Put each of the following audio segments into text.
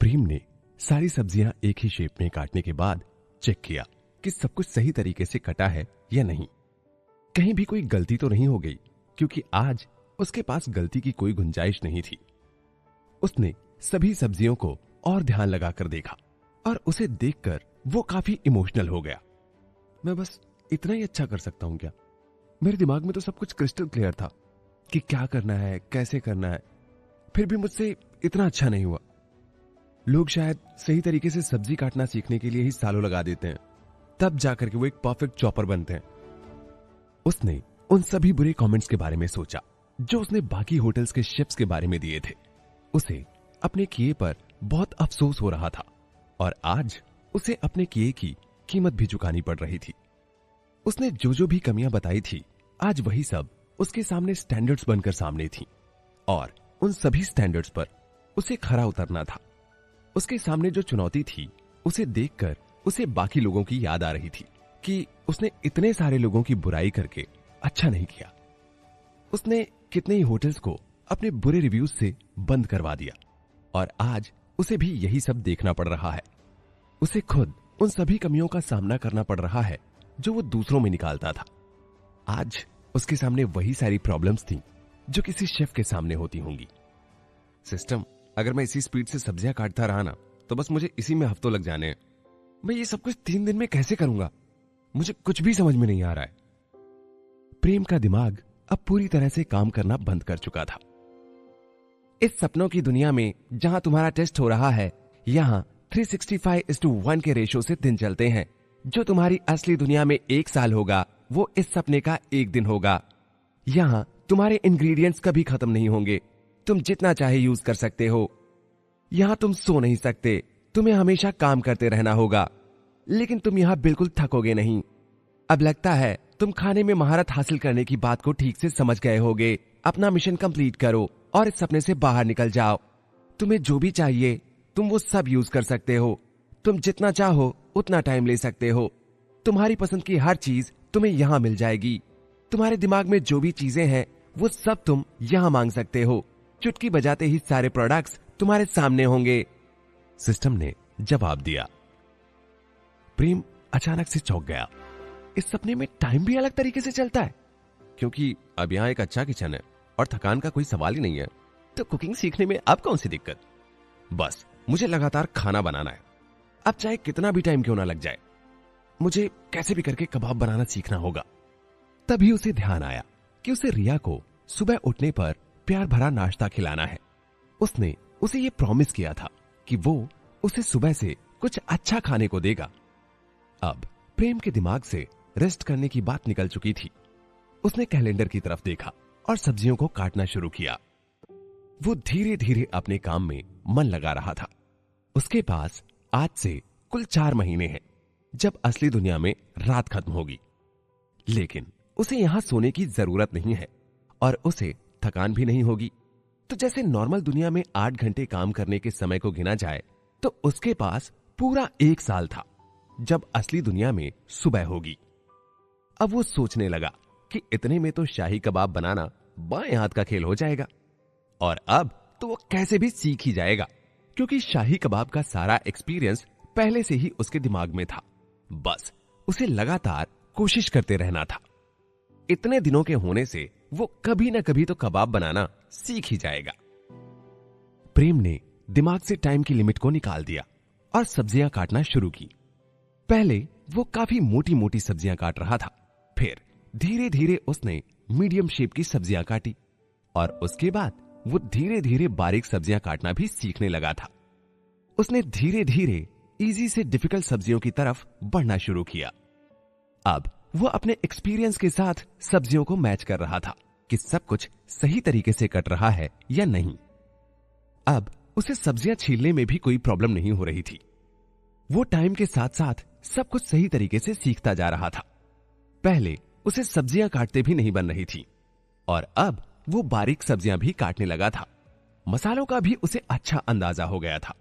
प्रेम ने सारी सब्जियां एक ही शेप में काटने के बाद चेक किया कि सब कुछ सही तरीके से कटा है या नहीं। कहीं भी कोई गलती तो नहीं हो गई, क्योंकि आज उसके पास गलती की कोई गुंजाइश नहीं थी। उसने सभी सब्जियों को और ध्यान लगाकर देखा और उसे देखकर वो काफी इमोशनल हो गया। मैं बस इतना ही अच्छा कर सकता हूं क्या? मेरे दिमाग में तो सब कुछ क्रिस्टल क्लियर था कि क्या करना है, कैसे करना है, फिर भी मुझसे इतना अच्छा नहीं हुआ। लोग शायद सही तरीके से सब्जी काटना सीखने के लिए ही सालों लगा देते हैं, तब जाकर के वो एक परफेक्ट चॉपर बनते हैं। उसने उन सभी बुरे कमेंट्स के बारे में सोचा जो उसने बाकी होटल्स के शेफ्स के बारे में दिए थे। उसे अपने किए पर बहुत अफसोस हो रहा था और आज उसे अपने किए की कीमत भी चुकानी पड़ रही थी। उसने जो जो भी कमियां बताई थी, आज वही सब उसके सामने स्टैंडर्ड्स बनकर सामने थी और उन सभी स्टैंडर्ड्स पर उसे खरा उतरना था। उसके सामने जो चुनौती थी, उसे देखकर उसे बाकी लोगों की याद आ रही थी कि उसने इतने सारे लोगों की बुराई करके अच्छा नहीं किया। उसने कितने ही होटल्स को अपने बुरे रिव्यूज से बंद करवा दिया और आज उसे भी यही सब देखना पड़ रहा है। उसे खुद उन सभी कमियों का सामना करना पड़ रहा है जो वो दूसरों में निकालता था। आज उसके सामने वही सारी प्रॉब्लम्स थी जो किसी शेफ के सामने होती होंगी। सिस्टम, अगर मैं इसी स्पीड से सब्जियां काटता रहा ना, तो बस मुझे इसी में हफ्तों लग जाने हैं। मैं ये सब कुछ 3 दिन में कैसे करूंगा? मुझे कुछ भी समझ में नहीं आ रहा है। प्रेम का दिमाग अब पूरी तरह से काम करना बंद कर चुका था। इस सपनों की दुनिया में जहां तुम्हारा टेस्ट हो रहा है, यहां 365:1 के रेशो से दिन चलते हैं। जो तुम्हारी असली दुनिया में 1 साल होगा, वो इस सपने का 1 दिन होगा। यहां तुम्हारे इंग्रेडिएंट्स कभी खत्म नहीं होंगे। तुम जितना चाहे यूज कर सकते हो। यहां तुम सो नहीं सकते, तुम्हें हमेशा काम करते रहना होगा, लेकिन तुम यहां बिल्कुल थकोगे नहीं। अब लगता है तुम खाने में महारत हासिल करने की बात को ठीक से समझ गए होगे। अपना मिशन कंप्लीट करो और इस सपने से बाहर निकल जाओ। तुम्हें जो भी चाहिए तुम वो सब यूज कर सकते हो। तुम जितना चाहो उतना टाइम ले सकते हो। तुम्हारी पसंद की हर चीज तुम्हें यहां मिल जाएगी। तुम्हारे दिमाग में जो भी चीजें हैं वो सब तुम यहां मांग सकते हो। चुटकी बजाते ही सारे प्रोडक्ट्स तुम्हारे सामने होंगे। सिस्टम ने जवाब दिया। प्रेम अचानक से चौंक गया। इस सपने में टाइम भी अलग तरीके से चलता है, क्योंकि अब यहां एक अच्छा किचन है और थकान का कोई सवाल ही नहीं है। तो कुकिंग सीखने में अब कौन सी दिक्कत? बस मुझे लगातार खाना बनाना है। अब चाहे कितना भी टाइम क्यों ना लग जाए, मुझे कैसे भी करके कबाब बनाना सीखना होगा। तभी उसे ध्यान आया कि उसे रिया को सुबह उठने पर प्यार भरा नाश्ता खिलाना है। उसने उसे ये प्रॉमिस किया था कि वो उसे सुबह से कुछ अच्छा खाने को देगा। अब प्रेम के दिमाग से रेस्ट करने की बात निकल चुकी थी। उसने कैलेंडर की तरफ देखा और सब्जियों को काटना शुरू किया। वो धीरे धीरे अपने काम में मन लगा रहा था। उसके पास आज से कुल 4 महीने हैं जब असली दुनिया में रात खत्म होगी, लेकिन उसे यहां सोने की जरूरत नहीं है और उसे थकान भी नहीं होगी। तो जैसे नॉर्मल दुनिया में 8 घंटे काम करने के समय को गिना जाए, तो उसके पास पूरा 1 साल था जब असली दुनिया में सुबह होगी। अब वो सोचने लगा कि इतने में तो शाही कबाब बनाना बाएं हाथ का खेल हो जाएगा और अब तो वो कैसे भी सीख ही जाएगा, क्योंकि शाही कबाब का सारा एक्सपीरियंस पहले से ही उसके दिमाग में था। बस उसे लगातार कोशिश करते रहना था। इतने दिनों के होने से वो कभी ना कभी तो कबाब बनाना सीख ही जाएगा। प्रेम ने दिमाग से टाइम की लिमिट को निकाल दिया और सब्जियां काटना शुरू की। पहले वो काफी मोटी मोटी सब्जियां काट रहा था, फिर धीरे धीरे उसने मीडियम शेप की सब्जियां काटी और उसके बाद वो धीरे धीरे बारीक सब्जियां काटना भी सीखने लगा था। उसने धीरे धीरे इजी से डिफिकल्ट सब्जियों की तरफ बढ़ना शुरू किया। अब वो अपने एक्सपीरियंस के साथ सब्जियों को मैच कर रहा था कि सब कुछ सही तरीके से कट रहा है या नहीं। अब उसे सब्जियां छीलने में भी कोई प्रॉब्लम नहीं हो रही थी। वो टाइम के साथ साथ सब कुछ सही तरीके से सीखता जा रहा था। पहले उसे सब्जियां काटते भी नहीं बन रही थी और अब वो बारीक सब्जियां भी काटने लगा था। मसालों का भी उसे अच्छा अंदाजा हो गया था।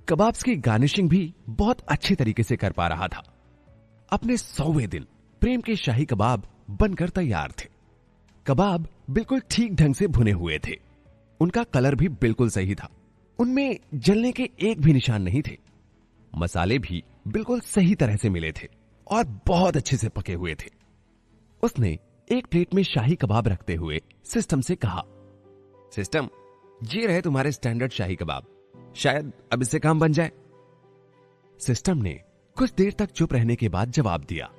कबाब्स की गार्निशिंग भी बहुत अच्छे तरीके से कर पा रहा था। अपने 100वें दिन प्रेम के शाही कबाब बनकर तैयार थे। कबाब बिल्कुल ठीक ढंग से भुने हुए थे। उनका कलर भी बिल्कुल सही था उनमें जलने के एक भी निशान नहीं थे। मसाले भी बिल्कुल सही तरह से मिले थे और बहुत अच्छे से पके हुए थे। उसने एक प्लेट में शाही कबाब रखते हुए सिस्टम से कहा, सिस्टम, ये रहे तुम्हारे स्टैंडर्ड शाही कबाब, शायद अब इससे काम बन जाए। सिस्टम ने कुछ देर तक चुप रहने के बाद जवाब दिया,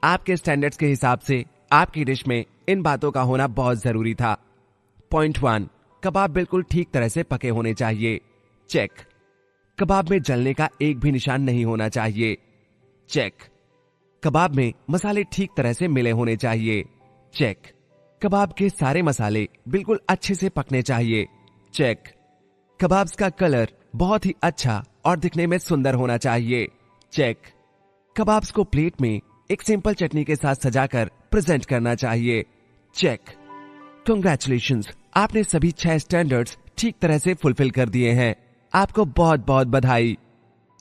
आपके स्टैंडर्ड्स के हिसाब से आपकी डिश में इन बातों का होना बहुत जरूरी था। पॉइंट 1, कबाब बिल्कुल ठीक तरह से पके होने चाहिए, चेक। कबाब में जलने का एक भी निशान नहीं होना चाहिए, चेक। कबाब में मसाले ठीक तरह से मिले होने चाहिए, चेक। कबाब के सारे मसाले बिल्कुल अच्छे से पकने चाहिए, चेक। कबाब्स का कलर बहुत ही अच्छा और दिखने में सुंदर होना चाहिए, चेक। कबाब्स को प्लेट में एक सिंपल चटनी के साथ सजाकर प्रेजेंट करना चाहिए, चेक। कांग्रेचुलेशंस, आपने सभी 6 स्टैंडर्ड्स ठीक तरह से फुलफिल कर दिए हैं। आपको बहुत बहुत बधाई।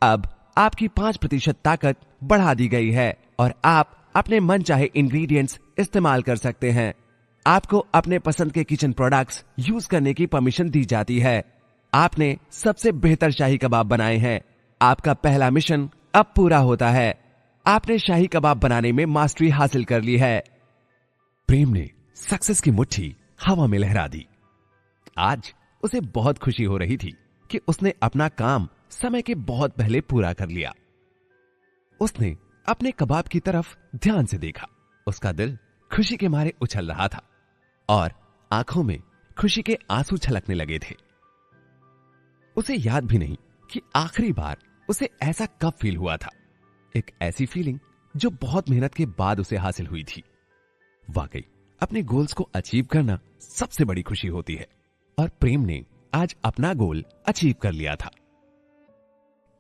अब आपकी 5% ताकत बढ़ा दी गई है और आप अपने मन चाहे इंग्रेडिएंट्स इस्तेमाल कर सकते हैं। आपको अपने पसंद के किचन प्रोडक्ट्स यूज करने की परमिशन दी जाती है। आपने सबसे बेहतर शाही कबाब बनाए हैं। आपका पहला मिशन अब पूरा होता है। आपने शाही कबाब बनाने में मास्टरी हासिल कर ली है। प्रेम ने सक्सेस की मुट्ठी हवा में लहरा दी। आज उसे बहुत खुशी हो रही थी कि उसने अपना काम समय के बहुत पहले पूरा कर लिया। उसने अपने कबाब की तरफ ध्यान से देखा। उसका दिल खुशी के मारे उछल रहा था और आंखों में खुशी के आंसू छलकने लगे थे। उसे याद भी नहीं कि आखिरी बार उसे ऐसा कब फील हुआ था। एक ऐसी फीलिंग जो बहुत मेहनत के बाद उसे हासिल हुई थी। वाकई अपने गोल्स को अचीव करना सबसे बड़ी खुशी होती है और प्रेम ने आज अपना गोल अचीव कर लिया था।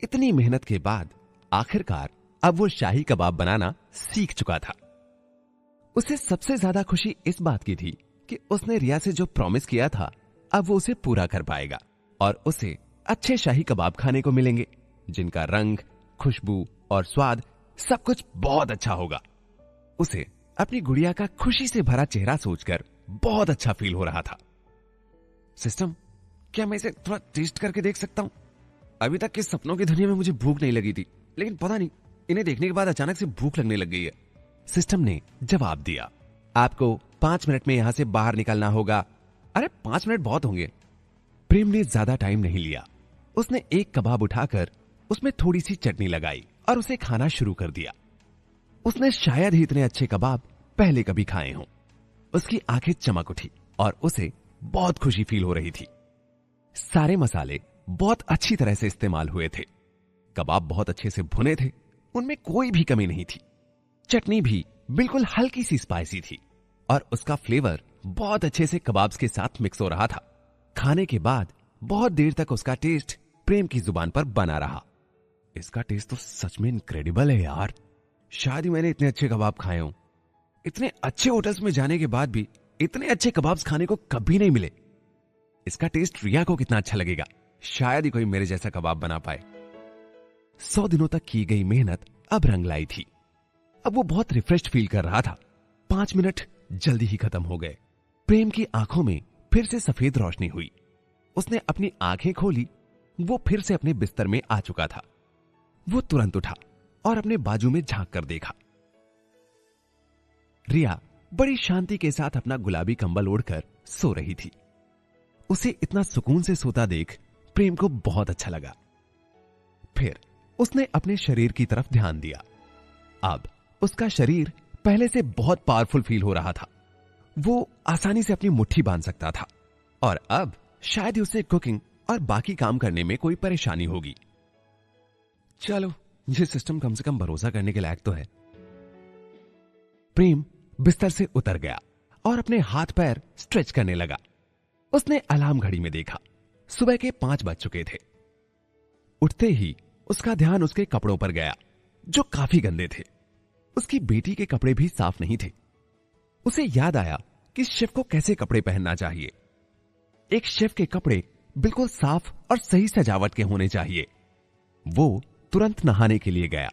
इतनी मेहनत के बाद आखिरकार अब वो शाही कबाब बनाना सीख चुका था। उसे सबसे ज्यादा खुशी इस बात की थी कि उसने रिया से जो प्रॉमिस किया था अब वो उसे पूरा कर पाएगा और उसे अच्छे शाही कबाब खाने को मिलेंगे जिनका रंग, खुशबू और स्वाद सब कुछ बहुत अच्छा होगा। उसे अपनी गुड़िया का खुशी से भरा चेहरा सोचकर बहुत अच्छा फील हो रहा था। सिस्टम, क्या मैं इसे थोड़ा टेस्ट करके देख सकता हूं? अभी तक के सपनों की दुनिया में मुझे भूख नहीं लगी थी, लेकिन पता नहीं इन्हें देखने के बाद अचानक से भूख लगने लग गई है। सिस्टम ने जवाब दिया, आपको 5 मिनट में यहां से बाहर निकलना होगा। अरे 5 मिनट बहुत होंगे। प्रेम ने ज्यादा टाइम नहीं लिया। उसने एक कबाब उठाकर उसमें थोड़ी सी चटनी लगाई और उसे खाना शुरू कर दिया। उसने शायद ही इतने अच्छे कबाब पहले कभी खाए हों। उसकी आंखें चमक उठी और उसे बहुत खुशी फील हो रही थी। सारे मसाले बहुत अच्छी तरह से इस्तेमाल हुए थे। कबाब बहुत अच्छे से भुने थे, उनमें कोई भी कमी नहीं थी। चटनी भी बिल्कुल हल्की सी स्पाइसी थी और उसका फ्लेवर बहुत अच्छे से कबाब्स के साथ मिक्स हो रहा था। खाने के बाद बहुत देर तक उसका टेस्ट प्रेम की जुबान पर बना रहा। इसका टेस्ट तो सच में इनक्रेडिबल है यार। शायद ही मैंने इतने अच्छे कबाब खाए हों। इतने अच्छे होटल्स में जाने के बाद भी इतने अच्छे कबाब्स खाने को कभी नहीं मिले। इसका टेस्ट रिया को कितना अच्छा लगेगा। शायद ही कोई मेरे जैसा कबाब बना पाए। 100 दिनों तक की गई मेहनत अब रंग लाई थी। अब वो बहुत रिफ्रेश्ड फील कर रहा था। 5 मिनट जल्दी ही खत्म हो गए। प्रेम की आंखों में फिर से सफेद रोशनी हुई। उसने अपनी आंखें खोली। वो फिर से अपने बिस्तर में आ चुका था। वो तुरंत उठा और अपने बाजू में झांक कर देखा। रिया बड़ी शांति के साथ अपना गुलाबी कंबल ओढ़कर सो रही थी। उसे इतना सुकून से सोता देख प्रेम को बहुत अच्छा लगा। फिर उसने अपने शरीर की तरफ ध्यान दिया। अब उसका शरीर पहले से बहुत पावरफुल फील हो रहा था। वो आसानी से अपनी मुट्ठी बांध सकता था और अब शायद ही उसे कुकिंग और बाकी काम करने में कोई परेशानी होगी। चलो, ये सिस्टम कम से कम भरोसा करने के लायक तो है। प्रेम बिस्तर से उतर गया और अपने हाथ पैर स्ट्रेच करने लगा। उसने अलार्म घड़ी में देखा। सुबह के 5 बज चुके थे। उठते ही उसका ध्यान उसके कपड़ों पर गया जो काफी गंदे थे। उसकी बेटी के कपड़े भी साफ नहीं थे। उसे याद आया कि शेफ को कैसे कपड़े पहनना चाहिए। एक शेफ के कपड़े बिल्कुल साफ और सही सजावट के होने चाहिए। वो तुरंत नहाने के लिए गया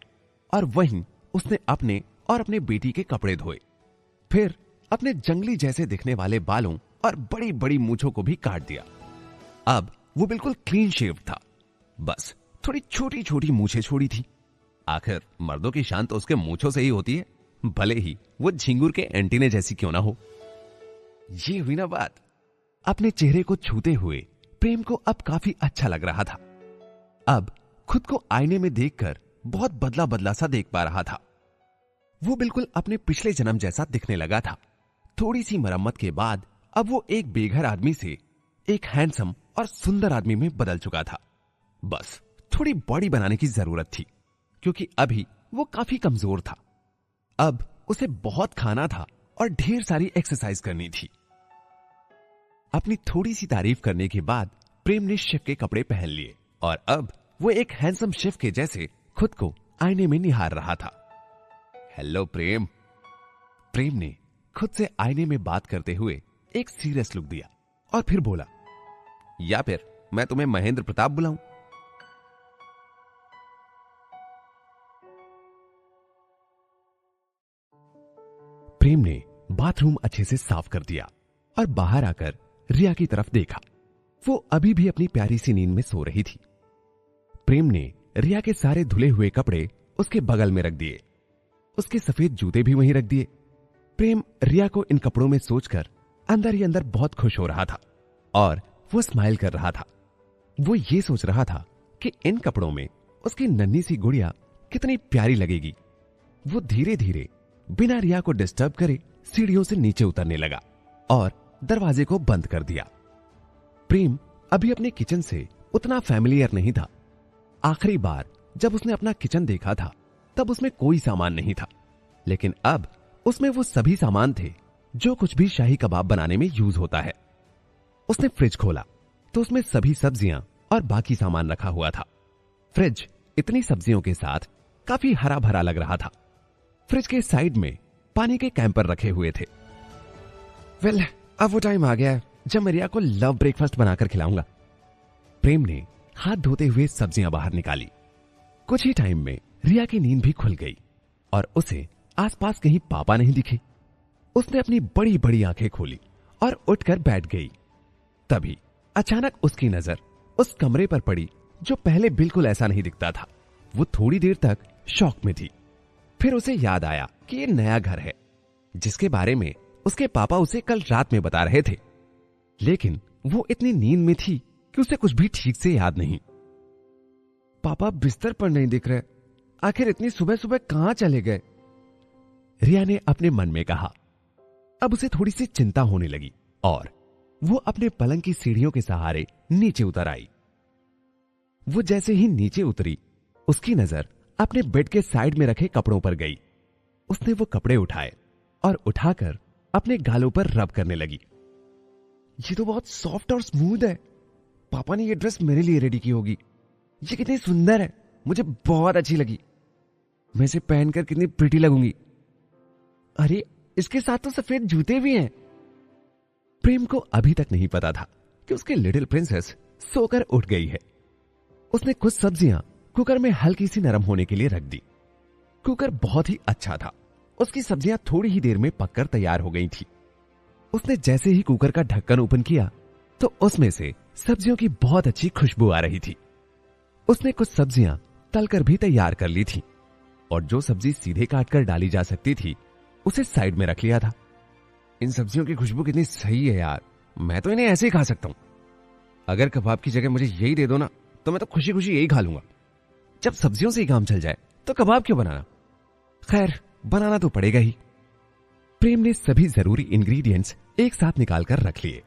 और वहीं उसने अपने और अपने बेटी के कपड़े धोए। फिर अपने जंगली जैसे दिखने वाले बालों और बड़ी बड़ी मूंछों को भी काट दिया। अब वो बिल्कुल क्लीन शेव था, बस थोड़ी छोटी छोटी मूछें छोड़ी थी। आखिर मर्दों की शान तो उसके मूछों से ही होती है, भले ही वो झिंगुर के एंटीने जैसी क्यों ना हो। ये हुई ना बात। अपने चेहरे को छूते हुए प्रेम को अब काफी अच्छा लग रहा था। अब खुद को आईने में देखकर बहुत बदला बदला सा देख पा रहा था। वो बिल्कुल अपने पिछले जन्म जैसा दिखने लगा था। थोड़ी सी मरम्मत के बाद अब वो एक बेघर आदमी से एक हैंडसम और सुंदर आदमी में बदल चुका था। बस थोड़ी बॉडी बनाने की जरूरत थी, क्योंकि अभी वो काफी कमजोर था। अब उसे बहुत खाना था और ढेर सारी एक्सरसाइज करनी थी। अपनी थोड़ी सी तारीफ करने के बाद प्रेम ने शेफ के कपड़े पहन लिए और अब वो एक हैंडसम शेफ के जैसे खुद को आईने में निहार रहा था। हेलो प्रेम। प्रेम ने खुद से आईने में बात करते हुए एक सीरियस लुक दिया और फिर बोला, या फिर मैं तुम्हें महेंद्र प्रताप बुलाऊं? प्रेम ने बाथरूम अच्छे से साफ कर दिया और बाहर आकर रिया की तरफ देखा। वो अभी भी अपनी प्यारी सी नींद में सो रही थी। प्रेम ने रिया के सारे धुले हुए कपड़े उसके बगल में रख दिए, उसके सफेद जूते भी वहीं रख दिए। प्रेम रिया को इन कपड़ों में सोचकर अंदर ही अंदर बहुत खुश हो रहा था और वो स्माइल कर रहा था। वो ये सोच रहा था कि इन कपड़ों में उसकी नन्ही सी गुड़िया कितनी प्यारी लगेगी। वो धीरे धीरे बिना रिया को डिस्टर्ब करे सीढ़ियों से नीचे उतरने लगा और दरवाजे को बंद कर दिया। प्रेम अभी अपने किचन से उतना फैमिलियर नहीं था। आखिरी बार जब उसने अपना किचन देखा था तब उसमें कोई सामान नहीं था, लेकिन अब उसमें वो सभी सामान थे जो कुछ भी शाही कबाब बनाने में यूज होता है। उसने फ्रिज खोला तो उसमें सभी सब्जियां और बाकी सामान रखा हुआ था। फ्रिज इतनी सब्जियों के साथ काफी हरा भरा लग रहा था। फ्रिज के साइड में पानी के कैंपर रखे हुए थे। वेल, अब वो टाइम आ गया है जब मैं रिया को लव ब्रेकफास्ट बनाकर खिलाऊंगा। प्रेम ने हाथ धोते हुए सब्जियां बाहर निकाली। कुछ ही टाइम में रिया की नींद भी खुल गई और उसे आसपास कहीं पापा नहीं दिखे। उसने अपनी बड़ी बड़ी आंखें खोली और उठकर बैठ गई। तभी अचानक उसकी नजर उस कमरे पर पड़ी जो पहले बिल्कुल ऐसा नहीं दिखता था। वो थोड़ी देर तक शॉक में थी। फिर उसे याद आया कि ये नया घर है जिसके बारे में उसके पापा उसे कल रात में बता रहे थे, लेकिन वो इतनी नींद में थी कि उसे कुछ भी ठीक से याद नहीं। पापा बिस्तर पर नहीं दिख रहे, आखिर इतनी सुबह सुबह कहां चले गए? रिया ने अपने मन में कहा। अब उसे थोड़ी सी चिंता होने लगी और वो अपने पलंग की सीढ़ियों के सहारे नीचे उतर आई। वो जैसे ही नीचे उतरी, उसकी नजर अपने बेड के साइड में रखे कपड़ों पर गई। उसने वो कपड़े उठाए और उठाकर अपने गालों पर रब करने लगी। ये तो बहुत सॉफ्ट और स्मूथ है। पापा ने ये ड्रेस मेरे लिए रेडी की होगी। ये कितनी सुंदर है, मुझे बहुत अच्छी लगी। मैं इसे पहनकर कितनी प्रिटी लगूंगी। अरे, इसके साथ तो सफेद जूते भी हैं। प्रेम को अभी तक नहीं पता था कि उसकी लिटिल प्रिंसेस सोकर उठ गई है। उसने कुछ सब्जियां कुकर में हल्की सी नरम होने के लिए रख दी। कुकर बहुत ही अच्छा था। उसकी सब्जियां थोड़ी ही देर में पककर तैयार हो गई थी। उसने जैसे ही कुकर का ढक्कन ओपन किया तो उसमें से सब्जियों की बहुत अच्छी खुशबू आ रही थी। उसने कुछ सब्जियां तलकर भी तैयार कर ली थी और जो सब्जी सीधे काटकर डाली जा सकती थी उसे साइड में रख लिया था। इन सब्जियों की खुशबू कितनी सही है यार, मैं तो इन्हें ऐसे ही खा सकता हूं। अगर कबाब की जगह मुझे यही दे दो ना तो मैं तो खुशी खुशी यही खा लूंगा। जब सब्जियों से ही काम चल जाए तो कबाब क्यों बनाना? खैर, बनाना तो पड़ेगा ही। प्रेम ने सभी जरूरी इंग्रेडिएंट्स एक साथ निकालकर रख लिए।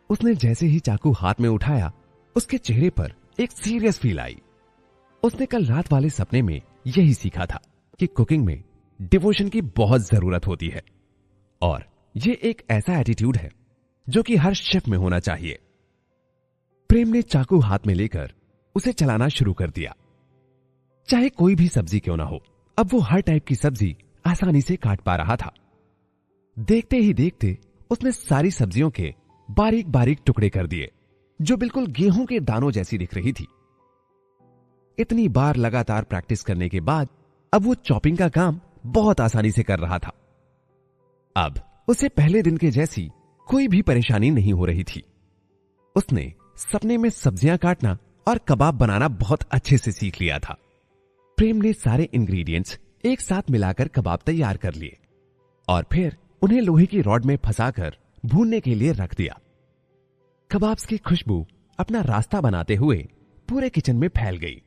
उसने जैसे ही चाकू हाथ में उठाया, उसके चेहरे पर एक सीरियस फील आई। उसने कल रात वाले सपने में यही सीखा था कि कुकिंग में डिवोशन की बहुत जरूरत होती है और ये एक ऐसा एटीट्यूड है जो कि हर शेफ में होना चाहिए। प्रेम ने चाकू हाथ में लेकर उसे चलाना शुरू कर दिया। चाहे कोई भी सब्जी क्यों ना हो, अब वो हर टाइप की सब्जी आसानी से काट पा रहा था। देखते ही देखते उसने सारी सब्जियों के बारीक बारीक टुकड़े कर दिए जो बिल्कुल गेहूं के दानों जैसी दिख रही थी। इतनी बार लगातार प्रैक्टिस करने के बाद अब वो चॉपिंग का काम बहुत आसानी से कर रहा था। अब उसे पहले दिन के जैसी कोई भी परेशानी नहीं हो रही थी। उसने सपने में सब्जियां काटना और कबाब बनाना बहुत अच्छे से सीख लिया था। प्रेम ने सारे इंग्रेडिएंट्स एक साथ मिलाकर कबाब तैयार कर लिए और फिर उन्हें लोहे की रॉड में फंसाकर भूनने के लिए रख दिया। कबाब्स की खुशबू अपना रास्ता बनाते हुए पूरे किचन में फैल गई।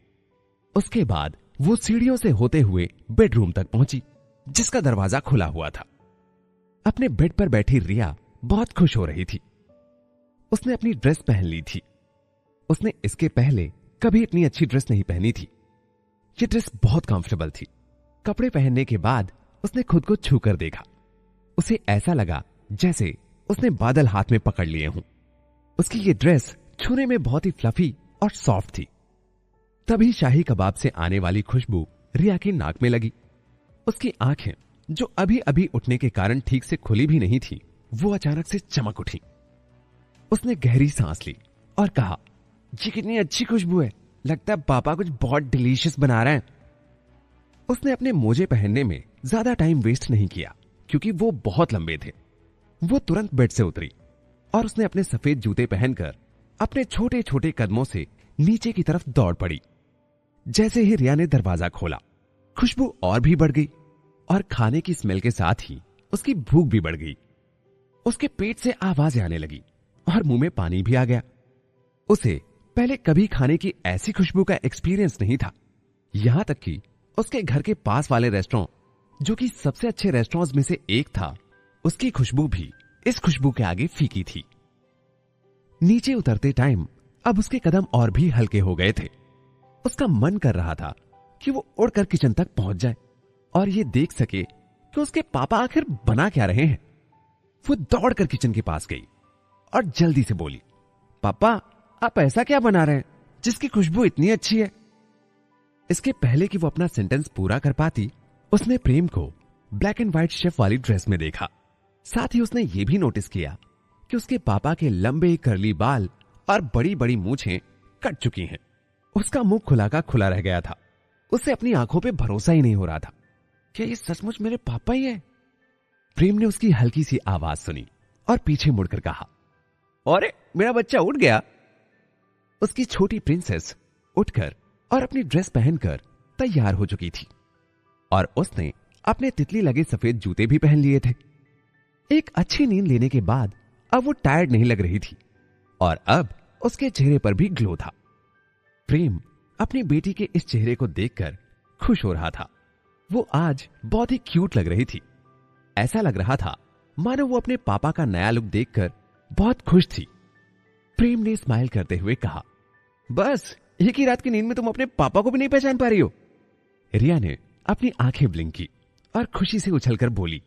उसके बाद वो सीढ़ियों से होते हुए बेडरूम तक पहुंची, जिसका दरवाजा खुला हुआ था। अपने बेड पर बैठी रिया बहुत खुश हो रही थी। उसने अपनी ड्रेस पहन ली थी। उसने इसके पहले कभी इतनी अच्छी ड्रेस नहीं पहनी थी। ये ड्रेस बहुत कंफर्टेबल थी। कपड़े पहनने के बाद उसने खुद को छूकर देखा। उसे ऐसा लगा जैसे उसने बादल हाथ में पकड़ लिए हों। उसकी ये ड्रेस छूने में बहुत ही फ्लफी और सॉफ्ट थी। तभी शाही कबाब से आने वाली खुशबू रिया की नाक में लगी। उसकी आंखें, जो अभी अभी उठने के कारण ठीक से खुली भी नहीं थी, वो अचानक से चमक उठी। उसने गहरी सांस ली और कहा, ये कितनी अच्छी खुशबू है, लगता है पापा कुछ बहुत डिलीशियस बना रहे हैं। उसने अपने मोजे पहनने में ज्यादा टाइम वेस्ट नहीं किया क्योंकि वो बहुत लंबे थे। वो तुरंत बेड से उतरी और उसने अपने सफेद जूते पहनकर अपने छोटे छोटे कदमों से नीचे की तरफ दौड़ पड़ी। जैसे ही रिया ने दरवाजा खोला, खुशबू और भी बढ़ गई और खाने की स्मेल के साथ ही उसकी भूख भी बढ़ गई। उसके पेट से आवाजें आने लगी और मुंह में पानी भी आ गया। उसे पहले कभी खाने की ऐसी खुशबू का एक्सपीरियंस नहीं था। यहां तक कि उसके घर के पास वाले रेस्टोरेंट, जो कि सबसे अच्छे रेस्टोरेंट्स में से एक था, उसकी खुशबू भी इस खुशबू के आगे फीकी थी। नीचे उतरते टाइम अब उसके कदम और भी हल्के हो गए थे। उसका मन कर रहा था कि वो उड़कर किचन तक पहुंच जाए और ये देख सके कि उसके पापा आखिर बना क्या रहे हैं। वो दौड़कर किचन के पास गई और जल्दी से बोली, पापा आप ऐसा क्या बना रहे हैं जिसकी खुशबू इतनी अच्छी है। इसके पहले कि वो अपना सेंटेंस पूरा कर पाती, उसने प्रेम को ब्लैक एंड व्हाइट शेफ वाली ड्रेस में देखा। साथ ही उसने ये भी नोटिस किया कि उसके पापा के लंबे कर्ली बाल और बड़ी बड़ी मूछें कट चुकी हैं। उसका मुंह खुला का खुला रह गया था। उसे अपनी आंखों पे भरोसा ही नहीं हो रहा था। क्या ये सचमुच मेरे पापा ही है? प्रेम ने उसकी हल्की सी आवाज सुनी और पीछे मुड़कर कहा, अरे मेरा बच्चा उठ गया। उसकी छोटी प्रिंसेस उठकर और अपनी ड्रेस पहनकर तैयार हो चुकी थी और उसने अपने तितली लगे सफेद जूते भी पहन लिए थे। एक अच्छी नींद लेने के बाद अब वो टायर्ड नहीं लग रही थी और अब उसके चेहरे पर भी ग्लो था। प्रेम अपनी बेटी के इस चेहरे को देखकर खुश हो रहा था। वो आज बहुत ही क्यूट लग रही थी। ऐसा लग रहा था मानो वो अपने पापा का नया लुक देखकर बहुत खुश थी। प्रेम ने स्माइल करते हुए कहा, बस एक ही रात की नींद में तुम अपने पापा को भी नहीं पहचान पा रही हो। रिया ने अपनी आंखें ब्लिंक की और खुशी से उछलकर बोली,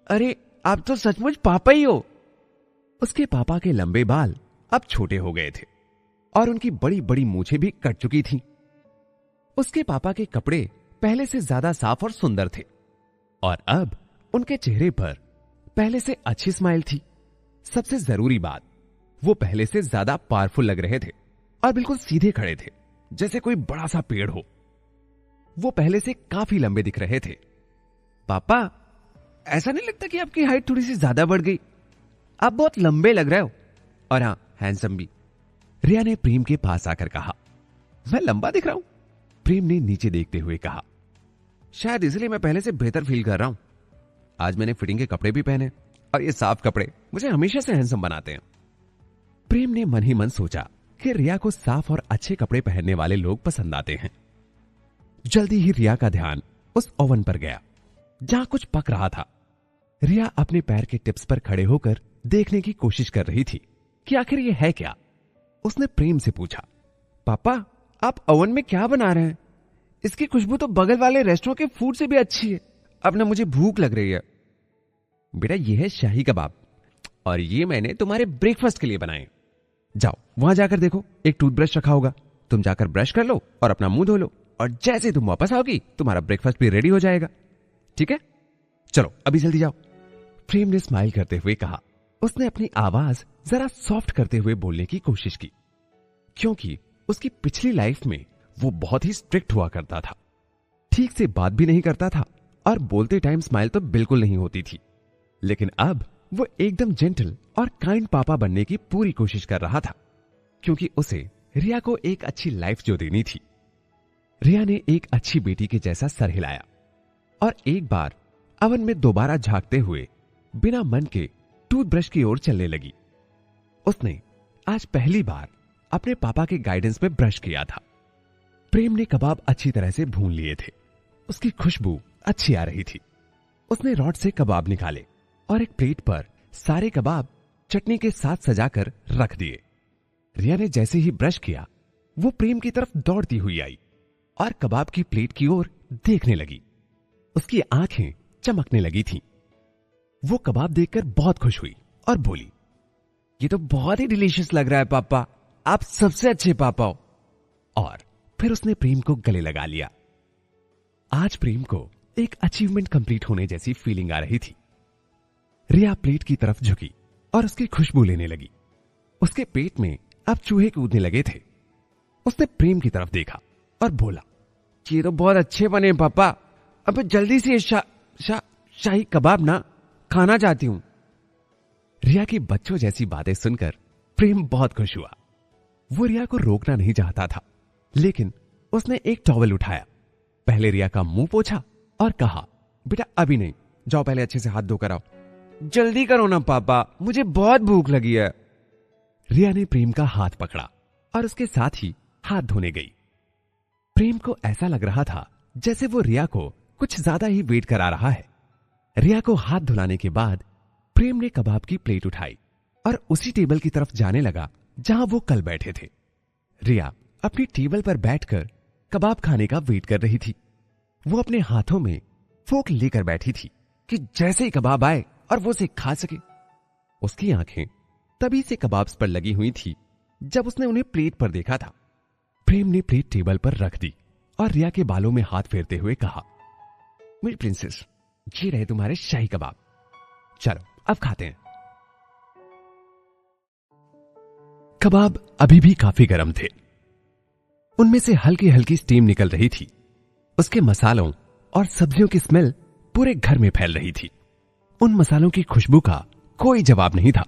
अरे आप तो सचमुच पापा ही हो। उसके पापा के लंबे बाल अब छोटे हो गए थे और उनकी बड़ी बड़ी मूछें भी कट चुकी थीं। उसके पापा के कपड़े पहले से ज्यादा साफ और सुंदर थे और अब उनके चेहरे पर पहले से अच्छी स्माइल थी। सबसे जरूरी बात, वो पहले से ज्यादा पावरफुल लग रहे थे और बिल्कुल सीधे खड़े थे, जैसे कोई बड़ा सा पेड़ हो। वो पहले से काफी लंबे दिख रहे थे। पापा, ऐसा नहीं लगता कि आपकी हाइट थोड़ी सी ज्यादा बढ़ गई? आप बहुत लंबे लग रहे हो और हाँ, हैंडसम भी। रिया ने प्रेम के पास आकर कहा, मैं लंबा दिख रहा हूं? प्रेम ने नीचे देखते हुए कहा, शायद इसलिए मैं पहले से बेहतर फील कर रहा हूं। आज मैंने फिटिंग के कपड़े भी पहने और ये साफ कपड़े मुझे हमेशा से हैंडसम बनाते हैं। प्रेम ने मन ही मन सोचा कि रिया को साफ और अच्छे कपड़े पहनने वाले लोग पसंद आते हैं। जल्दी ही रिया का ध्यान उस ओवन पर गया जहां कुछ पक रहा था। रिया अपने पैर के टिप्स पर खड़े होकर देखने की कोशिश कर रही थी कि आखिर ये है क्या। उसने प्रेम से पूछा, पापा आप ओवन में क्या बना रहे हैं? इसकी खुशबू तो बगल वाले रेस्टोरेंट के फूड से भी अच्छी है। अब ना मुझे भूख लग रही है। बेटा, ये है शाही कबाब और ये मैंने तुम्हारे ब्रेकफास्ट के लिए बनाए। जाओ वहां जाकर देखो, एक टूथब्रश रखा होगा। तुम जाकर ब्रश कर लो और अपना मुंह धो लो और जैसे तुम वापस आओगी तुम्हारा ब्रेकफास्ट भी रेडी हो जाएगा। ठीक है, चलो अभी जल्दी जाओ। प्रेम ने स्माइल करते हुए कहा। उसने अपनी आवाज जरा सॉफ्ट करते हुए बोलने की कोशिश की, क्योंकि उसकी पिछली लाइफ में वो बहुत ही स्ट्रिक्ट हुआ करता था। ठीक से बात भी नहीं करता था और बोलते टाइम स्माइल तो बिल्कुल नहीं होती थी। लेकिन अब वो एकदम जेंटल और काइंड पापा बनने की पूरी कोशिश कर रहा था, क्योंकि उसे रिया को एक अच्छी लाइफ जो देनी थी। रिया ने एक अच्छी बेटी के जैसा सर हिलाया और एक बार अवन में दोबारा झांकते हुए बिना मन के टूथब्रश की ओर चलने लगी। उसने आज पहली बार अपने पापा के गाइडेंस में ब्रश किया था। प्रेम ने कबाब अच्छी तरह से भून लिए थे। उसकी खुशबू अच्छी आ रही थी। उसने रॉड से कबाब निकाले और एक प्लेट पर सारे कबाब चटनी के साथ सजाकर रख दिए। रिया ने जैसे ही ब्रश किया वो प्रेम की तरफ दौड़ती हुई आई और कबाब की प्लेट की ओर देखने लगी। उसकी आंखें चमकने लगी थीं। वो कबाब देखकर बहुत खुश हुई और बोली, ये तो बहुत ही डिलीशियस लग रहा है पापा, आप सबसे अच्छे पापा हो। और फिर उसने प्रेम को गले लगा लिया। आज प्रेम को एक अचीवमेंट कंप्लीट होने जैसी फीलिंग आ रही थी। रिया प्लेट की तरफ झुकी और उसकी खुशबू लेने लगी। उसके पेट में अब चूहे कूदने लगे थे। उसने प्रेम की तरफ देखा और बोला, ये तो बहुत अच्छे बने पापा, अब जल्दी से शाही कबाब ना खाना चाहती हूं। रिया की बच्चों जैसी बातें सुनकर प्रेम बहुत खुश हुआ। वो रिया को रोकना नहीं चाहता था, लेकिन उसने एक टॉवल उठाया, पहले रिया का मुंह पोंछा और कहा, बेटा अभी नहीं, जाओ पहले अच्छे से हाथ धोकर आओ। जल्दी करो ना पापा, मुझे बहुत भूख लगी है। रिया ने प्रेम का हाथ पकड़ा और उसके साथ ही हाथ धोने गई। प्रेम को ऐसा लग रहा था जैसे वो रिया को कुछ ज्यादा ही वेट करा रहा है। रिया को हाथ धुलाने के बाद प्रेम ने कबाब की प्लेट उठाई और उसी टेबल की तरफ जाने लगा जहां वो कल बैठे थे। रिया अपनी टेबल पर बैठकर कबाब खाने का वेट कर रही थी। वो अपने हाथों में फोक लेकर बैठी थी कि जैसे ही कबाब आए और वो उसे खा सके। उसकी आंखें तभी से कबाब्स पर लगी हुई थी जब उसने उन्हें प्लेट पर देखा था। प्रेम ने प्लेट टेबल पर रख दी और रिया के बालों में हाथ फेरते हुए कहा, मेरी प्रिंसेस, ये रहे तुम्हारे शाही कबाब, चलो अब खाते हैं। कबाब अभी भी काफी गर्म थे। उनमें से हल्की हल्की स्टीम निकल रही थी। उसके मसालों और सब्जियों की स्मेल पूरे घर में फैल रही थी। उन मसालों की खुशबू का कोई जवाब नहीं था।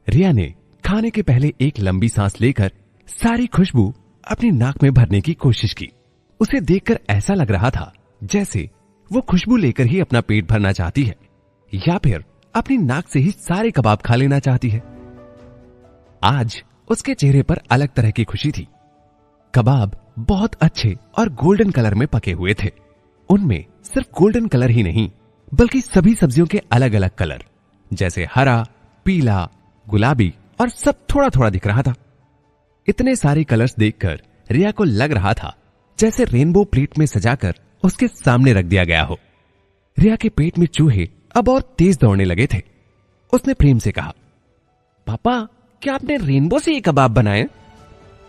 रिया ने खाने के पहले एक लंबी सांस लेकर सारी खुशबू अपनी नाक में भरने की कोशिश की। उसे देखकर ऐसा लग रहा था जैसे वो खुशबू लेकर ही अपना पेट भरना चाहती है या फिर अपनी नाक से ही सारे कबाब खा लेना चाहती है। आज उसके चेहरे पर अलग तरह की खुशी थी। कबाब बहुत अच्छे और गोल्डन कलर में पके हुए थे। उनमें सिर्फ गोल्डन कलर ही नहीं बल्कि सभी सब्जियों के अलग अलग कलर जैसे हरा, पीला, गुलाबी और सब थोड़ा थोड़ा दिख रहा था। इतने सारे कलर्स देखकर रिया को लग रहा था जैसे रेनबो प्लेट में सजाकर उसके सामने रख दिया गया हो। रिया के पेट में चूहे अब और तेज दौड़ने लगे थे। उसने प्रेम से कहा, पापा क्या आपने रेनबो से ये कबाब बनाए?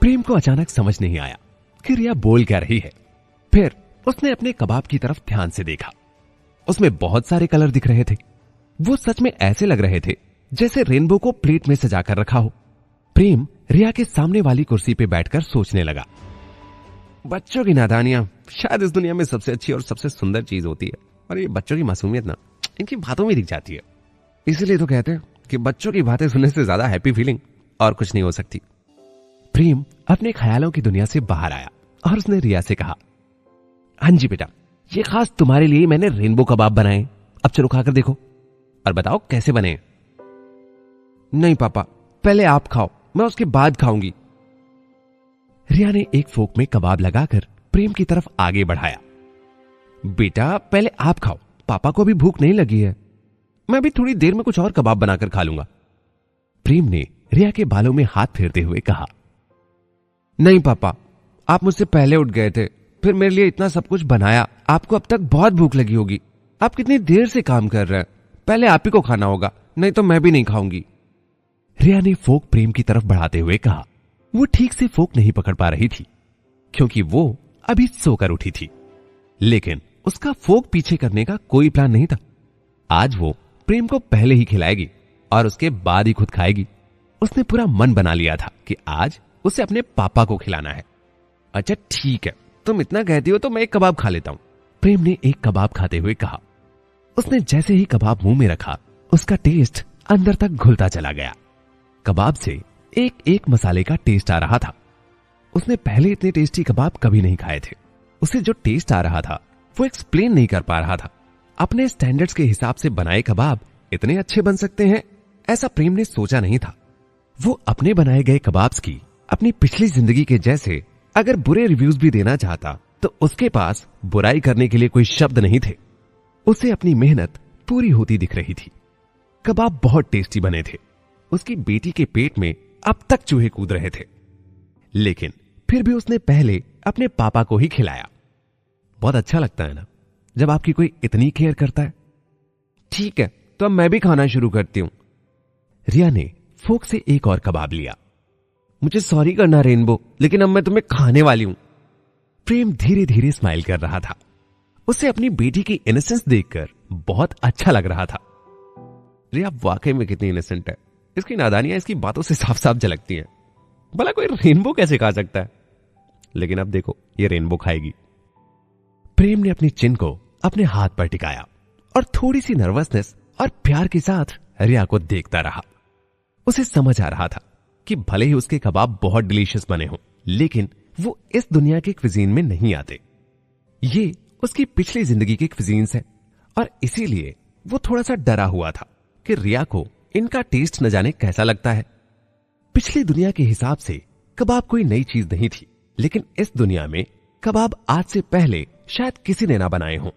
प्रेम को अचानक समझ नहीं आया कि रिया बोल क्या रही है। फिर उसने अपने कबाब की तरफ ध्यान से देखा। उसमें बहुत सारे कलर दिख रहे थे। वो सच में ऐसे लग रहे थे जैसे रेनबो को प्लेट में सजाकर रखा हो। प्रेम रिया के सामने वाली कुर्सी पे बैठकर सोचने लगा, बच्चों की नादानियां शायद इस दुनिया में सबसे अच्छी और सबसे सुंदर चीज होती है, और ये बच्चों की मासूमियत ना इनकी बातों में दिख जाती है। इसीलिए तो कहते हैं कि बच्चों की बातें सुनने से ज्यादा हैप्पी फीलिंग और कुछ नहीं हो सकती। प्रेम अपने ख्यालों की दुनिया से बाहर आया और उसने रिया से कहा, हाँ जी बेटा, ये खास तुम्हारे लिए मैंने रेनबो कबाब बनाए, अब चलो खाकर देखो और बताओ कैसे बने। नहीं पापा, पहले आप खाओ, मैं उसके बाद खाऊंगी। रिया ने एक फोक में कबाब लगाकर प्रेम की तरफ आगे बढ़ाया। बेटा पहले आप खाओ, पापा को भी भूख नहीं लगी है, मैं भी थोड़ी देर में कुछ और कबाब बनाकर खा लूंगा। प्रेम ने रिया के बालों में हाथ फेरते हुए कहा, नहीं पापा, आप मुझसे पहले उठ गए थे, फिर मेरे लिए इतना सब कुछ बनाया, आपको अब तक बहुत भूख लगी होगी। आप कितनी देर से काम कर रहे हैं, पहले आप ही को खाना होगा, नहीं तो मैं भी नहीं खाऊंगी। रिया ने फोक प्रेम की तरफ बढ़ाते हुए कहा। वो ठीक से फोक नहीं पकड़ पा रही थी क्योंकि वो अभी सोकर उठी थी, लेकिन उसका फोक पीछे करने का कोई प्लान नहीं था। आज वो प्रेम को पहले ही खिलाएगी और उसके बाद ही खुद खाएगी। उसने पूरा मन बना लिया था कि आज उसे अपने पापा को खिलाना है। अच्छा ठीक है, तुम इतना कहती हो तो मैं एक कबाब खा लेता हूं, प्रेम ने एक कबाब खाते हुए कहा। उसने जैसे ही कबाब मुंह में रखा, उसका टेस्ट अंदर तक घुलता चला गया। कबाब से एक एक मसाले का टेस्ट आ रहा था। उसने पहले इतने टेस्टी कबाब कभी नहीं खाए थे। उसे जो टेस्ट आ रहा था वो एक्सप्लेन नहीं कर पा रहा था। अपने स्टैंडर्ड्स के हिसाब से बनाए कबाब इतने अच्छे बन सकते हैं, ऐसा प्रेम ने सोचा नहीं था। वो अपने बनाए गए कबाब्स की अपनी पिछली जिंदगी के जैसे अगर बुरे रिव्यूज भी देना चाहता तो उसके पास बुराई करने के लिए कोई शब्द नहीं थे। उसे अपनी मेहनत पूरी होती दिख रही थी। कबाब बहुत टेस्टी बने थे। उसकी बेटी के पेट में अब तक चूहे कूद रहे थे, लेकिन फिर भी उसने पहले अपने पापा को ही खिलाया। बहुत अच्छा लगता है ना जब आपकी कोई इतनी केयर करता है। ठीक है, तो अब मैं भी खाना शुरू करती हूं। रिया ने फोक से एक और कबाब लिया। मुझे सॉरी करना रेनबो, लेकिन अब मैं तुम्हें खाने वाली हूं। प्रेम धीरे धीरे स्माइल कर रहा था। उसे अपनी बेटी की इनोसेंस देखकर बहुत अच्छा लग रहा था। रिया वाकई में कितनी इनोसेंट है। इसकी नादानियां इसकी बातों से साफ साफ झलकती हैं। भला कोई रेनबो कैसे खा सकता है? लेकिन अब देखो, ये रेनबो खाएगी। प्रेम ने अपनी चिन को अपने हाथ पर टिकाया और थोड़ी सी नर्वसनेस और प्यार के साथ रिया को देखता रहा। उसे समझ आ रहा था कि भले ही उसके कबाब बहुत डिलीशियस बने हों, लेकिन वो इस दुनिया के क्विजीन में नहीं आते। ये उसकी पिछली जिंदगी के क्विजीन्स हैं और इसीलिए वो थोड़ा सा डरा हुआ था कि रिया को इनका टेस्ट न जाने कैसा लगता है। पिछली दुनिया के हिसाब से कबाब कोई नई चीज नहीं थी, लेकिन इस दुनिया में कबाब आज से पहले शायद किसी ने ना बनाए हों।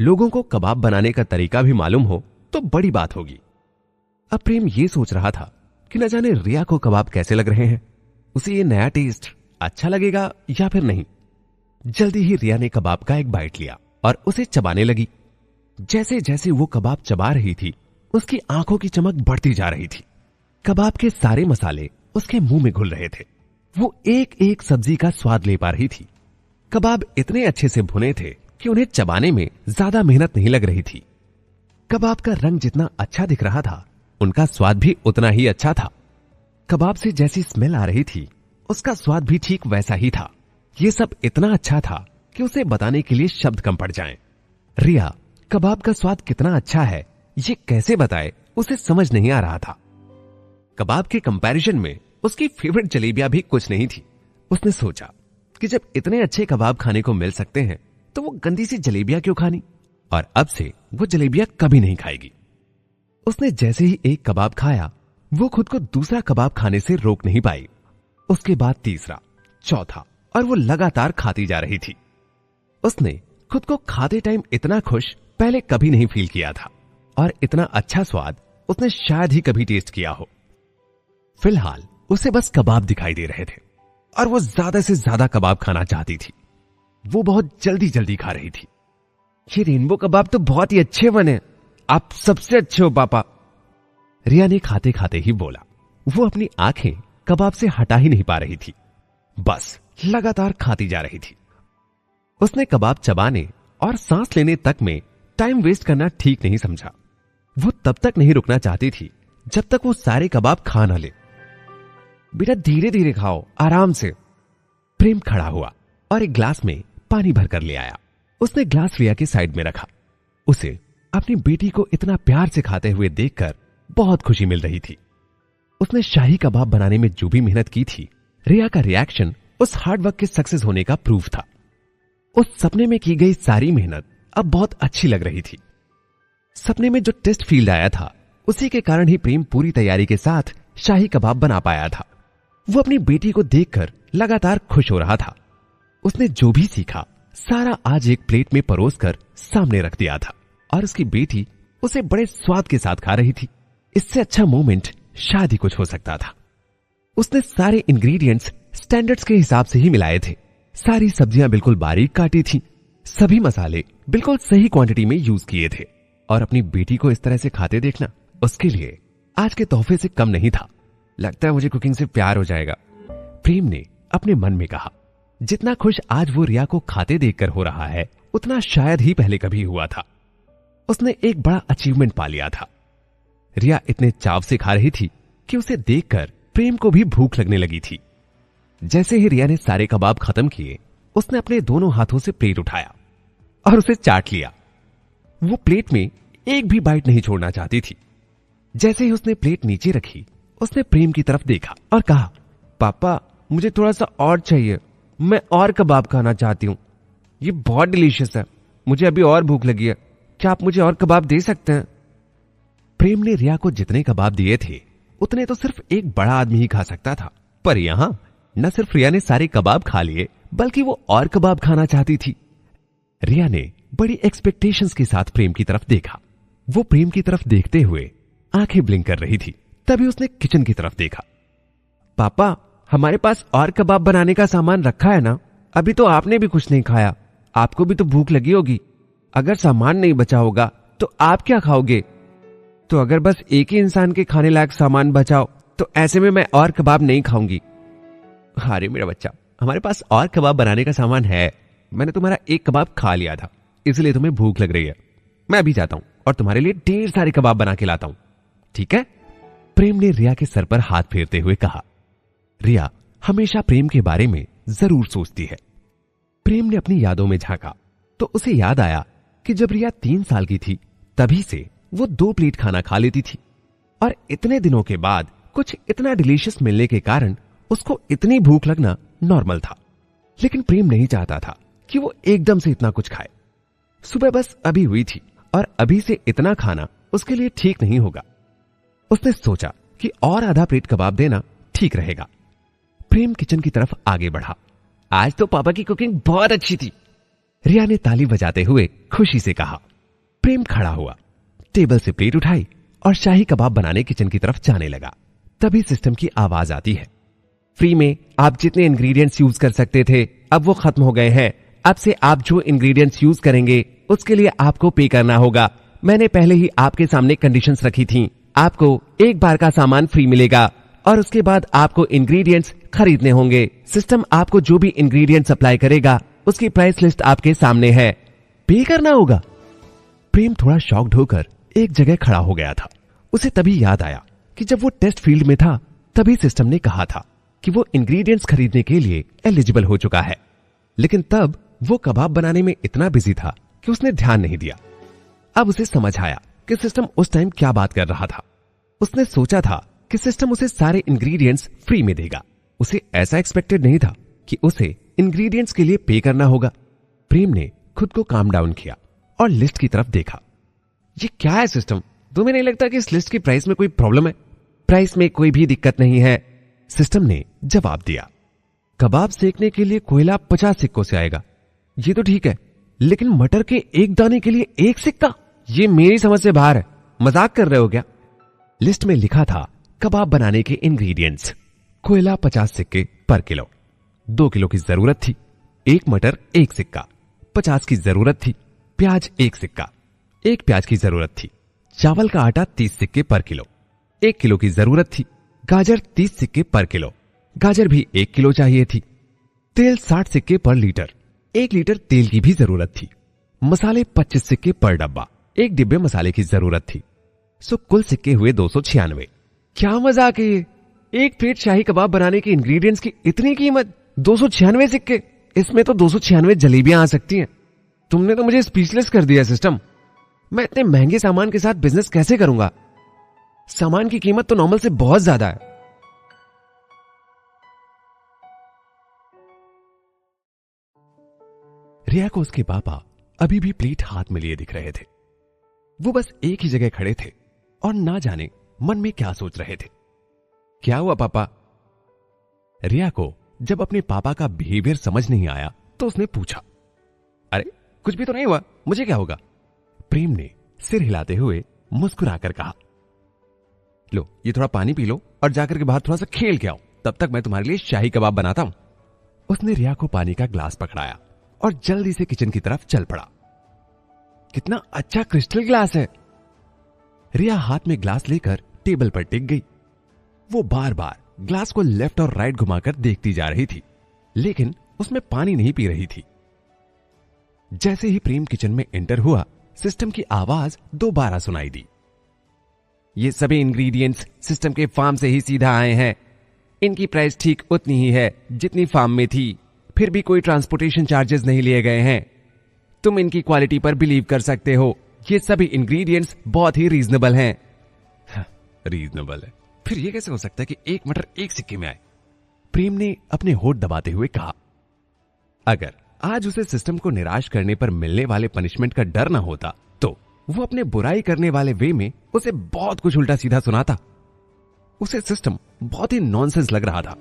लोगों को कबाब बनाने का तरीका भी मालूम हो तो बड़ी बात होगी। अब प्रेम ये सोच रहा था कि न जाने रिया को कबाब कैसे लग रहे हैं। उसे ये नया टेस्ट अच्छा लगेगा या फिर नहीं। जल्दी ही रिया ने कबाब का एक बाइट लिया और उसे चबाने लगी। जैसे जैसे वो कबाब चबा रही थी, उसकी आंखों की चमक बढ़ती जा रही थी। कबाब के सारे मसाले उसके मुंह में घुल रहे थे। वो एक एक सब्जी का स्वाद ले पा रही थी। कबाब इतने अच्छे से भुने थे कि उन्हें चबाने में ज्यादा मेहनत नहीं लग रही थी। कबाब का रंग जितना अच्छा दिख रहा था, उनका स्वाद भी उतना ही अच्छा था। कबाब से जैसी स्मेल आ रही थी, उसका स्वाद भी ठीक वैसा ही था। ये सब इतना अच्छा था कि उसे बताने के लिए शब्द कम पड़ जाएं। रिया कबाब का स्वाद कितना अच्छा है ये कैसे बताए, उसे समझ नहीं आ रहा था। कबाब के कंपैरिजन में उसकी फेवरेट जलेबियां भी कुछ नहीं थी। उसने सोचा कि जब इतने अच्छे कबाब खाने को मिल सकते हैं तो वो गंदी सी जलेबियां क्यों खानी, और अब से वो जलेबियां कभी नहीं खाएगी। उसने जैसे ही एक कबाब खाया, वो खुद को दूसरा कबाब खाने से रोक नहीं पाई। उसके बाद तीसरा, चौथा, और वो लगातार खाती जा रही थी। उसने खुद को खाते टाइम इतना खुश पहले कभी नहीं फील किया था, और इतना अच्छा स्वाद उसने शायद ही कभी टेस्ट किया हो। फिलहाल उसे बस कबाब दिखाई दे रहे थे और वो ज्यादा से ज्यादा कबाब खाना चाहती थी। वो बहुत जल्दी जल्दी खा रही थी। ये रेनबो कबाब तो बहुत ही अच्छे बने, आप सबसे अच्छे हो पापा, रिया ने खाते खाते ही बोला। वो अपनी आंखें कबाब से हटा ही नहीं पा रही थी, बस लगातार खाती जा रही थी। उसने कबाब चबाने और सांस लेने तक में टाइम वेस्ट करना ठीक नहीं समझा। वो तब तक नहीं रुकना चाहती थी जब तक वो सारे कबाब खा ना ले। बेटा धीरे धीरे खाओ, आराम से। प्रेम खड़ा हुआ और एक ग्लास में पानी भरकर ले आया। उसने ग्लास रिया के साइड में रखा। उसे अपनी बेटी को इतना प्यार से खाते हुए देखकर बहुत खुशी मिल रही थी। उसने शाही कबाब बनाने में जो भी मेहनत की थी, रिया का रिएक्शन उस हार्डवर्क के सक्सेस होने का प्रूफ था। उस सपने में की गई सारी मेहनत अब बहुत अच्छी लग रही थी। सपने में जो टेस्ट फील्ड आया था, उसी के कारण ही प्रेम पूरी तैयारी के साथ शाही कबाब बना पाया था। वो अपनी बेटी को देखकर लगातार खुश हो रहा था। उसने जो भी सीखा सारा आज एक प्लेट में परोसकर सामने रख दिया था और उसकी बेटी उसे बड़े स्वाद के साथ खा रही थी। इससे अच्छा मोमेंट शायद ही कुछ हो सकता था। उसने सारे इंग्रेडिएंट्स स्टैंडर्ड्स के हिसाब से ही मिलाए थे। सारी सब्जियां बिल्कुल बारीक काटी थी, सभी मसाले बिल्कुल सही क्वांटिटी में यूज किए थे, और अपनी बेटी को इस तरह से खाते देखना उसके लिए आज के तोहफे से कम नहीं था। लगता है मुझे कुकिंग से प्यार हो जाएगा, प्रेम ने अपने मन में कहा। जितना खुश आज वो रिया को खाते देखकर हो रहा है, उतना शायद ही पहले कभी हुआ था। उसने एक बड़ा अचीवमेंट पा लिया था। रिया इतने चाव से खा रही थी कि उसे देखकर प्रेम को भी भूख लगने लगी थी। जैसे ही रिया ने सारे कबाब खत्म किए, उसने अपने दोनों हाथों से प्लेट उठाया और उसे चाट लिया। वो प्लेट में एक भी बाइट नहीं छोड़ना चाहती थी। जैसे ही उसने प्लेट नीचे रखी, उसने प्रेम की तरफ देखा और कहा, पापा मुझे थोड़ा सा और चाहिए, मैं और कबाब खाना चाहती हूँ, ये बहुत डिलीशियस है, मुझे अभी और भूख लगी है, क्या आप मुझे और कबाब दे सकते हैं? प्रेम ने रिया को जितने कबाब दिए थे उतने तो सिर्फ एक बड़ा आदमी ही खा सकता था, पर यहां न सिर्फ रिया ने सारे कबाब खा लिए बल्कि वो और कबाब खाना चाहती थी। रिया ने बड़ी एक्सपेक्टेशंस के साथ प्रेम की तरफ देखा। वो प्रेम की तरफ देखते हुए आंखें ब्लिंक कर रही थी। तभी उसने किचन की तरफ देखा। पापा हमारे पास और कबाब बनाने का सामान रखा है ना? अभी तो आपने भी कुछ नहीं खाया, आपको भी तो भूख लगी होगी। अगर सामान नहीं बचा होगा तो आप क्या खाओगे? तो अगर बस एक ही इंसान के खाने लायक सामान बचाओ तो ऐसे में मैं और कबाब नहीं खाऊंगी। अरे मेरा बच्चा, हमारे पास और कबाब बनाने का सामान है, मैंने तुम्हारा एक कबाब खा लिया था, इसलिए तुम्हें भूख लग रही है। मैं अभी जाता हूं और तुम्हारे लिए ढेर सारे कबाब बना के लाता हूं, ठीक है? प्रेम ने रिया के सर पर हाथ फेरते हुए कहा। रिया हमेशा प्रेम के बारे में जरूर सोचती है। प्रेम ने अपनी यादों में झांका तो उसे याद आया कि जब रिया 3 साल की थी तभी से वो 2 प्लेट खाना खा लेती थी, और इतने दिनों के बाद कुछ इतना डिलीशियस मिलने के कारण उसको इतनी भूख लगना नॉर्मल था। लेकिन प्रेम नहीं चाहता था कि वो एकदम से इतना कुछ खाए। सुबह बस अभी हुई थी और अभी से इतना खाना उसके लिए ठीक नहीं होगा। उसने सोचा कि और आधा प्लेट कबाब देना ठीक रहेगा। प्रेम किचन की तरफ आगे बढ़ा। आज तो पापा की कुकिंग बहुत अच्छी थी, रिया ने ताली बजाते हुए खुशी से कहा। प्रेम खड़ा हुआ, टेबल से प्लेट उठाई और शाही कबाब बनाने किचन की तरफ जाने लगा। तभी सिस्टम की आवाज आती है, फ्री में आप जितने इंग्रेडिएंट्स यूज कर सकते थे अब वो खत्म हो गए हैं। अब से आप जो इंग्रेडिएंट्स यूज करेंगे उसके लिए आपको पे करना होगा। मैंने पहले ही आपके सामने कंडीशंस रखी थी। आपको एक बार का सामान फ्री मिलेगा और उसके बाद आपको इंग्रेडिएंट्स खरीदने होंगे। सिस्टम आपको जो भी इंग्रेडिएंट्स सप्लाई करेगा उसकी प्राइस लिस्ट आपके सामने है, पे करना होगा। प्रेम थोड़ा शॉक्ड होकर एक जगह खड़ा हो गया था। उसे तभी याद आया कि जब वो टेस्ट फील्ड में था तभी सिस्टम ने कहा था कि वो इंग्रेडिएंट्स खरीदने के लिए एलिजिबल हो चुका है। लेकिन तब वो कबाब बनाने में इतना बिजी था कि उसने ध्यान नहीं दिया। अब उसे समझ आया कि सिस्टम उस टाइम क्या बात कर रहा था। उसने सोचा था कि सिस्टम उसे सारे इंग्रेडिएंट्स फ्री में देगा। उसे ऐसा एक्सपेक्टेड नहीं था कि उसे इंग्रेडिएंट्स के लिए पे करना होगा। प्रेम ने खुद को काम डाउन किया और लिस्ट की तरफ देखा। ये क्या है सिस्टम? तुम्हें नहीं लगता कि इस लिस्ट की प्राइस में कोई प्रॉब्लम है? प्राइस में कोई भी दिक्कत नहीं है, सिस्टम ने जवाब दिया। कबाब सेकने के लिए कोयला 50 सिक्कों से आएगा, ये तो ठीक है, लेकिन मटर के एक दाने के लिए 1 सिक्का? ये मेरी समझ से बाहर है, मजाक कर रहे हो क्या? लिस्ट में लिखा था कबाब बनाने के इंग्रेडिएंट्स। कोयला 50 सिक्के पर किलो, 2 किलो की जरूरत थी, 1 मटर 1 सिक्का, 50 की जरूरत थी, प्याज 1 सिक्का, 1 प्याज की जरूरत थी, चावल का आटा 30 सिक्के पर किलो, 1 किलो की जरूरत थी, गाजर 30 सिक्के पर किलो, गाजर भी 1 किलो चाहिए थी, तेल 60 सिक्के पर लीटर, 1 लीटर तेल की भी जरूरत थी, मसाले 25 सिक्के पर डब्बा, 1 डिब्बे मसाले की जरूरत थी। सो कुल सिक्के हुए 296। क्या मजाक है ये? एक प्लेट शाही कबाब बनाने के इंग्रेडिएंट्स की इतनी कीमत, 296 सिक्के। इसमें तो 296 जलेबियां आ सकती हैं। तुमने तो मुझे स्पीचलेस कर दिया सिस्टम। मैं इतने महंगे सामान के साथ बिजनेस कैसे करूंगा? सामान की कीमत तो नॉर्मल से बहुत ज्यादा है। रिया को उसके पापा अभी भी प्लेट हाथ में लिए दिख रहे थे। वो बस एक ही जगह खड़े थे और ना जाने मन में क्या सोच रहे थे। क्या हुआ पापा? रिया को जब अपने पापा का बिहेवियर समझ नहीं आया तो उसने पूछा, अरे कुछ भी तो नहीं हुआ, मुझे क्या होगा? प्रेम ने सिर हिलाते हुए मुस्कुराकर कहा, लो ये थोड़ा पानी पी लो और जाकर के बाहर थोड़ा सा खेल के आओ, तब तक मैं तुम्हारे लिए शाही कबाब बनाता हूं। उसने रिया को पानी का ग्लास पकड़ाया और जल्दी से किचन की तरफ चल पड़ा। कितना अच्छा क्रिस्टल ग्लास है। रिया हाथ में ग्लास लेकर टेबल पर टिक गई। वो बार बार ग्लास को लेफ्ट और राइट घुमाकर देखती जा रही थी, लेकिन उसमें पानी नहीं पी रही थी। जैसे ही प्रेम किचन में एंटर हुआ, सिस्टम की आवाज दोबारा सुनाई दी। ये सभी इंग्रेडिएंट्स सिस्टम के फार्म से ही सीधा आए हैं। इनकी प्राइस ठीक उतनी ही है जितनी फार्म में थी, फिर भी कोई ट्रांसपोर्टेशन चार्जेस नहीं लिए गए हैं। तुम इनकी क्वालिटी पर बिलीव कर सकते हो। ये सभी इंग्रेडिएंट्स बहुत ही रीजनेबल हैं। रीजनेबल है, फिर ये कैसे हो सकता है कि एक मटर एक सिक्के में आए? प्रेम ने अपने होठ दबाते हुए कहा। अगर आज उसे सिस्टम को निराश करने पर मिलने वाले पनिशमेंट का डर न होता तो वो अपने बुराई करने वाले वे में उसे बहुत कुछ उल्टा सीधा सुनाता। उसे सिस्टम बहुत ही नॉनसेंस लग रहा था।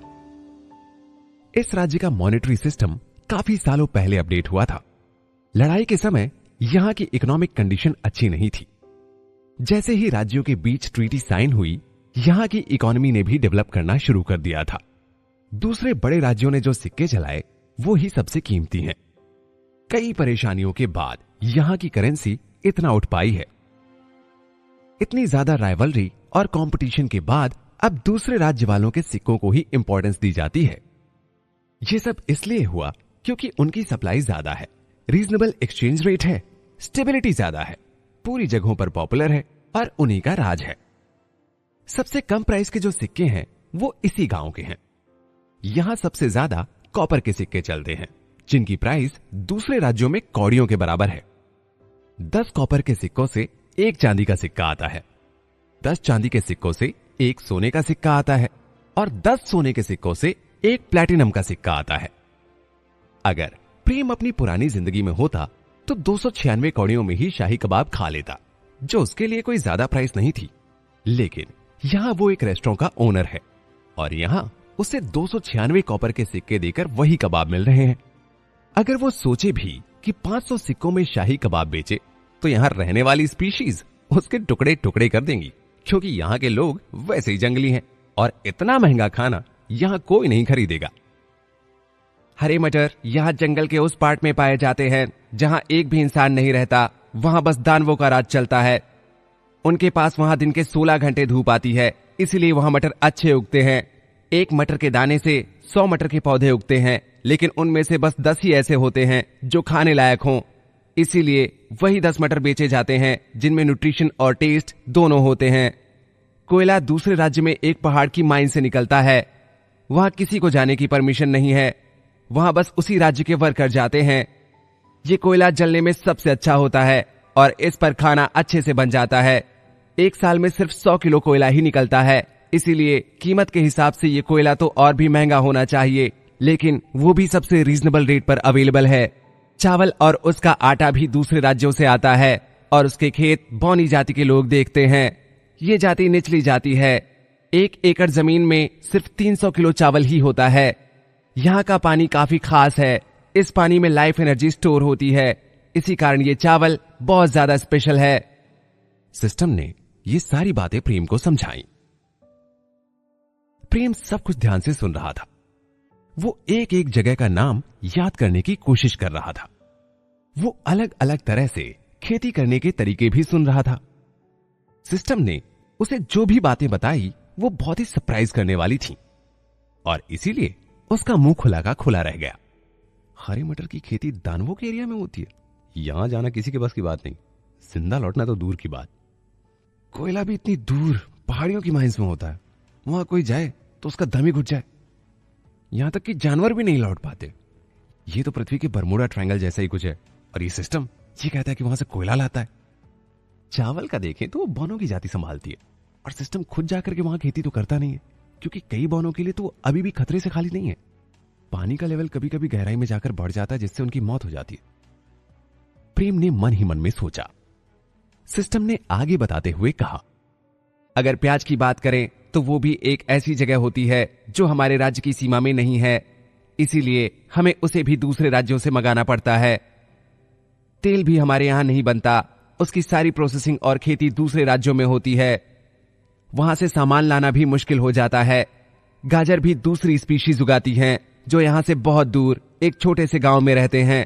इस राज्य का मॉनेटरी सिस्टम काफी सालों पहले अपडेट हुआ था। लड़ाई के समय यहां की इकोनॉमिक कंडीशन अच्छी नहीं थी। जैसे ही राज्यों के बीच ट्रीटी साइन हुई, यहां की इकोनॉमी ने भी डेवलप करना शुरू कर दिया था। दूसरे बड़े राज्यों ने जो सिक्के चलाए वो ही सबसे कीमती हैं। कई परेशानियों के बाद यहां की करेंसी इतना उठ पाई है। इतनी ज्यादा राइवलरी और कंपटीशन के बाद अब दूसरे राज्य वालों के सिक्कों को ही इंपॉर्टेंस दी जाती है। यह सब इसलिए हुआ क्योंकि उनकी सप्लाई ज्यादा है, रीजनेबल एक्सचेंज रेट है, स्टेबिलिटी ज्यादा है, पूरी जगहों पर पॉपुलर है और उन्हीं का राज है। सबसे कम प्राइस के जो सिक्के हैं वो इसी गांव के हैं। यहां सबसे ज्यादा कॉपर के सिक्के चलते हैं, जिनकी प्राइस दूसरे राज्यों में कौड़ियों के बराबर है। 10 कॉपर के सिक्कों से एक चांदी का सिक्का आता है, 10 चांदी के सिक्कों से एक सोने का सिक्का आता है और 10 सोने के सिक्कों से एक प्लैटिनम का सिक्का आता है। अगर प्रेम अपनी पुरानी जिंदगी में होता तो 296 कौड़ियों में ही शाही कबाब खा लेता, जो उसके लिए कोई ज्यादा प्राइस नहीं थी। लेकिन यहां वो एक रेस्टोरेंट का ओनर है और यहां उसे 296 कॉपर के सिक्के देकर वही कबाब मिल रहे हैं। अगर वो सोचे भी कि 500 सिक्कों में शाही कबाब बेचे तो यहां रहने वाली स्पीशीज उसके टुकड़े टुकड़े कर देंगी, क्योंकि यहां के लोग वैसे ही जंगली हैं और इतना महंगा खाना यहां कोई नहीं खरीदेगा। हरे मटर यहां जंगल के उस पार्ट में पाए जाते हैं जहां एक भी इंसान नहीं रहता। वहां बस दानवों का राज चलता है। उनके पास वहां दिन के 16 घंटे धूप आती है, इसलिए वहां मटर अच्छे उगते हैं। एक मटर के दाने से 100 मटर के पौधे उगते हैं, लेकिन उनमें से बस 10 ही ऐसे होते हैं जो खाने लायक हों। इसीलिए वही 10 मटर बेचे जाते हैं जिनमें न्यूट्रिशन और टेस्ट दोनों होते हैं। कोयला दूसरे राज्य में एक पहाड़ की माइन से निकलता है। वहां किसी को जाने की परमिशन नहीं है, वहां बस उसी राज्य के वर्कर जाते हैं। ये कोयला जलने में सबसे अच्छा होता है और इस पर खाना अच्छे से बन जाता है। एक साल में सिर्फ 100 किलो कोयला ही निकलता है, इसीलिए कीमत के हिसाब से ये कोयला तो और भी महंगा होना चाहिए, लेकिन वो भी सबसे रीजनेबल रेट पर अवेलेबल है। चावल और उसका आटा भी दूसरे राज्यों से आता है और उसके खेत बौनी जाति के लोग देखते हैं। ये जाति निचली जाति है। 1 एकड़ जमीन में सिर्फ 300 किलो चावल ही होता है। यहाँ का पानी काफी खास है। इस पानी में लाइफ एनर्जी स्टोर होती है, इसी कारण ये चावल बहुत ज्यादा स्पेशल है। सिस्टम ने ये सारी बातें प्रेम को समझाई। प्रेम सब कुछ ध्यान से सुन रहा था। वो एक एक जगह का नाम याद करने की कोशिश कर रहा था। वो अलग अलग तरह से खेती करने के तरीके भी सुन रहा था। सिस्टम ने उसे जो भी बातें बताई वो बहुत ही सरप्राइज करने वाली थी और इसीलिए उसका मुंह खुला का खुला रह गया। हरे मटर की खेती दानवों के एरिया में होती है, यहां जाना किसी के बस की बात नहीं, जिंदा लौटना तो दूर की बात। कोयला भी इतनी दूर पहाड़ियों की माइंस में होता है, वहां कोई जाए तो उसका दम ही घुट जाए। यहां तक कि जानवर भी नहीं लौट पाते। ये तो पृथ्वी के बरमूडा ट्रायंगल जैसा ही कुछ है और ये सिस्टम ये कहता है कि वहां से कोयला लाता है। चावल का देखें तो वो बौनों की जाति संभालती है और सिस्टम खुद जाकर के वहां खेती तो करता नहीं है, क्योंकि कई बौनों के लिए तो अभी भी खतरे से खाली नहीं है। पानी का लेवल कभी कभी गहराई में जाकर बढ़ जाता है, जिससे उनकी मौत हो जाती है। प्रेम ने मन ही मन में सोचा। सिस्टम ने आगे बताते हुए कहा, अगर प्याज की बात करें तो वो भी एक ऐसी जगह होती है जो हमारे राज्य की सीमा में नहीं है, इसीलिए हमें उसे भी दूसरे राज्यों से मंगाना पड़ता है। तेल भी हमारे यहां नहीं बनता, उसकी सारी प्रोसेसिंग और खेती दूसरे राज्यों में होती है। वहां से सामान लाना भी मुश्किल हो जाता है। गाजर भी दूसरी स्पीशीज उगाती हैं जो यहां से बहुत दूर एक छोटे से गांव में रहते हैं।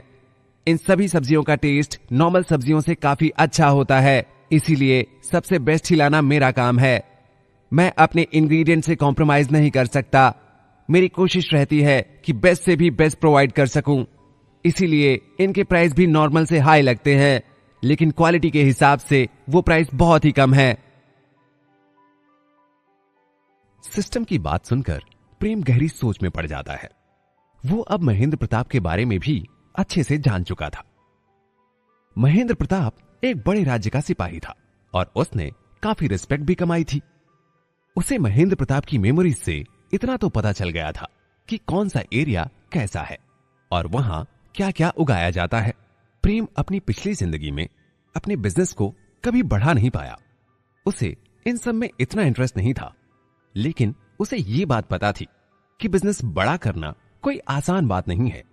इन सभी सब्जियों का टेस्ट नॉर्मल सब्जियों से काफी अच्छा होता है, इसीलिए सबसे बेस्ट ही लाना मेरा काम है। मैं अपने इंग्रेडिएंट से कॉम्प्रोमाइज नहीं कर सकता। मेरी कोशिश रहती है कि बेस्ट से भी बेस्ट प्रोवाइड कर सकूं, इसीलिए इनके प्राइस भी नॉर्मल से हाई लगते हैं, लेकिन क्वालिटी के हिसाब से वो प्राइस बहुत ही कम है। सिस्टम की बात सुनकर प्रेम गहरी सोच में पड़ जाता है। वो अब महेंद्र प्रताप के बारे में भी अच्छे से जान चुका था। महेंद्र प्रताप एक बड़े राज्य का सिपाही था और उसने काफी रिस्पेक्ट भी कमाई थी। उसे महेंद्र प्रताप की मेमोरीज से इतना तो पता चल गया था कि कौन सा एरिया कैसा है और वहां क्या क्या उगाया जाता है। प्रेम अपनी पिछली जिंदगी में अपने बिजनेस को कभी बढ़ा नहीं पाया। उसे इन सब में इतना इंटरेस्ट नहीं था, लेकिन उसे ये बात पता थी कि बिजनेस बड़ा करना कोई आसान बात नहीं है।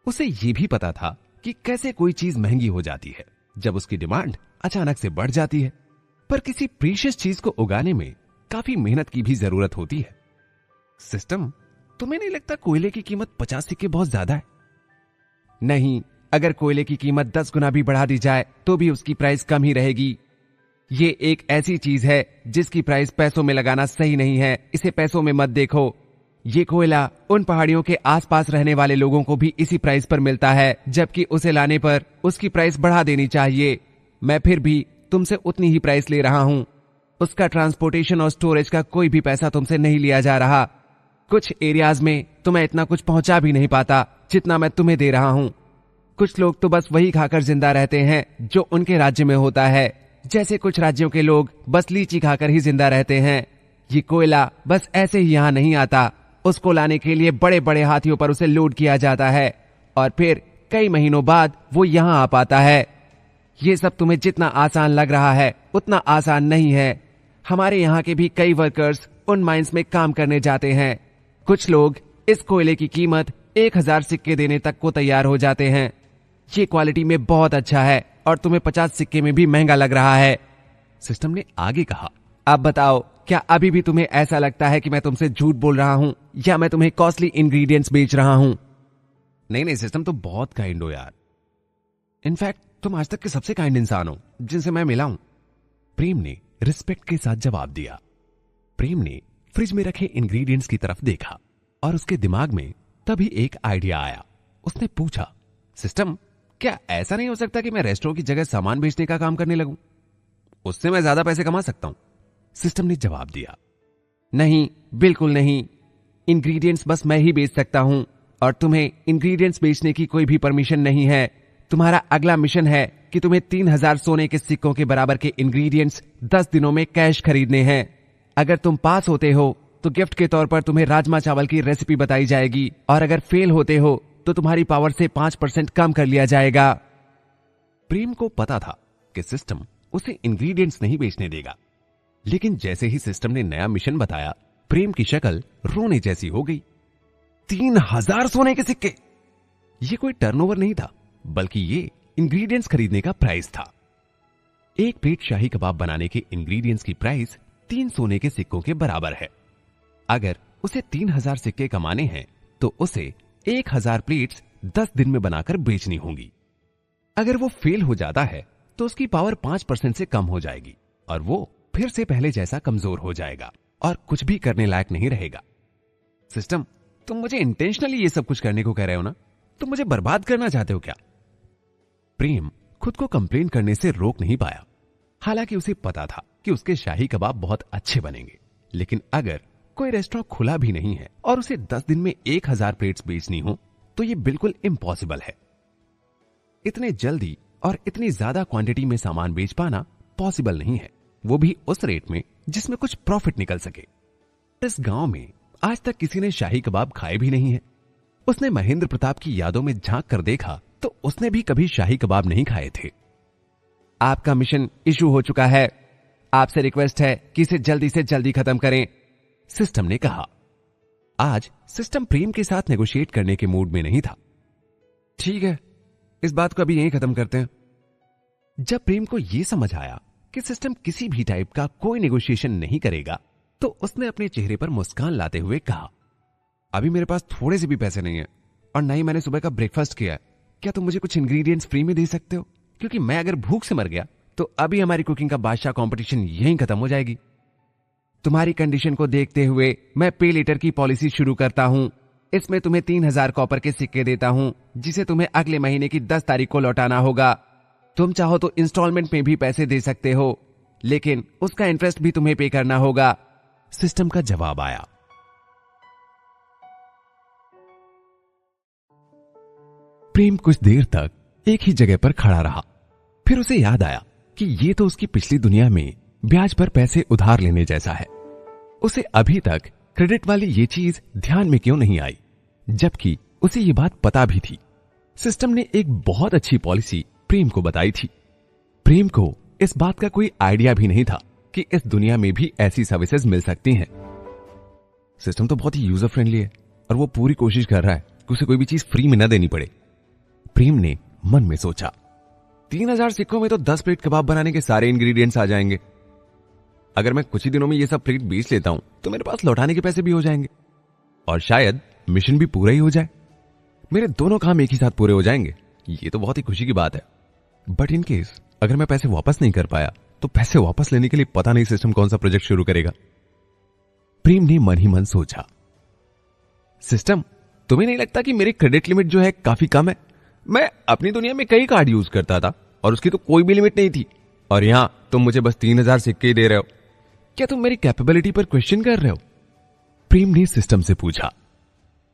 उसे ये भी पता था कि कैसे कोई चीज महंगी हो जाती है जब उसकी डिमांड अचानक से बढ़ जाती है। पर किसी प्रीशियस चीज को उगाने में काफी मेहनत की भी जरूरत होती है। सिस्टम, तुम्हें नहीं लगता कोयले की कीमत 50 सिक्के बहुत ज्यादा है? नहीं, अगर कोयले की कीमत 10 गुना भी बढ़ा दी जाए तो भी उसकी प्राइस कम ही रहेगी। ये एक ऐसी चीज है जिसकी प्राइस पैसों में लगाना सही नहीं है। इसे पैसों में मत देखो। ये कोयला उन पहाड़ियों के आसपास रहने वाले लोगों को भी इसी प्राइस पर मिलता है, जबकि उसे लाने पर उसकी प्राइस बढ़ा देनी चाहिए। मैं फिर भी तुमसे उतनी ही प्राइस ले रहा हूं। उसका ट्रांसपोर्टेशन और स्टोरेज का कोई भी पैसा तुमसे नहीं लिया जा रहा। कुछ एरियाज में तो मैं इतना कुछ पहुंचा भी नहीं पाता जितना मैं तुम्हें दे रहा हूं। कुछ लोग तो बस वही खाकर जिंदा रहते हैं जो उनके राज्य में होता है, जैसे कुछ राज्यों के लोग बस लीची खाकर ही जिंदा रहते हैं। ये कोयला बस ऐसे ही यहां नहीं आता। उसको लाने के लिए बड़े बड़े हाथियों पर उसे लोड किया जाता है और फिर कई महीनों बाद वो यहां आ पाता है। ये सब तुम्हें जितना आसान लग रहा है उतना आसान नहीं है। हमारे यहाँ के भी कई वर्कर्स उन माइंस में काम करने जाते हैं। कुछ लोग इस कोयले की कीमत 1000 सिक्के देने तक को तैयार हो जाते हैं। ये क्वालिटी में बहुत अच्छा है और तुम्हें 50 सिक्के में भी महंगा लग रहा है। सिस्टम ने आगे कहा, अब बताओ, क्या अभी भी तुम्हें ऐसा लगता है कि मैं तुमसे झूठ बोल रहा हूं या मैं तुम्हें कॉस्टली इंग्रेडिएंट्स बेच रहा हूं? नहीं नहीं सिस्टम, तो बहुत काइंड हो यार। इनफैक्ट तुम आज तक के सबसे काइंड इंसान हो जिनसे मैं मिला हूं। प्रेम ने रिस्पेक्ट के साथ जवाब दिया। प्रेम ने फ्रिज में रखे इंग्रेडिएंट्स की तरफ देखा और उसके दिमाग में तभी एक आइडिया आया। उसने पूछा, सिस्टम, क्या ऐसा नहीं हो सकता कि मैं रेस्टोरेंट की जगह सामान बेचने का काम करने लगूं? उससे मैं ज्यादा पैसे कमा सकता हूं। सिस्टम ने जवाब दिया, नहीं, बिल्कुल नहीं। इंग्रेडिएंट्स बस मैं ही बेच सकता हूं और तुम्हें इंग्रेडिएंट्स बेचने की कोई भी परमिशन नहीं है। तुम्हारा अगला मिशन है कि तुम्हें 3000 सोने के सिक्कों के बराबर के इंग्रेडिएंट्स 10 दिनों में कैश खरीदने हैं। अगर तुम पास होते हो तो गिफ्ट के तौर पर तुम्हें राजमा चावल की रेसिपी बताई जाएगी और अगर फेल होते हो तो तुम्हारी पावर से 5% कम कर लिया जाएगा। प्रेम को पता था कि सिस्टम उसे इंग्रेडिएंट्स नहीं बेचने देगा, लेकिन जैसे ही सिस्टम ने नया मिशन बताया, प्रेम की शक्ल रोने जैसी हो गई। 3000 सोने के सिक्के! ये कोई टर्नओवर नहीं था, बल्कि ये इंग्रेडिएंट्स खरीदने का प्राइस था। एक प्लेट शाही कबाब बनाने के इंग्रेडिएंट्स की प्राइस 3 सोने के सिक्कों के बराबर है। अगर उसे 3000 सिक्के कमाने हैं तो उसे 1000 प्लेट्स 10 दिन में बनाकर बेचनी होंगी। अगर वो फेल हो जाता है तो उसकी पावर 5% से कम हो जाएगी और वो फिर से पहले जैसा कमजोर हो जाएगा और कुछ भी करने लायक नहीं रहेगा। सिस्टम, तुम मुझे इंटेंशनली ये सब कुछ करने को कह रहे हो ना? तुम मुझे बर्बाद करना चाहते हो क्या? प्रेम खुद को कंप्लेन करने से रोक नहीं पाया। हालांकि उसे पता था कि उसके शाही कबाब बहुत अच्छे बनेंगे, लेकिन अगर कोई रेस्टोरेंट खुला भी नहीं है और उसे 10 दिन में 1000 प्लेट्स बेचनी हो तो ये बिल्कुल इम्पॉसिबल है। इतने जल्दी और इतनी ज्यादा क्वांटिटी में सामान बेच पाना पॉसिबल नहीं है, वो भी उस रेट में जिसमें कुछ प्रॉफिट निकल सके। इस गांव में आज तक किसी ने शाही कबाब खाए भी नहीं है। उसने महेंद्र प्रताप की यादों में झांक कर देखा तो उसने भी कभी शाही कबाब नहीं खाए थे। आपका मिशन इशू हो चुका है। आपसे रिक्वेस्ट है कि इसे जल्दी से जल्दी खत्म करें, सिस्टम ने कहा। आज सिस्टम प्रेम के साथ नेगोशिएट करने के मूड में नहीं था। ठीक है, इस बात को अभी यहीं खत्म करते हैं। जब प्रेम को यह समझ आया कि सिस्टम किसी भी टाइप का कोई नेगोशिएशन नहीं करेगा तो उसने अपने चेहरे पर मुस्कान लाते हुए कहा, अभी मेरे पास थोड़े से भी पैसे नहीं है और ना ही मैंने सुबह का ब्रेकफास्ट किया है। क्या तुम मुझे कुछ इंग्रेडिएंट्स फ्री में दे सकते हो? क्योंकि मैं अगर भूख से मर गया तो अभी हमारी कुकिंग का बादशाह कंपटीशन यहीं खत्म हो जाएगी। तुम्हारी कंडीशन को देखते हुए मैं पे लेटर की पॉलिसी शुरू करता हूं। इसमें तुम्हें 3000 कॉपर के सिक्के देता हूं, जिसे तुम्हें अगले महीने की 10 तारीख को लौटाना होगा। तुम चाहो तो इंस्टॉलमेंट में भी पैसे दे सकते हो, लेकिन उसका इंटरेस्ट भी तुम्हें पे करना होगा, सिस्टम का जवाब आया। प्रेम कुछ देर तक एक ही जगह पर खड़ा रहा। फिर उसे याद आया कि ये तो उसकी पिछली दुनिया में ब्याज पर पैसे उधार लेने जैसा है। उसे अभी तक क्रेडिट वाली ये चीज ध्यान में क्यों नहीं आई, जबकि उसे ये बात पता भी थी। सिस्टम ने एक बहुत अच्छी पॉलिसी प्रेम को बताई थी। प्रेम को इस बात का कोई आइडिया भी नहीं था कि इस दुनिया में भी ऐसी सर्विसेज मिल सकती हैं। सिस्टम तो बहुत ही यूजर फ्रेंडली है और वो पूरी कोशिश कर रहा है कि उसे कोई भी चीज फ्री में न देनी पड़े। प्रेम ने मन में सोचा, 3000 सिक्कों में तो 10 प्लेट कबाब बनाने के सारे इंग्रेडिएंट्स आ जाएंगे। अगर मैं कुछ ही दिनों में ये सब प्लेट बेच लेता हूं तो मेरे पास लौटाने के पैसे भी हो जाएंगे और शायद मिशन भी पूरा ही हो जाए। मेरे दोनों काम एक ही साथ पूरे हो जाएंगे। ये तो बहुत ही खुशी की बात है। बट इन केस अगर मैं पैसे वापस नहीं कर पाया तो पैसे वापस लेने के लिए पता नहीं सिस्टम कौन सा प्रोजेक्ट शुरू करेगा। प्रेम ने मन ही मन सोचा, सिस्टम तुम्हें नहीं लगता कि मेरी क्रेडिट लिमिट जो है काफी कम है? मैं अपनी दुनिया में कई कार्ड यूज करता था और उसकी तो कोई भी लिमिट नहीं थी, और यहां तुम मुझे बस 3000 सिक्के ही दे रहे हो। क्या तुम मेरी कैपेबिलिटी पर क्वेश्चन कर रहे हो? प्रेम ने सिस्टम से पूछा।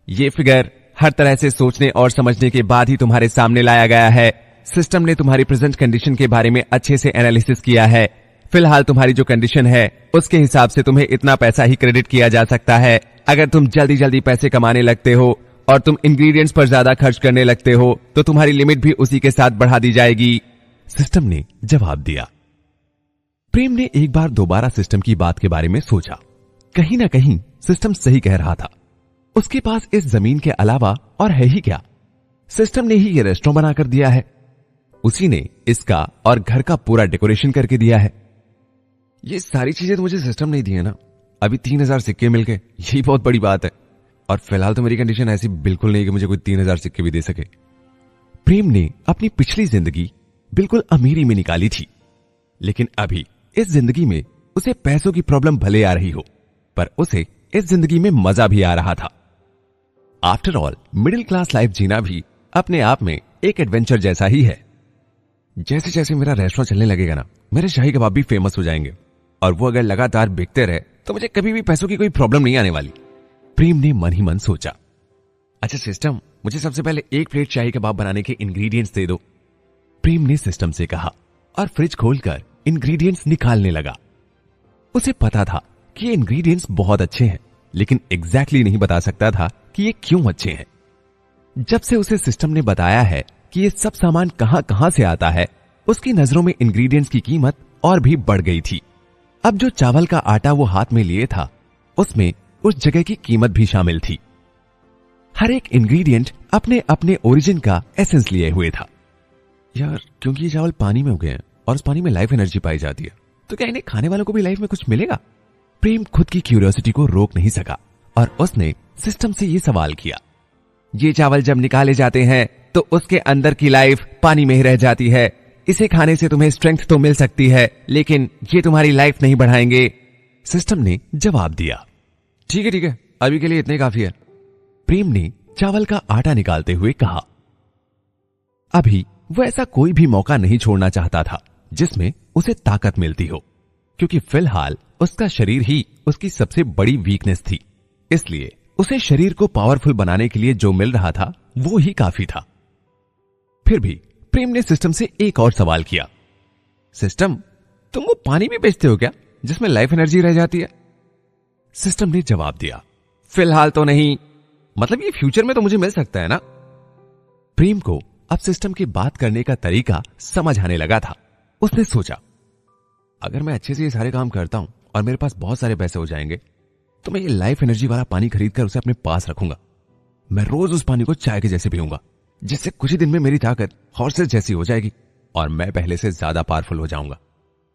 ये फिगर हर तरह से सोचने और समझने के बाद ही तुम्हारे सामने लाया गया है। सिस्टम ने तुम्हारी प्रेजेंट कंडीशन के बारे में अच्छे से एनालिसिस किया है। फिलहाल तुम्हारी जो कंडीशन है उसके हिसाब से तुम्हें इतना पैसा ही क्रेडिट किया जा सकता है। अगर तुम जल्दी जल्दी पैसे कमाने लगते हो और तुम इंग्रेडिएंट्स पर ज्यादा खर्च करने लगते हो तो तुम्हारी लिमिट भी उसी के साथ बढ़ा दी जाएगी। सिस्टम ने जवाब दिया। प्रेम ने एक बार दोबारा सिस्टम की बात के बारे में सोचा। कहीं ना कहीं सिस्टम सही कह रहा था। उसके पास इस जमीन के अलावा और है ही क्या। सिस्टम ने ही ये रेस्टोरेंट बनाकर दिया है। उसी ने इसका और घर का पूरा डेकोरेशन करके दिया है। ये सारी चीजें तो मुझे सिस्टम नहीं दी है ना। अभी 3000 सिक्के मिल गए, यही बहुत बड़ी बात है। और फिलहाल तो मेरी कंडीशन ऐसी बिल्कुल नहीं कि मुझे कोई 3000 सिक्के भी दे सके। प्रेम ने अपनी पिछली जिंदगी बिल्कुल अमीरी में निकाली थी, लेकिन अभी इस जिंदगी में उसे पैसों की प्रॉब्लम भले आ रही हो, पर उसे इस जिंदगी में मजा भी आ रहा था। After all middle class life जीना भी अपने आप में एक एडवेंचर जैसा ही है। जैसे जैसे मेरा रेस्टोरेंट चलने लगेगा ना, मेरे शाही कबाब भी फेमस हो जाएंगे, और वो अगर लगातार बिकते रहे तो मुझे कभी भी पैसों की कोई प्रॉब्लम नहीं आने वाली। प्रेम ने मन ही मन सोचा। अच्छा सिस्टम, मुझे सबसे पहले 1 प्लेट शाही कबाब बनाने के इंग्रेडिएंट्स दे दो। प्रेम ने सिस्टम से कहा और फ्रिज खोलकर इंग्रेडिएंट्स निकालने लगा। उसे पता था कि ये इंग्रेडिएंट्स बहुत अच्छे हैं, लेकिन एग्जैक्टली नहीं बता सकता था कि ये क्यों अच्छे हैं। जब से उसे सिस्टम ने बताया है कि ये सब सामान कहां कहां से आता है, उसकी नजरों में इंग्रेडिएंट्स की कीमत और भी बढ़ गई थी। अब जो चावल का आटा वो हाथ में लिए था, उसमें उस जगह की कीमत भी शामिल थी। हर एक इंग्रेडिएंट अपने अपने ओरिजिन का एसेंस लिए हुए था। यार, क्योंकि ये चावल पानी में उगे हैं और उस पानी में लाइफ एनर्जी पाई जाती है, तो क्या इन्हें खाने वालों को भी लाइफ में कुछ मिलेगा? प्रेम खुद की क्यूरियोसिटी को रोक नहीं सका और उसने सिस्टम से ये सवाल किया। ये चावल जब निकाले जाते हैं तो उसके अंदर की लाइफ पानी में ही रह जाती है। इसे खाने से तुम्हें स्ट्रेंथ तो मिल सकती है, लेकिन ये तुम्हारी लाइफ नहीं बढ़ाएंगे। सिस्टम ने जवाब दिया। ठीक है, अभी के लिए इतने काफी है। प्रेम ने चावल का आटा निकालते हुए कहा। अभी वो ऐसा कोई भी मौका नहीं छोड़ना चाहता था जिसमें उसे ताकत मिलती हो, क्योंकि फिलहाल उसका शरीर ही उसकी सबसे बड़ी वीकनेस थी। इसलिए उसे शरीर को पावरफुल बनाने के लिए जो मिल रहा था वो ही काफी था। फिर भी प्रेम ने सिस्टम से एक और सवाल किया। सिस्टम, तुम वो पानी भी बेचते हो क्या जिसमें लाइफ एनर्जी रह जाती है? सिस्टम ने जवाब दिया। फिलहाल तो नहीं, मतलब ये फ्यूचर में तो मुझे मिल सकता है ना। प्रेम को अब सिस्टम की बात करने का तरीका समझ आने लगा था। उसने सोचा, अगर मैं अच्छे से ये सारे काम करता हूं और मेरे पास बहुत सारे पैसे हो जाएंगे तो मैं ये लाइफ एनर्जी वाला पानी खरीदकर उसे अपने पास रखूंगा। मैं रोज उस पानी को चाय के जैसे पीऊंगा, जिससे कुछ ही दिन में मेरी ताकत हॉर्सेस जैसी हो जाएगी और मैं पहले से ज्यादा पावरफुल हो जाऊंगा।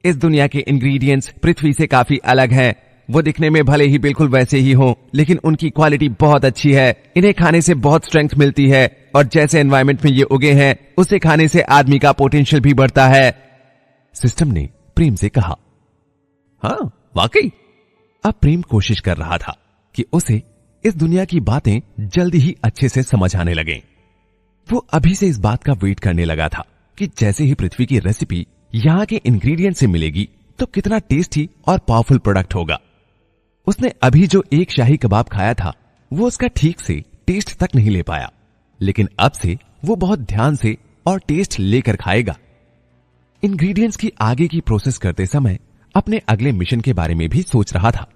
इस दुनिया के इंग्रेडिएंट्स पृथ्वी से काफी अलग हैं। वो दिखने में भले ही बिल्कुल वैसे ही हों, लेकिन उनकी क्वालिटी बहुत अच्छी है। इन्हें खाने से बहुत स्ट्रेंथ मिलती है और जैसे एनवायरमेंट में ये उगे हैं उसे खाने से आदमी का पोटेंशियल भी बढ़ता है। सिस्टम ने प्रेम से कहा। हाँ, वाकई। अब प्रेम कोशिश कर रहा था कि उसे इस दुनिया की बातें जल्दी ही अच्छे से समझ आने लगें। वो अभी से इस बात का वेट करने लगा था कि जैसे ही पृथ्वी की रेसिपी यहाँ के इंग्रेडिएंट से मिलेगी तो कितना टेस्टी और पावरफुल प्रोडक्ट होगा। उसने अभी जो एक शाही कबाब खाया था वो उसका ठीक से टेस्ट तक नहीं ले पाया, लेकिन अब से वो बहुत ध्यान से और टेस्ट लेकर खाएगा। इंग्रेडिएंट्स की आगे की प्रोसेस करते समय अपने अगले मिशन के बारे में भी सोच रहा था।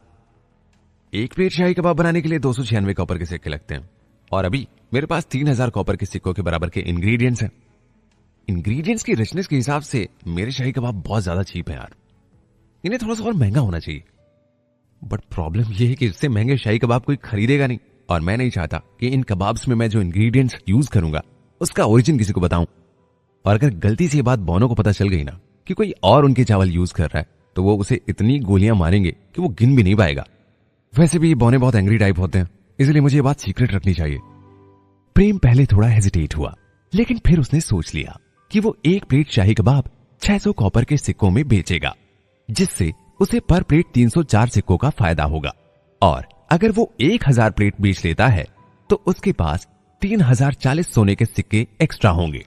एक प्लेट शाही कबाब बनाने के लिए 296 कॉपर के सिक्के लगते हैं और अभी मेरे पास 3000 कॉपर के सिक्कों के बराबर के इंग्रेडिएंट्स हैं। इंग्रेडिएंट्स की रिचनेस के हिसाब से मेरे शाही कबाब बहुत ज्यादा चीप है यार, इन्हें थोड़ा सा और महंगा होना चाहिए। बट प्रॉब्लम यह है कि इससे महंगे शाही कबाब कोई खरीदेगा नहीं और मैं नहीं चाहता कि इन कबाब्स में मैं जो इंग्रेडिएंट्स यूज करूंगा उसका ओरिजिन किसी को बताऊं। और अगर गलती से ये बात बौनों को पता चल गई ना कि कोई और उनके चावल यूज कर रहा है तो वो उसे इतनी गोलियां मारेंगे कि वो गिन भी नहीं पाएगा। वैसे भी ये बौने बहुत एंग्री टाइप होते हैं, इसलिए मुझे ये बात सीक्रेट रखनी चाहिए। प्रेम पहले थोड़ा हेजिटेट हुआ, लेकिन फिर उसने सोच लिया कि वो एक प्लेट शाही कबाब 600 कॉपर के सिक्कों में बेचेगा, जिससे उसे पर प्लेट 304 सिक्कों का फायदा होगा। और अगर वो 1000 प्लेट बेच लेता है तो उसके पास 3040 सोने के सिक्के एक्स्ट्रा होंगे।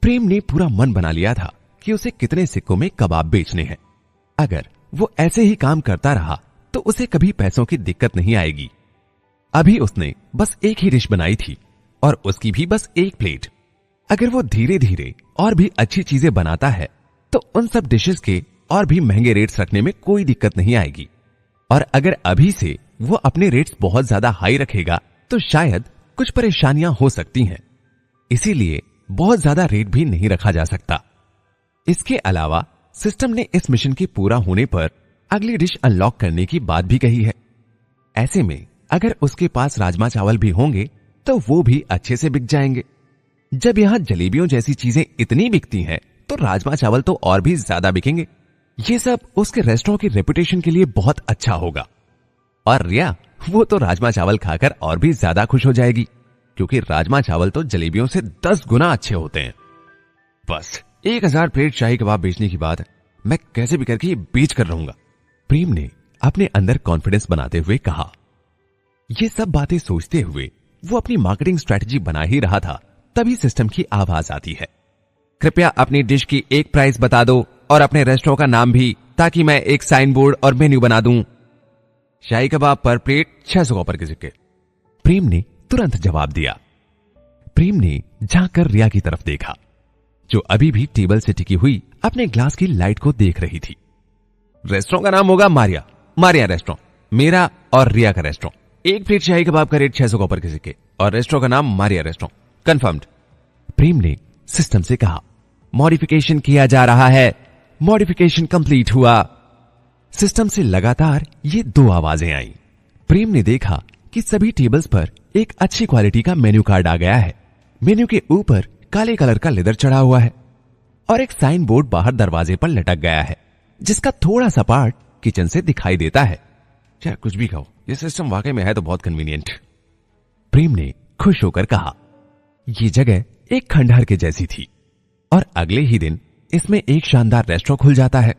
प्रेम ने पूरा मन बना लिया था कि उसे कितने सिक्कों में कबाब बेचने हैं। अगर वो ऐसे ही काम करता रहा तो उसे कभी पैसों की दिक्कत नहीं आएगी। अभी उसने बस एक ही डिश बनाई थी और उसकी भी बस एक प्लेट। अगर वो धीरे धीरे और भी अच्छी चीजें बनाता है तो उन सब डिशेस के और भी महंगे रेट्स रखने में कोई दिक्कत नहीं आएगी। और अगर अभी से वो अपने रेट्स बहुत ज्यादा हाई रखेगा तो शायद कुछ परेशानियां हो सकती हैं, इसीलिए बहुत ज्यादा रेट भी नहीं रखा जा सकता। इसके अलावा सिस्टम ने इस मिशन के पूरा होने पर अगली डिश अनलॉक करने की बात भी कही है। ऐसे में अगर उसके पास राजमा चावल भी होंगे तो वो भी अच्छे से बिक जाएंगे। जब यहां जलेबियों जैसी चीजें इतनी बिकती हैं तो राजमा चावल तो और भी ज्यादा बिकेंगे। ये सब उसके रेस्टोरेंट की रेपुटेशन के लिए बहुत अच्छा होगा। और रिया, वो तो राजमा चावल खाकर और भी ज्यादा खुश हो जाएगी, क्योंकि राजमा चावल तो जलेबियों से 10 गुना अच्छे होते हैं। बस 1000 प्लेट शाही कबाब बेचने की बात है, मैं कैसे भी करके ये बेच कर रहूंगा, प्रेम ने अपने अंदर कॉन्फिडेंस बनाते हुए कहा। ये सब बातें सोचते हुए वो अपनी मार्केटिंग स्ट्रेटजी बना ही रहा था, तभी सिस्टम की आवाज आती है। कृपया अपनी डिश की एक प्राइस बता दो और अपने रेस्टोरेंट का नाम भी, ताकि मैं एक साइन बोर्ड और मेन्यू बना दूं। शाही कबाब पर प्लेट 600 कॉपर के सिक्के, प्रेम ने तुरंत जवाब दिया। प्रेम ने झांक कर रिया की तरफ देखा, जो अभी भी टेबल से टिकी हुई अपने ग्लास की लाइट को देख रही थी। रेस्टोरेंट का नाम होगा मारिया, मारिया रेस्टोरेंट, मेरा और रिया का रेस्टोरेंट। एक प्लेट शाही कबाब का रेट 600 कॉपर के सिक्के और रेस्टोरेंट का नाम मारिया रेस्टोरेंट, कंफर्म्ड, प्रेम ने सिस्टम से कहा। मॉडिफिकेशन किया जा रहा है, मॉडिफिकेशन कंप्लीट हुआ। सिस्टम से लगातार ये 2 आवाजें आई। प्रेम ने देखा कि सभी टेबल्स पर एक अच्छी क्वालिटी का मेन्यू कार्ड आ गया है। मेन्यू के ऊपर काले कलर का लेदर चढ़ा हुआ है और एक साइन बोर्ड बाहर दरवाजे पर लटक गया है, जिसका थोड़ा सा पार्ट किचन से दिखाई देता है। चाहे कुछ भी कहो, ये सिस्टम वाकई में है तो बहुत कन्वीनियंट, प्रेम ने खुश होकर कहा। ये जगह एक खंडहर के जैसी थी और अगले ही दिन इसमें एक शानदार रेस्टोरेंट खुल जाता है।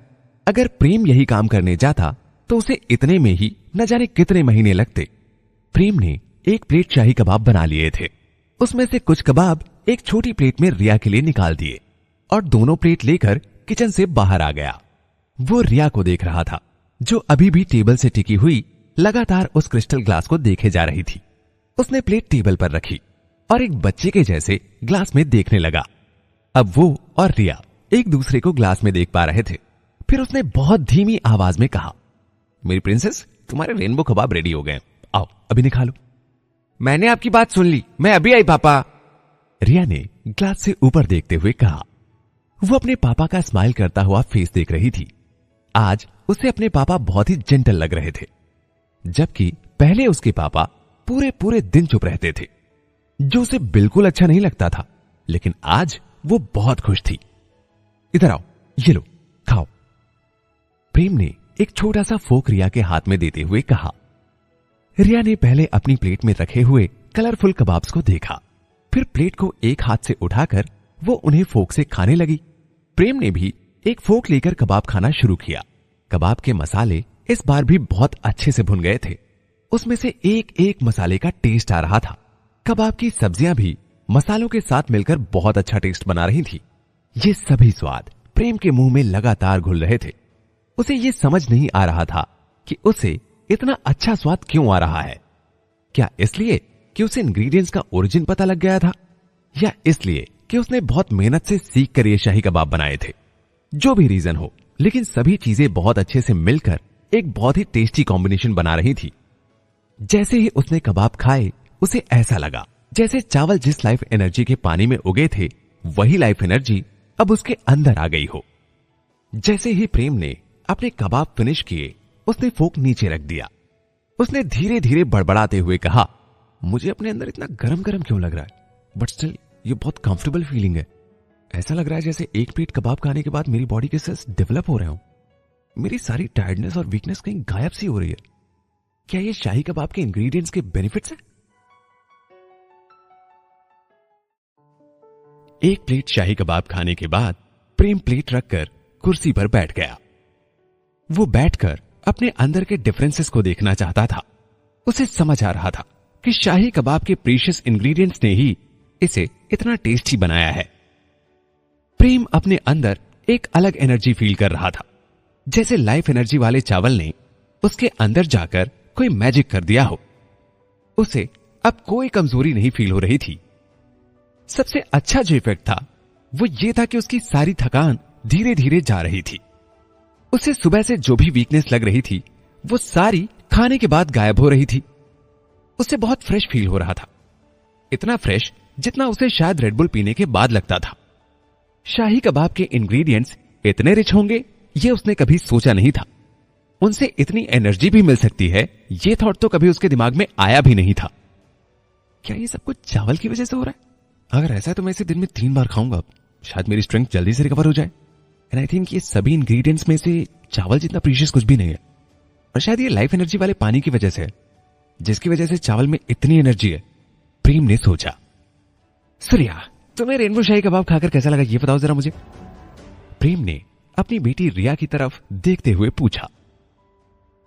अगर प्रेम यही काम करने जाता तो उसे इतने में ही न जाने कितने महीने लगते। प्रेम ने एक प्लेट शाही कबाब बना लिए थे। उसमें से कुछ कबाब एक छोटी प्लेट में रिया के लिए निकाल दिए और दोनों प्लेट लेकर किचन से बाहर आ गया। वो रिया को देख रहा था, जो अभी भी टेबल से टिकी हुई लगातार उस क्रिस्टल ग्लास को देखे जा रही थी। उसने प्लेट टेबल पर रखी और एक बच्चे के जैसे ग्लास में देखने लगा। अब वो और रिया एक दूसरे को ग्लास में देख पा रहे थे। फिर उसने बहुत धीमी आवाज में कहा, मेरी प्रिंसेस, तुम्हारे रेनबो कबाब रेडी हो गए, आओ अभी निकालो। मैंने आपकी बात सुन ली, मैं अभी आई पापा, रिया ने ग्लास से ऊपर देखते हुए कहा। वो अपने पापा का स्माइल करता हुआ फेस देख रही थी। आज उसे अपने पापा बहुत ही जेंटल लग रहे थे, जबकि पहले उसके पापा पूरे पूरे दिन चुप रहते थे, जो उसे बिल्कुल अच्छा नहीं लगता था। लेकिन आज वो बहुत खुश थी। इधर आओ, ये लो, खाओ, प्रेम ने एक छोटा सा फोक रिया के हाथ में देते हुए कहा। रिया ने पहले अपनी प्लेट में रखे हुए कलरफुल कबाब्स को देखा, फिर प्लेट को एक हाथ से उठाकर वो उन्हें फोक से खाने लगी। प्रेम ने भी एक फोक लेकर कबाब खाना शुरू किया। कबाब के मसाले इस बार भी बहुत अच्छे से भुन गए थे। उसमें से एक एक मसाले का टेस्ट आ रहा था। कबाब की सब्जियां भी मसालों के साथ मिलकर बहुत अच्छा टेस्ट बना रही थी। ये सभी स्वाद प्रेम के मुंह में लगातार घुल रहे थे। उसे ये समझ नहीं आ रहा था कि उसे इतना अच्छा स्वाद क्यों आ रहा है। क्या इसलिए कि उसे इंग्रेडिएंट्स का ओरिजिन पता लग गया था, या इसलिए कि उसने बहुत मेहनत से सीख कर ये शाही कबाब बनाए थे। जो भी रीजन हो, लेकिन सभी चीजें बहुत अच्छे से मिलकर एक बहुत ही टेस्टी कॉम्बिनेशन बना रही थी। जैसे ही उसने कबाब खाए उसे ऐसा लगा जैसे चावल जिस लाइफ एनर्जी के पानी में उगे थे वही लाइफ एनर्जी अब उसके अंदर आ गई हो। जैसे ही प्रेम ने अपने कबाब फिनिश किए उसने फोक नीचे रख दिया। उसने धीरे धीरे बड़बड़ाते हुए कहा, मुझे अपने अंदर इतना गरम गरम क्यों लग रहा है, बट स्टिल ये बहुत कंफर्टेबल फीलिंग है। ऐसा लग रहा है जैसे एक प्लेट कबाब खाने के बाद मेरी बॉडी के सेल्स डेवलप हो रहे हो। मेरी सारी टायर्डनेस और वीकनेस कहीं गायब सी हो रही है। क्या ये शाही कबाब के इंग्रेडिएंट्स के बेनिफिट्स हैं? एक प्लेट शाही कबाब खाने के बाद प्रेम प्लेट रखकर कुर्सी पर बैठ गया। वो बैठकर अपने अंदर के डिफरेंसेस को देखना चाहता था। उसे समझ आ रहा था कि शाही कबाब के प्रीशियस इंग्रेडिएंट्स ने ही इसे इतना टेस्टी बनाया है। प्रेम अपने अंदर एक अलग एनर्जी फील कर रहा था, जैसे लाइफ एनर्जी वाले चावल ने उसके अंदर जाकर कोई मैजिक कर दिया हो। उसे अब कोई कमजोरी नहीं फील हो रही थी। सबसे अच्छा जो इफेक्ट था वो ये था कि उसकी सारी थकान धीरे धीरे जा रही थी। उसे सुबह से जो भी वीकनेस लग रही थी वो सारी खाने के बाद गायब हो रही थी। उसे बहुत फ्रेश फील हो रहा था, इतना फ्रेश जितना उसे शायद रेडबुल पीने के बाद लगता था। शाही कबाब के इंग्रेडिएंट्स इतने रिच होंगे ये उसने कभी सोचा नहीं था। उनसे इतनी एनर्जी भी मिल सकती है ये थॉट तो कभी उसके दिमाग में आया भी नहीं था। क्या ये सब कुछ चावल की वजह से हो रहा है? अगर ऐसा है तो मैं इसे दिन में 3 बार खाऊंगा, शायद मेरी स्ट्रेंथ जल्दी से रिकवर हो जाए। एंड आई थिंक ये सभी इंग्रेडिएंट्स में से चावल जितना प्रीशियस कुछ भी नहीं है, और शायद ये लाइफ एनर्जी वाले पानी की वजह से है, जिसकी वजह से चावल में इतनी एनर्जी है। प्रेम ने सोचा। सूर्या, तुम्हें रेनबो शाही कबाब खाकर कैसा लगा ये बताओ जरा मुझे। प्रेम ने अपनी बेटी रिया की तरफ देखते हुए पूछा।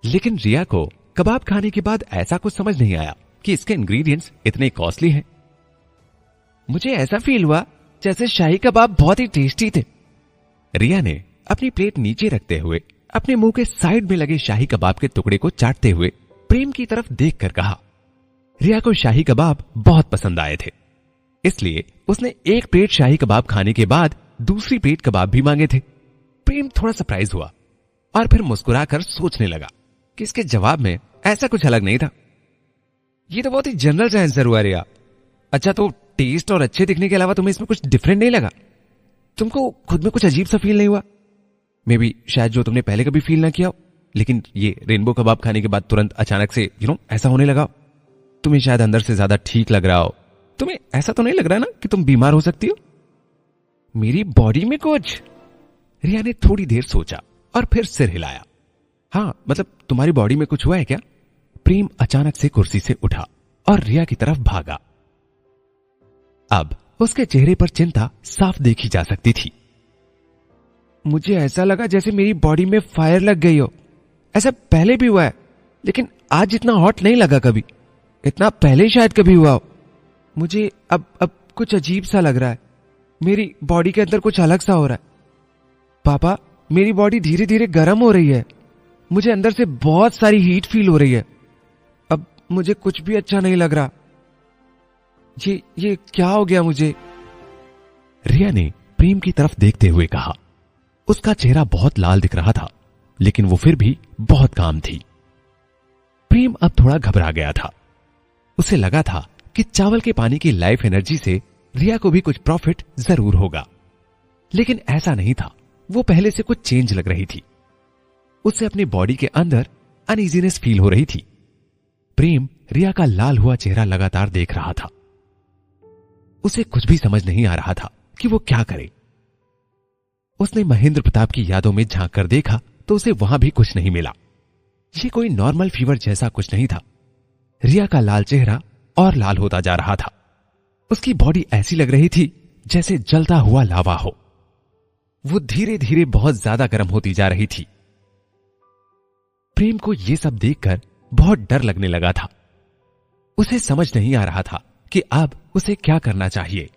लेकिन रिया को कबाब खाने के बाद ऐसा कुछ समझ नहीं आया कि इसके इंग्रेडिएंट्स इतने कॉस्टली हैं। मुझे ऐसा फील हुआ जैसे शाही कबाब बहुत ही टेस्टी थे। रिया ने अपनी प्लेट नीचे रखते हुए अपने मुंह के साइड में लगे शाही कबाब के टुकड़े को चाटते हुए प्रेम की तरफ देखकर कहा। रिया को शाही कबाब बहुत पसंद आए थे, इसलिए उसने एक प्लेट शाही कबाब खाने के बाद दूसरी प्लेट कबाब भी मांगे थे। प्रेम थोड़ा सरप्राइज हुआ और फिर मुस्कुराकर सोचने लगा कि इसके जवाब में ऐसा कुछ अलग नहीं था। ये तो बहुत ही जनरल सा आंसर हुआ रिया। अच्छा, तो टेस्ट और अच्छे दिखने के अलावा तुम्हें इसमें कुछ डिफरेंट नहीं लगा? तुमको खुद में कुछ अजीब सा फील नहीं हुआ? मे बी शायद जो तुमने पहले कभी फील ना किया हो, लेकिन ये रेनबो कबाब खाने के बाद तुरंत अचानक से ऐसा होने लगा। तुम्हें शायद अंदर से ज्यादा ठीक लग रहा हो। तुम्हें ऐसा तो नहीं लग रहा ना कि तुम बीमार हो सकती हो? मेरी बॉडी में कुछ? रिया ने थोड़ी देर सोचा और फिर सिर हिलाया। हाँ, मतलब तुम्हारी बॉडी में कुछ हुआ है क्या? प्रेम अचानक से कुर्सी से उठा और रिया की तरफ भागा। अब उसके चेहरे पर चिंता साफ देखी जा सकती थी। मुझे ऐसा लगा जैसे मेरी बॉडी में फायर लग गई हो। ऐसा पहले भी हुआ है, लेकिन आज इतना हॉट नहीं लगा कभी। इतना पहले शायद कभी हुआ हो। मुझे अब कुछ अजीब सा लग रहा है। मेरी बॉडी के अंदर कुछ अलग सा हो रहा है। पापा, मेरी बॉडी धीरे धीरे गर्म हो रही है। मुझे अंदर से बहुत सारी हीट फील हो रही है। अब मुझे कुछ भी अच्छा नहीं लग रहा। ये क्या हो गया मुझे? रिया ने प्रेम की तरफ देखते हुए कहा। उसका चेहरा बहुत लाल दिख रहा था, लेकिन वो फिर भी बहुत काम थी। प्रेम अब थोड़ा घबरा गया था। उसे लगा था कि चावल के पानी की लाइफ एनर्जी से रिया को भी कुछ प्रॉफिट जरूर होगा, लेकिन ऐसा नहीं था। वो पहले से कुछ चेंज लग रही थी। उसे अपनी बॉडी के अंदर अनइजीनेस फील हो रही थी। प्रेम रिया का लाल हुआ चेहरा लगातार देख रहा था। उसे कुछ भी समझ नहीं आ रहा था कि वो क्या करे। उसने महेंद्र प्रताप की यादों में झांक कर देखा तो उसे वहां भी कुछ नहीं मिला। ये कोई नॉर्मल फीवर जैसा कुछ नहीं था। रिया का लाल चेहरा और लाल होता जा रहा था। उसकी बॉडी ऐसी लग रही थी जैसे जलता हुआ लावा हो। वो धीरे धीरे बहुत ज्यादा गर्म होती जा रही थी। प्रेम को यह सब देखकर बहुत डर लगने लगा था। उसे समझ नहीं आ रहा था कि अब उसे क्या करना चाहिए।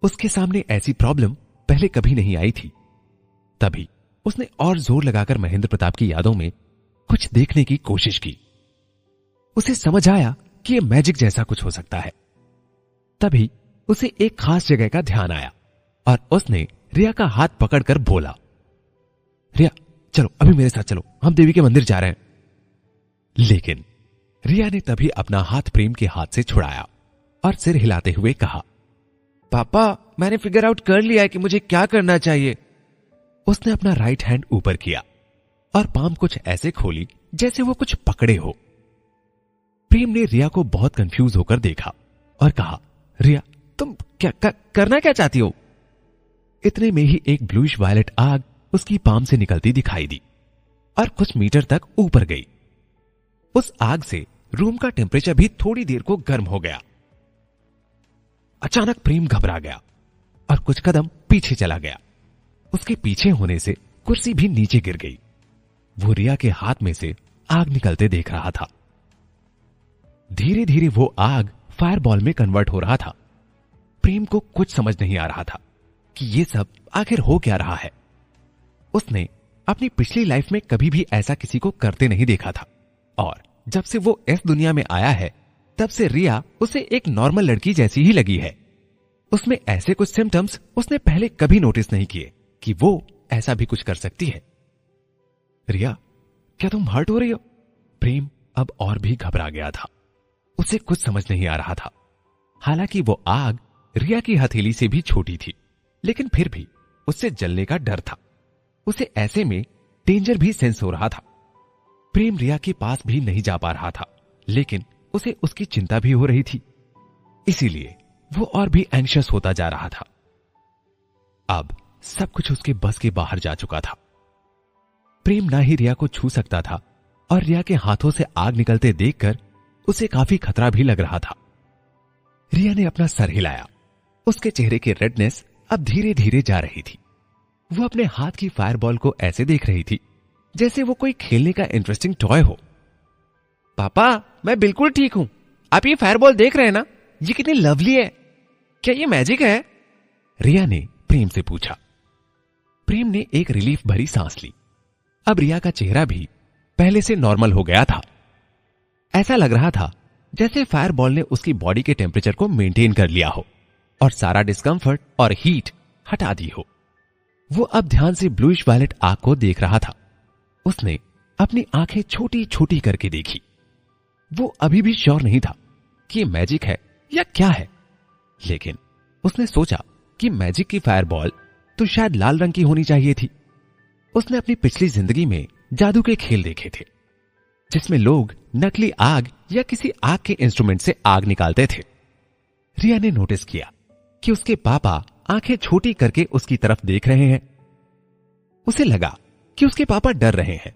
उसके सामने ऐसी प्रॉब्लम पहले कभी नहीं आई थी। तभी उसने और जोर लगाकर महेंद्र प्रताप की यादों में कुछ देखने की कोशिश की। उसे समझ आया कि यह मैजिक जैसा कुछ हो सकता है। तभी उसे एक खास जगह का ध्यान आया और उसने रिया का हाथ पकड़कर बोला, रिया चलो, अभी मेरे साथ चलो, हम देवी के मंदिर जा रहे हैं। लेकिन रिया ने तभी अपना हाथ प्रेम के हाथ से छुड़ाया और सिर हिलाते हुए कहा, पापा मैंने फिगर आउट कर लिया है कि मुझे क्या करना चाहिए। उसने अपना राइट हैंड ऊपर किया और पाम कुछ ऐसे खोली जैसे वो कुछ पकड़े हो। प्रेम ने रिया को बहुत कंफ्यूज होकर देखा और कहा, रिया तुम क्या करना क्या चाहती हो? इतने में ही एक ब्लूइश वायलेट आग उसकी पाम से निकलती दिखाई दी और कुछ मीटर तक ऊपर गई। उस आग से रूम का टेम्परेचर भी थोड़ी देर को गर्म हो गया। अचानक प्रेम घबरा गया और कुछ कदम पीछे चला गया। उसके पीछे होने से कुर्सी भी नीचे गिर गई। वो रिया के हाथ में से आग निकलते देख रहा था। धीरे धीरे वो आग फायरबॉल में कन्वर्ट हो रहा था। प्रेम को कुछ समझ नहीं आ रहा था कि ये सब आखिर हो क्या रहा है। उसने अपनी पिछली लाइफ में कभी भी ऐसा किसी को करते नहीं देखा था और जब से वो इस दुनिया में आया है तब से रिया उसे एक नॉर्मल लड़की जैसी ही लगी है। उसमें ऐसे कुछ सिम्टम्स उसने पहले कभी नोटिस नहीं किए कि वो ऐसा भी कुछ कर सकती है। रिया क्या तुम हर्ट हो रही हो? प्रेम अब और भी घबरा गया था। उसे कुछ समझ नहीं आ रहा था। हालांकि वो आग रिया की हथेली से भी छोटी थी, लेकिन फिर भी उससे जलने का डर था। उसे ऐसे में डेंजर भी सेंस हो रहा था। प्रेम रिया के पास भी नहीं जा पा रहा था, लेकिन उसे उसकी चिंता भी हो रही थी। इसीलिए वो और भी एंग्शियस होता जा रहा था। अब सब कुछ उसके बस के बाहर जा चुका था। प्रेम ना ही रिया को छू सकता था और रिया के हाथों से आग निकलते देखकर उसे काफी खतरा भी लग रहा था। रिया ने अपना सर हिलाया। उसके चेहरे की रेडनेस अब धीरे धीरे जा रही थी। वो अपने हाथ की फायरबॉल को ऐसे देख रही थी जैसे वो कोई खेलने का इंटरेस्टिंग टॉय हो। पापा मैं बिल्कुल ठीक हूं। आप ये फायरबॉल देख रहे हैं ना, ये कितनी लवली है। क्या ये मैजिक है? रिया ने प्रेम से पूछा। प्रेम ने एक रिलीफ भरी सांस ली। अब रिया का चेहरा भी पहले से नॉर्मल हो गया था। ऐसा लग रहा था जैसे फायरबॉल ने उसकी बॉडी के टेम्परेचर को मेंटेन कर लिया हो और सारा डिस्कंफर्ट और हीट हटा दी हो। वो अब ध्यान से ब्लूइश वायलेट आग को देख रहा था। उसने अपनी आंखें छोटी छोटी करके देखी। वो अभी भी श्योर नहीं था कि ये मैजिक है या क्या है, लेकिन उसने सोचा कि मैजिक की फायरबॉल तो शायद लाल रंग की होनी चाहिए थी। उसने अपनी पिछली जिंदगी में जादू के खेल देखे थे जिसमें लोग नकली आग या किसी आग के इंस्ट्रूमेंट से आग निकालते थे। रिया ने नोटिस किया कि उसके पापा आंखें छोटी करके उसकी तरफ देख रहे हैं। उसे लगा कि उसके पापा डर रहे हैं,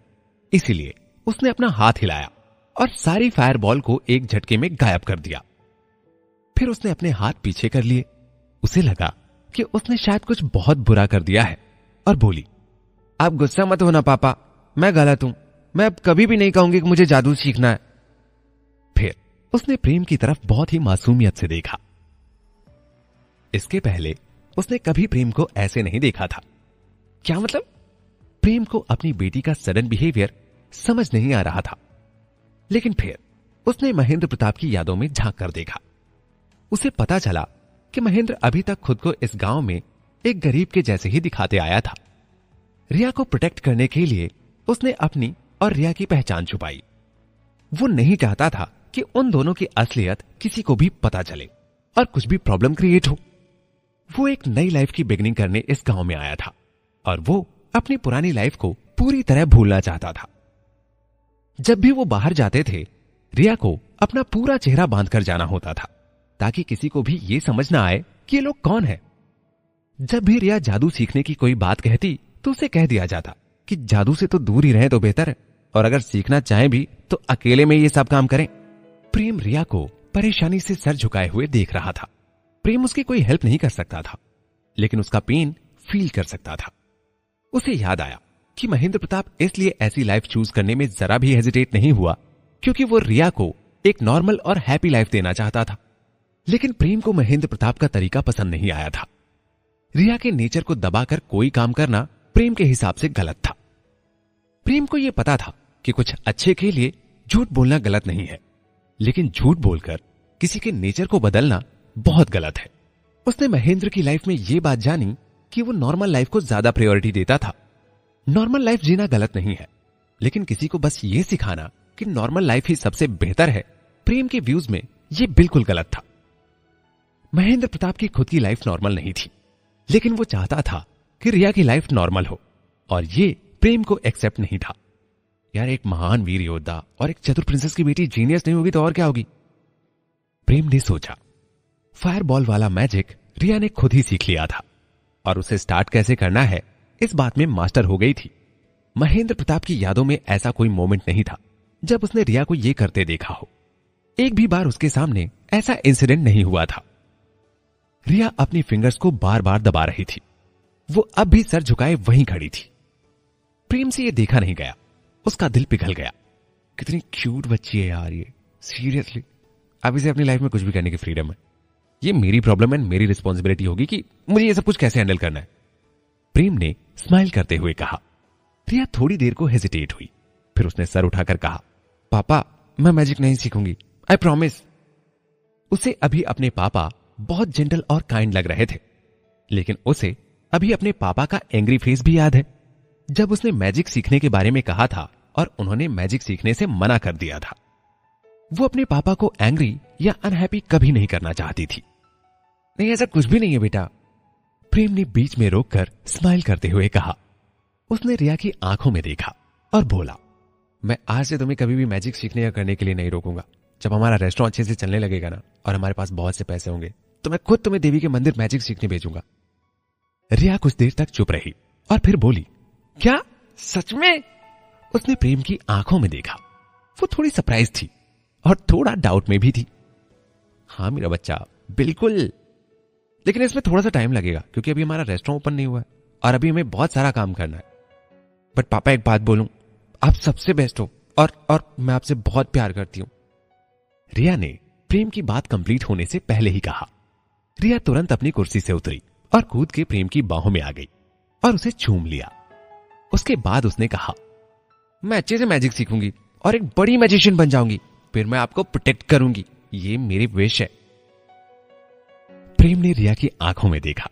इसीलिए उसने अपना हाथ हिलाया और सारी फायरबॉल को एक झटके में गायब कर दिया। फिर उसने अपने हाथ पीछे कर लिए। उसे लगा कि उसने शायद कुछ बहुत बुरा कर दिया है और बोली, आप गुस्सा मत होना पापा, मैं गलत हूं। मैं अब कभी भी नहीं कहूंगी कि मुझे जादू सीखना है। फिर उसने प्रेम की तरफ बहुत ही मासूमियत से देखा। इसके पहले उसने कभी प्रेम को ऐसे नहीं देखा था। क्या मतलब? प्रेम को अपनी बेटी का सडन बिहेवियर समझ नहीं आ रहा था, लेकिन फिर उसने महेंद्र प्रताप की यादों में झांक कर देखा। उसे पता चला कि महेंद्र अभी तक खुद को इस गांव में एक गरीब के जैसे ही दिखाते आया था। रिया को प्रोटेक्ट करने के लिए उसने अपनी और रिया की पहचान छुपाई। वो नहीं चाहता था कि उन दोनों की असलियत किसी को भी पता चले और कुछ भी प्रॉब्लम क्रिएट हो। वो एक नई लाइफ की बिगिनिंग करने इस गांव में आया था और वो अपनी पुरानी लाइफ को पूरी तरह भूलना चाहता था। जब भी वो बाहर जाते थे, रिया को अपना पूरा चेहरा बांधकर जाना होता था ताकि किसी को भी ये समझ ना आए कि ये लोग कौन है। जब भी रिया जादू सीखने की कोई बात कहती तो उसे कह दिया जाता कि जादू से तो दूर ही रहे तो बेहतर है, और अगर सीखना चाहें भी तो अकेले में ये सब काम करें। प्रेम रिया को परेशानी से सर झुकाए हुए देख रहा था। प्रेम उसकी कोई हेल्प नहीं कर सकता था, लेकिन उसका पेन फील कर सकता था। उसे याद आया कि महेंद्र प्रताप इसलिए ऐसी लाइफ चूज करने में जरा भी हेजिटेट नहीं हुआ क्योंकि वो रिया को एक नॉर्मल और हैप्पी लाइफ देना चाहता था। लेकिन प्रेम को महेंद्र प्रताप का तरीका पसंद नहीं आया था। रिया के नेचर को दबाकर कोई काम करना प्रेम के हिसाब से गलत था। प्रेम को यह पता था कि कुछ अच्छे के लिए झूठ बोलना गलत नहीं है, लेकिन झूठ बोलकर किसी के नेचर को बदलना बहुत गलत है। उसने महेंद्र की लाइफ में यह बात जानी कि वो नॉर्मल लाइफ को ज्यादा प्रायोरिटी देता था। नॉर्मल लाइफ जीना गलत नहीं है, लेकिन किसी को बस ये सिखाना कि कि नॉर्मल लाइफ ही सबसे बेहतर है, प्रेम के व्यूज में यह बिल्कुल गलत था। महेंद्र प्रताप की खुद की लाइफ नॉर्मल नहीं थी, लेकिन वो चाहता था कि रिया की लाइफ नॉर्मल हो, और ये प्रेम को एक्सेप्ट नहीं था। यार, एक महान वीर योद्धा और एक चतुर प्रिंसेस की बेटी जीनियस नहीं होगी तो और क्या होगी? प्रेम ने सोचा, फायरबॉल वाला मैजिक रिया ने खुद ही सीख लिया था, और उसे स्टार्ट कैसे करना है इस बात में मास्टर हो गई थी। महेंद्र प्रताप की यादों में ऐसा कोई मोमेंट नहीं था जब उसने रिया को यह करते देखा हो। एक भी बार उसके सामने ऐसा इंसिडेंट नहीं हुआ था। रिया अपनी फिंगर्स को बार बार दबा रही थी। वो अब भी सर झुकाए वहीं खड़ी थी। प्रेम से ये देखा नहीं गया, उसका दिल पिघल गया। कितनी क्यूट बच्ची है यार ये, सीरियसली। अब इसे अपनी लाइफ में कुछ भी करने की फ्रीडम है। ये मेरी प्रॉब्लम एंड मेरी रिस्पॉन्सिबिलिटी होगी कि मुझे ये सब कुछ कैसे हैंडल करना है। प्रेम ने स्माइल करते हुए कहा। रिया थोड़ी देर को हेजिटेट हुई, फिर उसने सर उठाकर कहा, पापा मैं मैजिक नहीं सीखूंगी, आई प्रॉमिस। उसे अभी अपने पापा बहुत जेंटल और काइंड लग रहे थे, लेकिन उसे अभी अपने पापा का एंग्री फेस भी याद है, जब उसने मैजिक सीखने के बारे में कहा था और उन्होंने मैजिक सीखने से मना कर दिया था। वो अपने पापा को एंग्री या अनहैप्पी कभी नहीं करना चाहती थी। नहीं, ऐसा कुछ भी नहीं है बेटा, प्रेम ने बीच में रोककर स्माइल करते हुए कहा। उसने रिया की आंखों में देखा और बोला, मैं आज से तुम्हें कभी भी मैजिक सीखने या करने के लिए नहीं रोकूंगा। जब हमारा रेस्टोरेंट अच्छे से चलने लगेगा ना, और हमारे पास बहुत से पैसे होंगे, तो मैं खुद तुम्हें देवी के मंदिर मैजिक सीखने भेजूंगा। रिया कुछ देर तक चुप रही और फिर बोली, क्या सच में? उसने प्रेम की आंखों में देखा। वो थोड़ी सरप्राइज थी और थोड़ा डाउट में भी थी। हाँ मेरा बच्चा, बिल्कुल, लेकिन इसमें थोड़ा सा टाइम लगेगा क्योंकि अभी हमारा रेस्टोरेंट ओपन नहीं हुआ है और अभी हमें बहुत सारा काम करना है। बट पापा एक बात बोलूं, आप सबसे बेस्ट हो और मैं आपसे बहुत प्यार करती हूं। रिया ने प्रेम की बात कंप्लीट होने से पहले ही कहा। रिया तुरंत अपनी कुर्सी से उतरी और कूद के प्रेम की बाहों में आ गई और उसे चूम लिया। उसके बाद उसने कहा, मैं अच्छे से मैजिक सीखूंगी और एक बड़ी मैजिशियन बन जाऊंगी, फिर मैं आपको प्रोटेक्ट करूंगी, ये मेरी विश है। प्रेम ने रिया की आंखों में देखा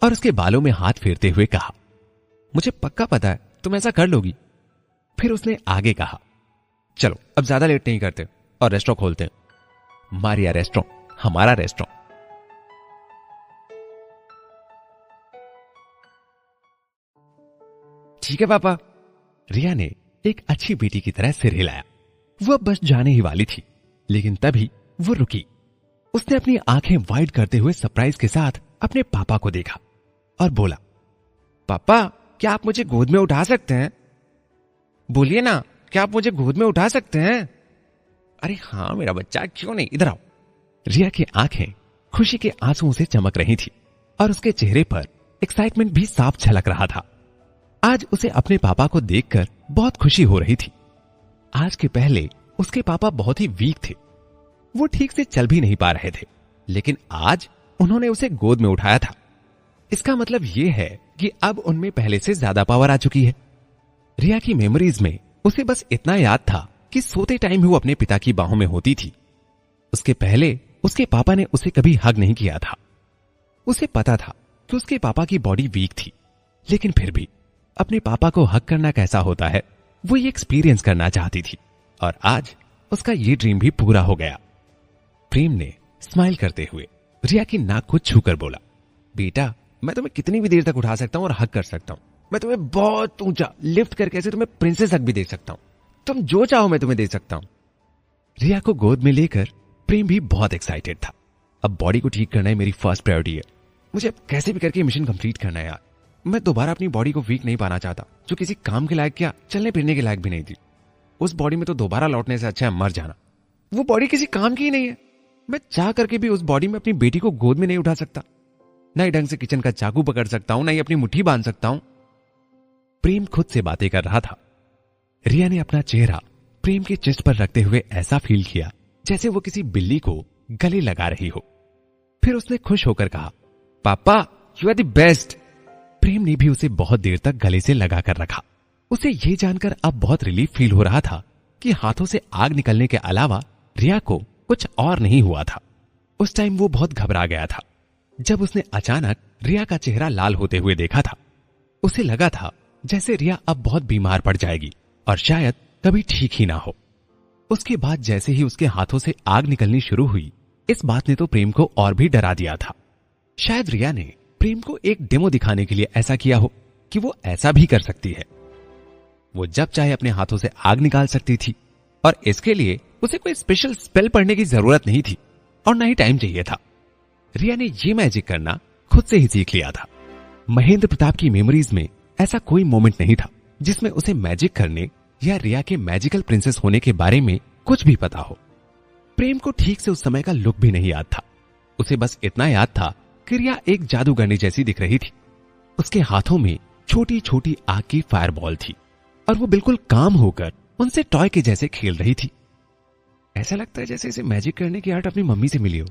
और उसके बालों में हाथ फेरते हुए कहा, मुझे पक्का पता है तुम ऐसा कर लोगी। फिर उसने आगे कहा, चलो अब ज्यादा लेट नहीं करते और रेस्टोरेंट खोलते हैं। मारिया रेस्टोरेंट, हमारा रेस्टोरेंट। ठीक है पापा। रिया ने एक अच्छी बेटी की तरह सिर हिलाया। वो बस जाने ही वाली थी, लेकिन तभी वो रुकी। उसने अपनी आंखें वाइड करते हुए सरप्राइज के साथ अपने पापा को देखा और बोला, पापा क्या आप मुझे गोद में उठा सकते हैं? बोलिए ना, क्या आप मुझे गोद में उठा सकते हैं? अरे हाँ मेरा बच्चा, क्यों नहीं, इधर आओ। रिया की आंखें खुशी के आंसुओं से चमक रही थी और उसके चेहरे पर एक्साइटमेंट भी साफ झलक रहा था। आज उसे अपने पापा को देखकर बहुत खुशी हो रही थी। आज के पहले उसके पापा बहुत ही वीक थे, वो ठीक से चल भी नहीं पा रहे थे, लेकिन आज उन्होंने उसे गोद में उठाया था। इसका मतलब यह है कि अब उनमें पहले से ज्यादा पावर आ चुकी है। रिया की मेमोरीज में उसे बस इतना याद था कि सोते टाइम वो अपने पिता की बाहों में होती थी। उसके पहले उसके पापा ने उसे कभी हग नहीं किया था। उसे पता था कि उसके पापा की बॉडी वीक थी, लेकिन फिर भी अपने पापा को हग करना कैसा होता है वो ये एक्सपीरियंस करना चाहती थी, और आज उसका ये ड्रीम भी पूरा हो गया। प्रेम ने स्माइल करते हुए रिया की नाक को छूकर बोला, बेटा मैं तुम्हें कितनी भी देर तक उठा सकता हूं और हग कर सकता हूं। मैं तुम्हें बहुत ऊंचा लिफ्ट करके ऐसे तुम्हें प्रिंसेस हग भी दे सकता हूं। तुम जो चाहो मैं तुम्हें दे सकता हूं। रिया को गोद में लेकर प्रेम भी बहुत एक्साइटेड था। अब बॉडी को ठीक करना है मेरी फर्स्ट प्रायोरिटी है। मुझे अब कैसे भी करके मिशन कंप्लीट करना है यार। मैं दोबारा अपनी बॉडी को वीक नहीं पाना चाहता, जो किसी काम के लायक क्या चलने फिरने के लायक भी नहीं थी। उस बॉडी में तो दोबारा लौटने से अच्छा है मर जाना। वो बॉडी किसी काम की ही नहीं है। मैं चाह करके भी उस बॉडी में अपनी बेटी को गोद में नहीं उठा सकता, ना ही ढंग से किचन का चाकू पकड़ सकता हूं, ना ही अपनी मुट्ठी बांध सकता हूं। प्रेम खुद से बातें कर रहा था। रिया ने अपना चेहरा प्रेम के चेस्ट पर रखते हुए ऐसा फील किया जैसे वो किसी बिल्ली को गले लगा रही हो। फिर उसने खुश होकर कहा, पापा यू आर द बेस्ट। प्रेम ने भी उसे बहुत देर तक गले से लगाकर रखा। उसे यह जानकर अब बहुत रिलीफ फील हो रहा था कि हाथों से आग निकलने के अलावा रिया को कुछ और नहीं हुआ था। उस टाइम वो बहुत घबरा गया था जब उसने अचानक रिया का चेहरा लाल होते हुए देखा था। उसे लगा था जैसे रिया अब बहुत बीमार पड़ जाएगी और शायद कभी ठीक ही ना हो। उसके बाद जैसे ही उसके हाथों से आग निकलनी शुरू हुई, इस बात ने तो प्रेम को और भी डरा दिया था। शायद रिया ने प्रेम को एक डेमो दिखाने के लिए ऐसा किया हो कि वो ऐसा भी कर सकती है। वो जब चाहे अपने हाथों से आग निकाल सकती थी और इसके लिए उसे कोई स्पेशल स्पेल पढ़ने की जरूरत नहीं थी और न ही टाइम चाहिए था। रिया ने ये मैजिक करना खुद से ही सीख लिया था। महेंद्र प्रताप की मेमोरीज में ऐसा कोई मोमेंट नहीं था जिसमें उसे मैजिक करने या रिया के मैजिकल प्रिंसेस होने के बारे में कुछ भी पता हो। प्रेम को ठीक से उस समय का लुक भी नहीं याद था। उसे बस इतना याद था कि रिया एक जादूगरनी जैसी दिख रही थी। उसके हाथों में छोटी छोटी आग की फायरबॉल थी और वो बिल्कुल काम होकर उनसे टॉय के जैसे खेल रही थी। ऐसा लगता है जैसे इसे मैजिक करने की आर्ट अपनी मम्मी से मिली हो।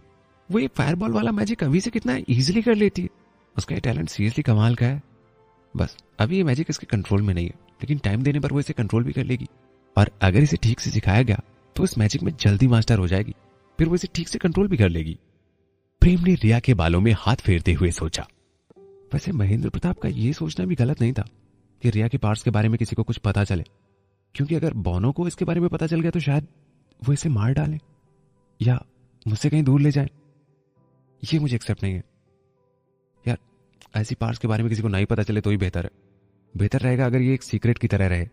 वो ये फायरबॉल वाला मैजिक अभी से कितना इजीली कर लेती है। उसका ये टैलेंट सीरियसली कमाल का है। बस अभी ये मैजिक इसके कंट्रोल में नहीं है, लेकिन टाइम देने पर वो इसे कंट्रोल भी कर लेगी और अगर इसे ठीक से सिखाया गया तो इस मैजिक में जल्दी मास्टर हो जाएगी। फिर वो इसे ठीक से कंट्रोल भी कर लेगी। प्रेम ने रिया के बालों में हाथ फेरते हुए सोचा। वैसे महेंद्र प्रताप का ये सोचना भी गलत नहीं था कि रिया के पार्ट्स के बारे में किसी को कुछ पता चले, क्योंकि अगर बोनो को इसके बारे में पता चल गया तो शायद वो इसे मार डाले या मुझसे कहीं दूर ले जाए। ये मुझे एक्सेप्ट नहीं है यार। ऐसी पार्ट्स के बारे में किसी को नहीं पता चले तो ही बेहतर है। बेहतर रहेगा अगर ये एक सीक्रेट की तरह रहे।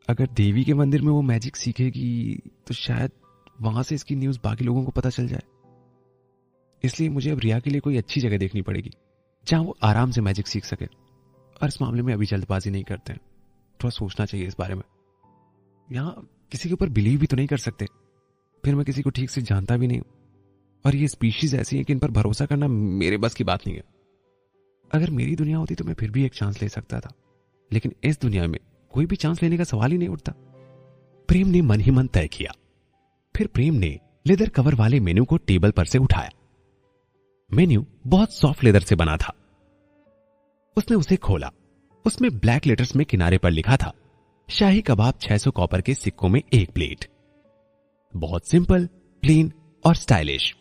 अगर देवी के मंदिर में वो मैजिक सीखेगी तो शायद वहां से इसकी न्यूज बाकी लोगों को पता चल जाए। इसलिए मुझे अब रिया के लिए कोई अच्छी जगह देखनी पड़ेगी जहां वो आराम से मैजिक सीख सके। और इस मामले में अभी जल्दबाजी नहीं करते हैं, थोड़ा सोचना चाहिए इस बारे में। यहां किसी के ऊपर बिलीव भी तो नहीं कर सकते, फिर मैं किसी को ठीक से जानता भी नहीं हूं और ये स्पीशीज ऐसी है कि इन पर भरोसा करना मेरे बस की बात नहीं है। अगर मेरी दुनिया होती तो मैं फिर भी एक चांस ले सकता था, लेकिन इस दुनिया में कोई भी चांस लेने का सवाल ही नहीं उठता। प्रेम ने मन ही मन तय किया। फिर प्रेम ने लेदर कवर वाले मेन्यू को टेबल पर से उठाया। मेन्यू बहुत सॉफ्ट लेदर से बना था। उसने उसे खोला। उसमें ब्लैक लेटर्स में किनारे पर लिखा था, शाही कबाब 600 कॉपर के सिक्कों में 1 प्लेट। बहुत सिंपल, प्लेन और स्टाइलिश।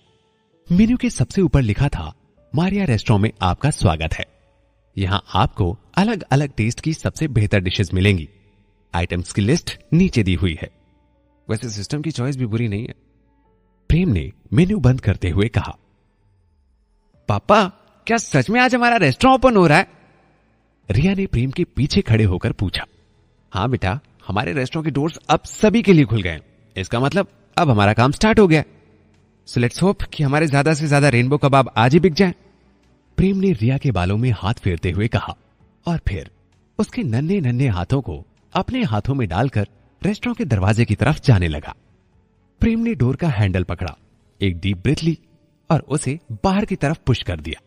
मेन्यू के सबसे ऊपर लिखा था, मारिया रेस्टोरेंट में आपका स्वागत है। यहां आपको अलग अलग टेस्ट की सबसे बेहतर डिशेस मिलेंगी। आइटम्स की लिस्ट नीचे दी हुई है। वैसे सिस्टम की चॉइस भी बुरी नहीं है। प्रेम ने मेन्यू बंद करते हुए कहा, पापा क्या सच में आज हमारा रेस्टोरेंट ओपन हो रहा है? रिया ने प्रेम के पीछे खड़े होकर पूछा। हाँ बेटा, हमारे रेस्टोरेंट के डोर्स अब सभी के लिए खुल गए। इसका मतलब अब हमारा काम स्टार्ट हो गया। सो लेट्स होप कि हमारे ज्यादा से ज्यादा रेनबो कबाब आज ही बिक जाएं। प्रेम ने रिया के बालों में हाथ फेरते हुए कहा और फिर उसके नन्हे नन्हे हाथों को अपने हाथों में डालकर रेस्टोरेंट के दरवाजे की तरफ जाने लगा। प्रेम ने डोर का हैंडल पकड़ा, एक डीप ब्रेथ ली और उसे बाहर की तरफ पुश कर दिया।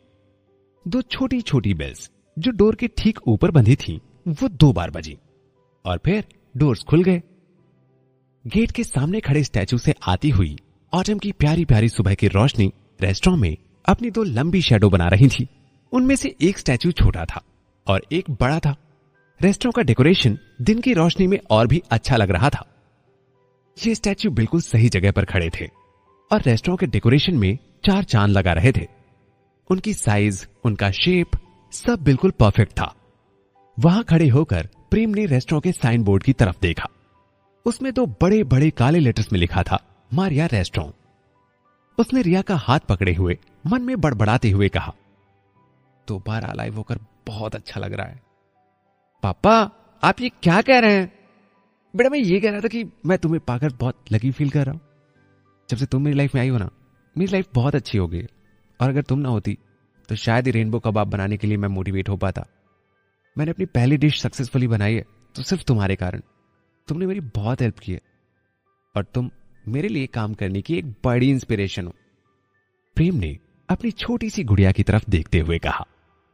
2 छोटी छोटी बेल्स जो डोर के ठीक ऊपर बंधी थीं, वो 2 बार बजी और फिर डोर्स खुल गए। गेट के सामने खड़े स्टैचू से आती हुई ऑटम की प्यारी प्यारी सुबह की रोशनी रेस्टोरेंट में अपनी 2 लंबी शैडो बना रही थी। उनमें से एक स्टैचू छोटा था और एक बड़ा था। रेस्टोरेंट का डेकोरेशन दिन की रोशनी में और भी अच्छा लग रहा था। ये स्टैचू बिल्कुल सही जगह पर खड़े थे और रेस्टोरेंट के डेकोरेशन में 4 चांद लगा रहे थे। उनकी साइज, उनका शेप सब बिल्कुल परफेक्ट था। वहां खड़े होकर प्रेम ने रेस्टोरेंट के साइन बोर्ड की तरफ देखा। उसमें 2 बड़े बड़े काले लेटर्स में लिखा था, मारिया रेस्टोरेंट। उसने रिया का हाथ पकड़े हुए मन में बड़बड़ाते हुए कहा, दोबारा अलाइव होकर बहुत अच्छा लग रहा है। पापा आप ये क्या कह रहे हैं? बेटा मैं ये कह रहा था कि मैं तुम्हें पाकर बहुत लकी फील कर रहा हूं। जब से तुम मेरी लाइफ में आई हो ना, मेरी लाइफ बहुत अच्छी हो गई। और अगर तुम ना होती तो शायद ही रेनबो कबाब बनाने के लिए मैं मोटिवेट हो पाता। मैंने अपनी पहली डिश सक्सेसफुली बनाई है तो सिर्फ तुम्हारे कारण। तुमने मेरी बहुत हेल्प की है और तुम मेरे लिए काम करने की एक बड़ी इंस्पिरेशन हो। प्रेम ने अपनी छोटी सी गुड़िया की तरफ देखते हुए कहा,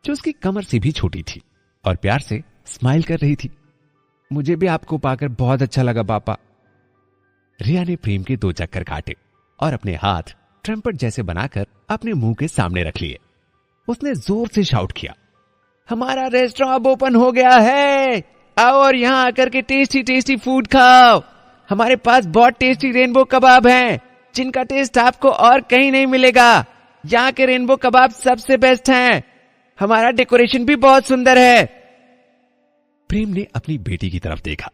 जो उसकी कमर से भी छोटी थी और प्यार से स्माइल कर रही थी। मुझे भी आपको पाकर बहुत अच्छा लगा पापा। रिया ने प्रेम के 2 चक्कर काटे और अपने हाथ ट्रम्पेट जैसे बनाकर अपने मुंह के सामने रख लिए। उसने जोर से शाउट किया, हमारा रेस्टोरेंट अब ओपन हो गया है। आओ और यहां आकर के टेस्टी टेस्टी फूड खाओ। हमारे पास बहुत टेस्टी रेनबो कबाब हैं, जिनका टेस्ट आपको और कहीं नहीं मिलेगा। यहाँ के रेनबो कबाब सबसे बेस्ट हैं। हमारा डेकोरेशन भी बहुत सुंदर है। प्रेम ने अपनी बेटी की तरफ देखा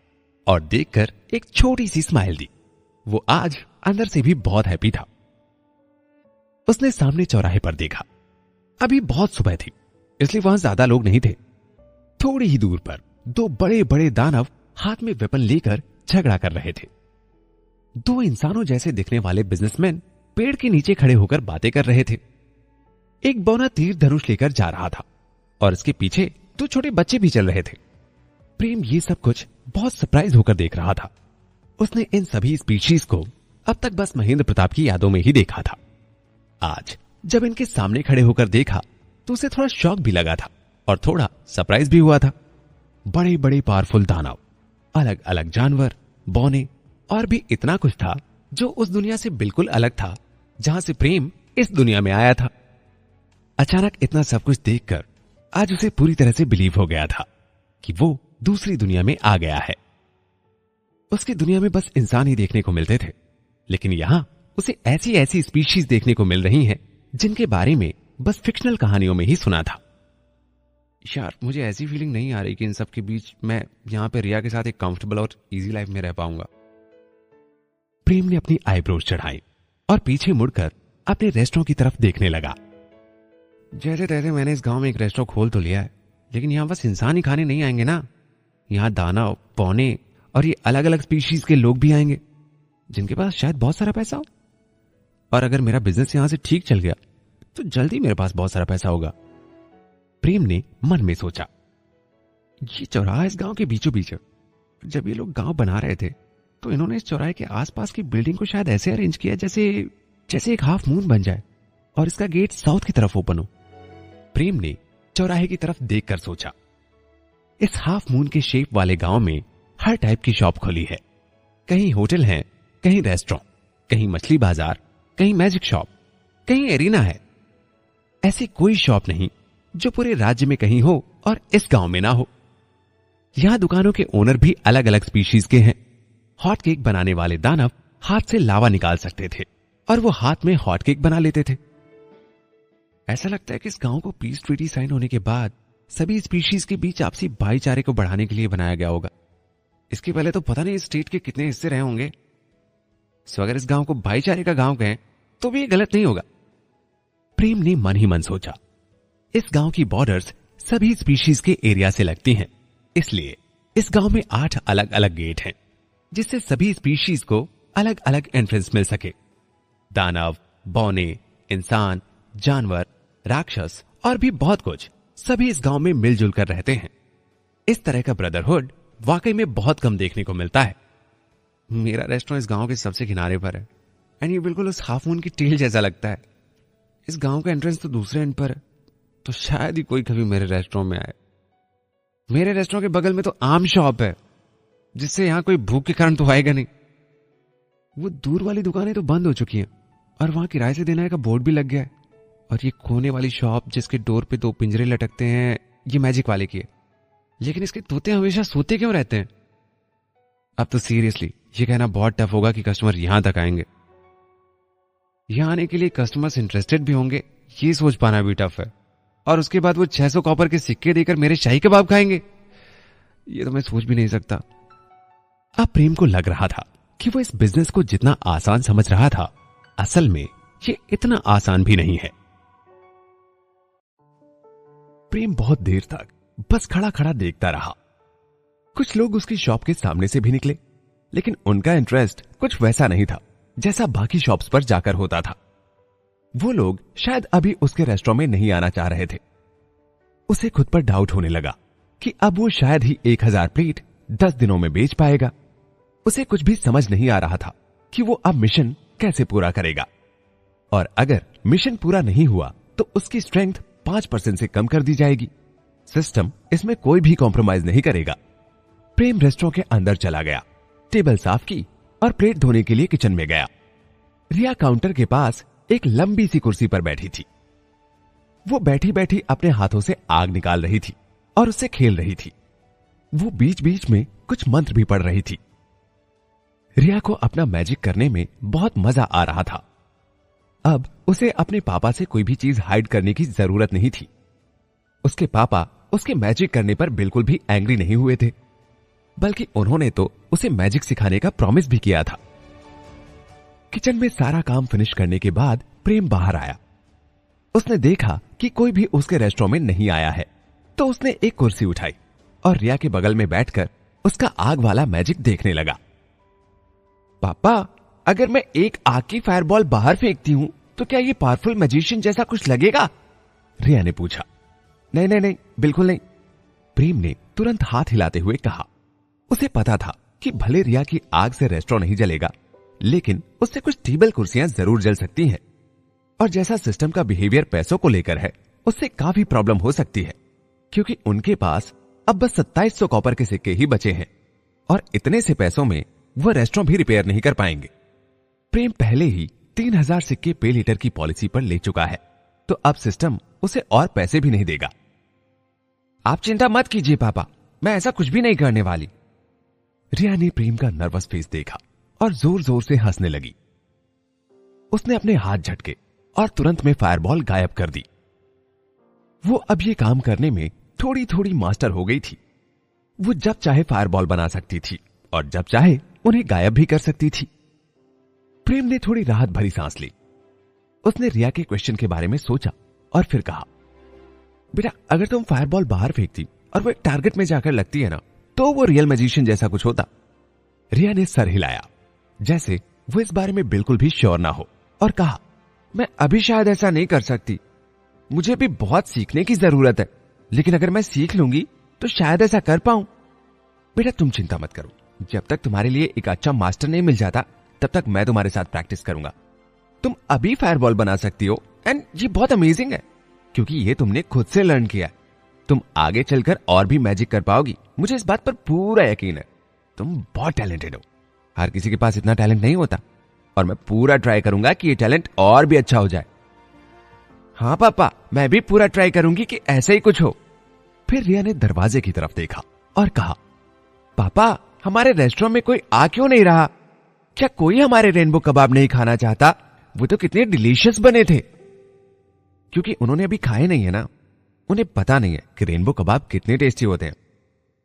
और देखकर एक छोटी सी स्माइल दी वो आज अंदर से भी बहुत हैप्पी था। उसने सामने चौराहे पर देखा। अभी बहुत सुबह थी, इसलिए वहां ज्यादा लोग नहीं थे। थोड़ी ही दूर पर दो बड़े बड़े दानव हाथ में वेपन लेकर झगड़ा कर रहे थे। दो इंसानों जैसे दिखने वाले बिजनेसमैन पेड़ के नीचे खड़े होकर बातें कर रहे थे। एक बौना तीर धनुष लेकर जा रहा था और इसके पीछे दो छोटे बच्चे भी चल रहे थे। प्रेम ये सब कुछ बहुत सरप्राइज होकर देख रहा था। उसने इन सभी स्पीशीज को अब तक बस महेंद्र प्रताप की यादों में ही देखा था। आज जब इनके सामने खड़े होकर देखा तो उसे थोड़ा शॉक भी लगा था और थोड़ा सरप्राइज भी हुआ था। बड़े बड़े पावरफुल दानव, अलग अलग जानवर, बौने और भी इतना कुछ था जो उस दुनिया से बिल्कुल अलग था जहां से प्रेम इस दुनिया में आया था। अचानक इतना सब कुछ देखकर आज उसे पूरी तरह से बिलीव हो गया था कि वो दूसरी दुनिया में आ गया है। उसकी दुनिया में बस इंसान ही देखने को मिलते थे, लेकिन यहां उसे ऐसी ऐसी स्पीशीज देखने को मिल रही हैं जिनके बारे में बस फिक्शनल कहानियों में ही सुना था। यार, मुझे ऐसी फीलिंग नहीं आ रही कि इन सब के बीच मैं यहां पे रिया के साथ एक कंफर्टेबल और इजी लाइफ में रह पाऊंगा। प्रेम ने अपनी आईब्रोज चढ़ाई और पीछे मुड़कर अपने रेस्टोरेंट की तरफ देखने लगा। जैसे तैसे मैंने इस गांव में एक रेस्टोरेंट खोल तो लिया है, लेकिन यहां बस इंसान ही खाने नहीं आएंगे ना। यहां दानव, पौने और ये अलग अलग स्पीशीज के लोग भी आएंगे जिनके पास शायद बहुत सारा पैसा हो। और अगर मेरा बिजनेस यहां से ठीक चल गया तो जल्दी मेरे पास बहुत सारा पैसा होगा। प्रेम ने मन में सोचा, ये चौराहा इस गांव के बीचों बीच है। जब ये लोग गांव बना रहे थे तो इन्होंने इस चौराहे के आसपास की बिल्डिंग को शायद ऐसे अरेंज किया जैसे एक हाफ मून बन जाए और इसका गेट साउथ की तरफ ओपन हो। प्रेम ने चौराहे की तरफ देखकर सोचा, इस हाफ मून के शेप वाले गांव में हर टाइप की शॉप खुली है। कहीं होटल हैं, कहीं रेस्टोरेंट, कहीं मछली बाजार, कहीं मैजिक शॉप, कहीं एरिना है। ऐसी कोई शॉप नहीं जो पूरे राज्य में कहीं हो और इस गांव में ना हो। यहां दुकानों के ओनर भी अलग अलग स्पीशीज के हैं। हॉट केक बनाने वाले दानव हाथ से लावा निकाल सकते थे और वो हाथ में हॉट केक बना लेते थे। ऐसा लगता है कि इस गांव को पीस ट्रीटी साइन होने के बाद सभी स्पीशीज के बीच आपसी भाईचारे को बढ़ाने के लिए बनाया गया होगा। इसके पहले तो पता नहीं इस स्टेट के कितने हिस्से रहे होंगे। सो अगर इस गांव को भाईचारे का गांव कहें तो भी ये गलत नहीं होगा। प्रेम ने मन ही मन सोचा, इस गांव की बॉर्डर्स सभी स्पीशीज के एरिया से लगती हैं, इसलिए इस गांव में 8 अलग अलग गेट हैं जिससे सभी स्पीशीज को अलग अलग एंट्रेंस मिल सके। दानव, बौने, इंसान, जानवर, राक्षस और भी बहुत कुछ सभी इस गांव में मिलजुल कर रहते हैं। इस तरह का ब्रदरहुड वाकई में बहुत कम देखने को मिलता है। मेरा रेस्टोरेंट इस गांव के सबसे किनारे पर है एंड ये बिल्कुल उस हाफ मून की टेल जैसा लगता है। इस गांव का एंट्रेंस तो दूसरे एंड पर है, तो शायद ही कोई कभी मेरे रेस्टोरेंट में आए। मेरे रेस्टोरेंट के बगल में तो आम शॉप है जिससे यहां कोई भूख के कारण तो आएगा नहीं। वो दूर वाली दुकानें तो बंद हो चुकी हैं और वहां किराए से देने का बोर्ड भी लग गया है। और ये कोने वाली शॉप जिसके डोर पे 2 पिंजरे लटकते हैं, ये मैजिक वाले की है, लेकिन इसके तोते हमेशा सोते क्यों रहते हैं? अब तो सीरियसली ये कहना बहुत टफ होगा कि कस्टमर यहां तक आएंगे। यहां आने के लिए कस्टमर्स इंटरेस्टेड भी होंगे, ये सोच पाना भी टफ है। और उसके बाद वो 600 कॉपर के सिक्के देकर मेरे शाही कबाब खाएंगे, ये तो मैं सोच भी नहीं सकता। अब प्रेम को लग रहा था कि वो इस बिजनेस को जितना आसान समझ रहा था, असल में ये इतना आसान भी नहीं है। प्रेम बहुत देर तक बस खड़ा खड़ा देखता रहा। कुछ लोग उसकी शॉप के सामने से भी निकले, लेकिन उनका इंटरेस्ट कुछ वैसा नहीं था जैसा बाकी शॉप्स पर जाकर होता था। वो लोग शायद अभी उसके रेस्टोरेंट में नहीं आना चाह रहे थे। उसे खुद पर डाउट होने लगा कि अब वो शायद ही 1000 प्लेट 10 दिनों में बेच पाएगा। उसे कुछ भी समझ नहीं आ रहा था कि वो अब मिशन कैसे पूरा करेगा, और अगर मिशन पूरा नहीं हुआ तो उसकी स्ट्रेंथ 5% से कम कर दी जाएगी। सिस्टम इसमें कोई भी कॉम्प्रोमाइज नहीं करेगा। प्रेम रेस्टोरेंट के अंदर चला गया, टेबल साफ की और प्लेट धोने के लिए किचन में गया। रिया काउंटर के पास एक लंबी सी कुर्सी पर बैठी थी। वो बैठी बैठी अपने हाथों से आग निकाल रही थी और उससे खेल रही थी। वो बीच बीच में कुछ मंत्र भी पढ़ रही थी। रिया को अपना मैजिक करने में बहुत मजा आ रहा था। अब उसे अपने पापा से कोई भी चीज हाइड करने की जरूरत नहीं थी। उसके पापा उसके मैजिक करने पर बिल्कुल भी एंग्री नहीं हुए थे, बल्कि उन्होंने तो उसे मैजिक सिखाने का प्रॉमिस भी किया था। किचन में सारा काम फिनिश करने के बाद प्रेम बाहर आया। उसने देखा कि कोई भी उसके रेस्टोरेंट में नहीं आया है, तो उसने एक कुर्सी उठाई और रिया के बगल में बैठकर उसका आग वाला मैजिक देखने लगा। पापा, अगर मैं एक आग की फायरबॉल बाहर फेंकती हूं तो क्या ये पावरफुल मैजिशियन जैसा कुछ लगेगा? रिया ने पूछा। नहीं नहीं नहीं, बिल्कुल नहीं, प्रेम ने तुरंत हाथ हिलाते हुए कहा। उसे पता था कि भले रिया की आग से रेस्टोरेंट नहीं जलेगा, लेकिन उससे कुछ टेबल कुर्सियां जरूर जल सकती हैं। और जैसा सिस्टम का बिहेवियर पैसों को लेकर है, उससे काफी प्रॉब्लम हो सकती है, क्योंकि उनके पास अब बस 2700 कॉपर के सिक्के ही बचे हैं और इतने से पैसों में वह रेस्टोरेंट भी रिपेयर नहीं कर पाएंगे। प्रेम पहले ही 3000 सिक्के पे लीटर की पॉलिसी पर ले चुका है, तो अब सिस्टम उसे और पैसे भी नहीं देगा। आप चिंता मत कीजिए पापा, मैं ऐसा कुछ भी नहीं करने वाली। रिया ने प्रेम का नर्वस फेस देखा और जोर जोर से हंसने लगी। उसने अपने हाथ झटके और तुरंत में फायरबॉल गायब कर दी। वो अब ये काम करने में थोड़ी थोड़ी मास्टर हो गई थी। वो जब चाहे फायरबॉल बना सकती थी और जब चाहे उन्हें गायब भी कर सकती थी। प्रेम ने थोड़ी राहत भरी सांस ली। उसने रिया के क्वेश्चन के बारे में सोचा और फिर कहा, बेटा, अगर तुम फायरबॉल बाहर फेंकती और वो एक टारगेट में जाकर लगती है ना, तो वो रियल मैजिशियन जैसा कुछ होता। रिया ने सर हिलाया, जैसे वो इस बारे में बिल्कुल भी श्योर ना हो, और कहा, मैं अभी शायद ऐसा नहीं कर सकती। मुझे भी बहुत सीखने की जरूरत है, लेकिन अगर मैं सीख लूंगी तो शायद ऐसा कर पाऊं। बेटा, तुम चिंता मत करो, जब तक तुम्हारे लिए एक अच्छा मास्टर नहीं मिल जाता तब तक मैं तुम्हारे साथ प्रैक्टिस करूंगा। तुम अभी फायरबॉल बना सकती हो एंड ये बहुत अमेजिंग है, क्योंकि ये तुमने खुद से लर्न किया है। तुम आगे चलकर और भी मैजिक कर पाओगी, मुझे इस बात पर पूरा यकीन है। तुम बहुत टैलेंटेड हो, हर किसी के पास इतना टैलेंट नहीं होता, और मैं पूरा ट्राई करूंगा कि ये टैलेंट और भी अच्छा हो जाए। हाँ पापा, मैं भी पूरा ट्राई करूंगी कि ऐसा ही कुछ हो। फिर रिया ने दरवाजे की तरफ देखा और कहा, पापा, हमारे रेस्टोरेंट में कोई आ क्यों नहीं रहा? क्या कोई हमारे रेनबो कबाब नहीं खाना चाहता? वो तो कितने डिलीशियस बने थे। क्योंकि उन्होंने अभी खाए नहीं है ना, उन्हें पता नहीं है कि रेनबो कबाब कितने टेस्टी होते हैं।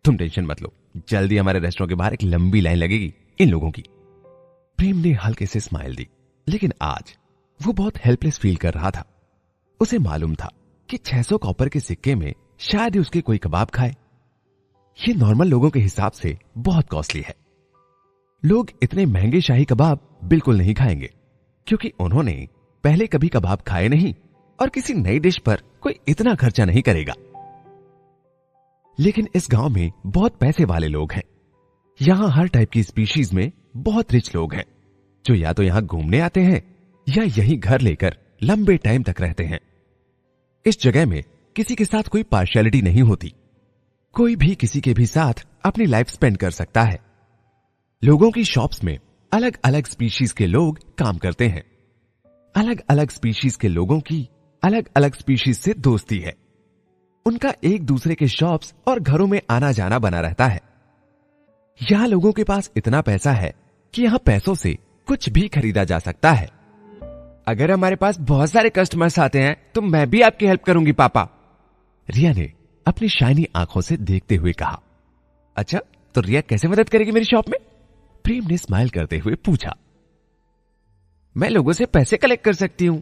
तुम टेंशन मत लो, जल्दी हमारे रेस्टोरेंट के बाहर एक लंबी लाइन लगेगी इन लोगों की। प्रेम ने हल्के से स्माइल दी, लेकिन आज वो बहुत हेल्पलेस फील कर रहा था। उसे मालूम था कि 600 कॉपर के सिक्के में शायद ही उसके कोई कबाब खाए। ये नॉर्मल लोगों के हिसाब से बहुत कॉस्टली है। लोग इतने महंगे शाही कबाब बिल्कुल नहीं खाएंगे, क्योंकि उन्होंने पहले कभी कबाब खाए नहीं और किसी नई डिश पर कोई इतना खर्चा नहीं करेगा। लेकिन इस गांव में बहुत पैसे वाले लोग हैं। यहां हर टाइप की स्पीशीज में बहुत रिच लोग हैं, जो या तो यहां घूमने आते हैं या यहीं घर लेकर लंबे टाइम तक रहते हैं। इस जगह में किसी के साथ कोई पार्शियलिटी नहीं होती। कोई भी किसी के भी साथ अपनी लाइफ स्पेंड कर सकता है। लोगों की शॉप्स में अलग अलग स्पीशीज के लोग काम करते हैं। अलग अलग स्पीशीज के लोगों की अलग अलग स्पीशीज से दोस्ती है। उनका एक दूसरे के शॉप्स और घरों में आना जाना बना रहता है। यहां लोगों के पास इतना पैसा है कि यहां पैसों से कुछ भी खरीदा जा सकता है। अगर हमारे पास बहुत सारे कस्टमर्स आते हैं तो मैं भी आपकी हेल्प करूंगी पापा, रिया ने अपनी शाइनी आंखों से देखते हुए कहा। अच्छा, तो रिया कैसे मदद करेगी मेरी शॉप में? प्रेम ने स्माइल करते हुए पूछा। मैं लोगों से पैसे कलेक्ट कर सकती हूं।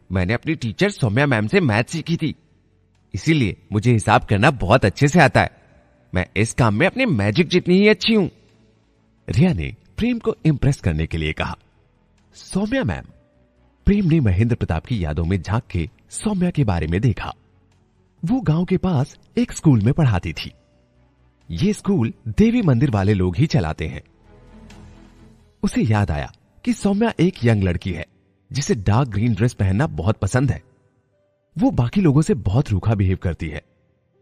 मैंने अपनी टीचर सौम्या मैम से मैथ सीखी थी, इसीलिए मुझे हिसाब करना बहुत अच्छे से आता है। मैं इस काम में अपनी मैजिक जितनी ही अच्छी हूं, रिया ने प्रेम को इंप्रेस करने के लिए कहा। सौम्या मैम? प्रेम ने महेंद्र प्रताप की यादों में झांक के सौम्या के बारे में देखा। वो गांव के पास एक स्कूल में पढ़ाती थी। ये स्कूल देवी मंदिर वाले लोग ही चलाते हैं। उसे याद आया कि सौम्या एक यंग लड़की है जिसे डार्क ग्रीन ड्रेस पहनना बहुत पसंद है। वो बाकी लोगों से बहुत रूखा बिहेव करती है,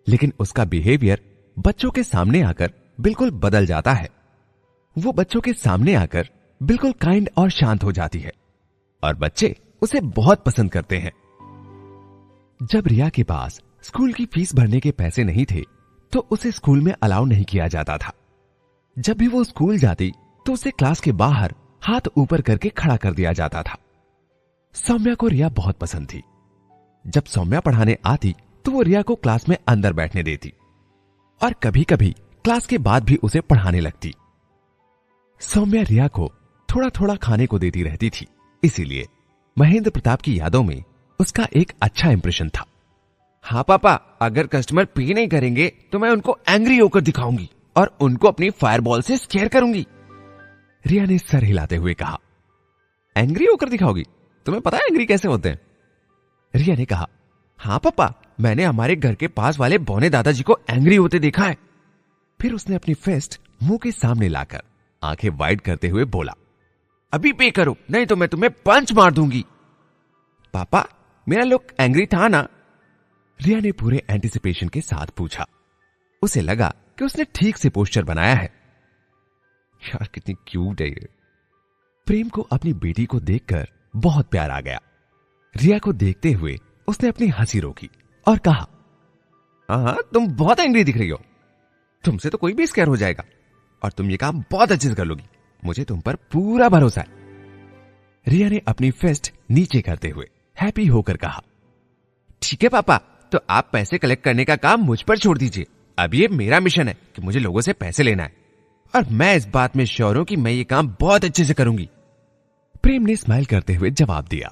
लेकिन उसका बिहेवियर बच्चों के सामने आकर बिल्कुल बदल जाता है। वो बच्चों के सामने आकर बिल्कुल काइंड और शांत हो जाती है और बच्चे उसे बहुत पसंद करते हैं। जब रिया के पास स्कूल की फीस भरने के पैसे नहीं थे तो उसे स्कूल में अलाउ नहीं किया जाता था। जब भी वो स्कूल जाती तो उसे क्लास के बाहर हाथ ऊपर करके खड़ा कर दिया जाता था। सौम्या को रिया बहुत पसंद थी। जब सौम्या पढ़ाने आती तो वो रिया को क्लास में अंदर बैठने देती और कभी कभी क्लास के बाद भी उसे पढ़ाने लगती। सौम्या रिया को थोड़ा थोड़ा खाने को देती रहती थी, इसीलिए महेंद्र प्रताप की यादों में उसका एक अच्छा इंप्रेशन था। हाँ पापा, अगर कस्टमर पे नहीं करेंगे तो मैं उनको एंग्री होकर दिखाऊंगी और उनको अपनी फायरबॉल से स्केयर करूंगी। रिया ने सर हिलाते हुए कहा। एंग्री होकर दिखाओगी? तुम्हें पता है एंग्री कैसे होते हैं? रिया ने कहा, हाँ पापा, मैंने हमारे घर के पास वाले बौने दादाजी को एंग्री होते देखा है। फिर उसने अपनी फिस्ट मुंह के सामने लाकर आंखें वाइड करते हुए बोला, अभी पे करो नहीं तो मैं तुम्हें पंच मार दूंगी। पापा, मेरा लुक एंग्री था ना? रिया ने पूरे एंटिसिपेशन के साथ पूछा। उसे लगा कि उसने ठीक से पोस्चर बनाया है। यार कितनी क्यूट है ये। प्रेम को अपनी बेटी को देखकर बहुत प्यार आ गया। रिया को देखते हुए उसने अपनी हंसी रोकी और कहा, हाँ तुम बहुत एंग्री दिख रही हो, तुमसे तो कोई भी स्कैर हो जाएगा और तुम ये काम बहुत अच्छे से कर लोगी, मुझे तुम पर पूरा भरोसा है। रिया ने अपनी फिस्ट नीचे करते हुए हैप्पी होकर कहा, ठीक है पापा, तो आप पैसे कलेक्ट करने का काम मुझ पर छोड़ दीजिए। अब ये मेरा मिशन है कि मुझे लोगों से पैसे लेना है और मैं इस बात में श्योर हूं कि मैं ये काम बहुत अच्छे से करूंगी। प्रेम ने स्माइल करते हुए जवाब दिया,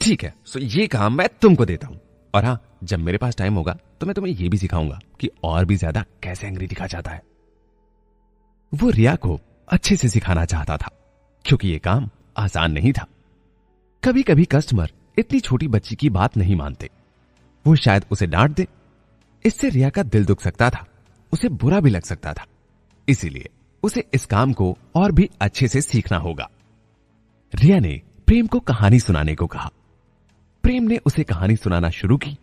ठीक है, सो ये काम मैं तुमको देता हूं और हाँ, जब मेरे पास टाइम होगा तो मैं तुम्हें यह भी सिखाऊंगा कि और भी ज्यादा कैसे एंग्री दिखा जाता है। वो रिया को अच्छे से सिखाना चाहता था क्योंकि यह काम आसान नहीं था। कभी कभी कस्टमर इतनी छोटी बच्ची की बात नहीं मानते, वो शायद उसे डांट दे। इससे रिया का दिल दुख सकता था, उसे बुरा भी लग सकता था, इसीलिए उसे इस काम को और भी अच्छे से सीखना होगा। रिया ने प्रेम को कहानी सुनाने को कहा। प्रेम ने उसे कहानी सुनाना शुरू की।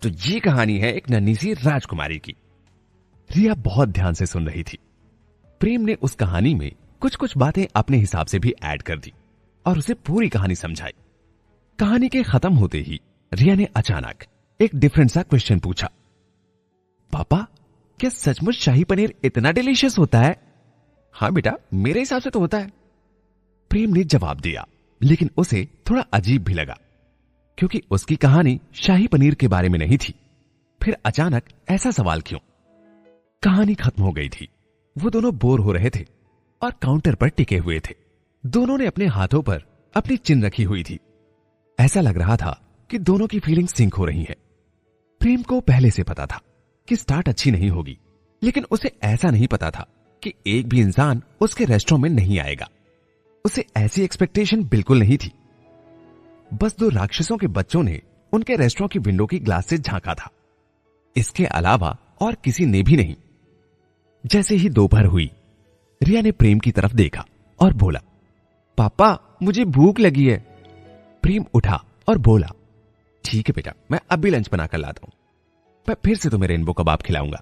तो ये कहानी है एक नन्ही सी राजकुमारी की। रिया बहुत ध्यान से सुन रही थी। प्रेम ने उस कहानी में कुछ कुछ बातें अपने हिसाब से भी ऐड कर दी और उसे पूरी कहानी समझाई। कहानी के खत्म होते ही रिया ने अचानक एक डिफरेंट सा क्वेश्चन पूछा, पापा, क्या सचमुच शाही पनीर इतना डिलीशियस होता है? हाँ बेटा, मेरे हिसाब से तो होता है। प्रेम ने जवाब दिया, लेकिन उसे थोड़ा अजीब भी लगा क्योंकि उसकी कहानी शाही पनीर के बारे में नहीं थी। फिर अचानक ऐसा सवाल क्यों? कहानी खत्म हो गई थी। वो दोनों बोर हो रहे थे और काउंटर पर टिके हुए थे। दोनों ने अपने हाथों पर अपनी चिन रखी हुई थी। ऐसा लग रहा था कि दोनों की फीलिंग सिंक हो रही है। प्रेम को पहले से पता था कि स्टार्ट अच्छी नहीं होगी, लेकिन उसे ऐसा नहीं पता था कि एक भी इंसान उसके रेस्टोरेंट में नहीं आएगा। उसे ऐसी एक्सपेक्टेशन बिल्कुल नहीं थी। बस दो राक्षसों के बच्चों ने उनके रेस्टोरेंट की विंडो की ग्लास से झांका था, इसके अलावा और किसी ने भी नहीं। जैसे ही दोपहर हुई, रिया ने प्रेम की तरफ देखा और बोला, पापा, मुझे भूख लगी है। प्रेम उठा और बोला, ठीक है बेटा, मैं अभी लंच बनाकर लाता हूं, मैं फिर से तुम्हें रेनबो कबाब खिलाऊंगा।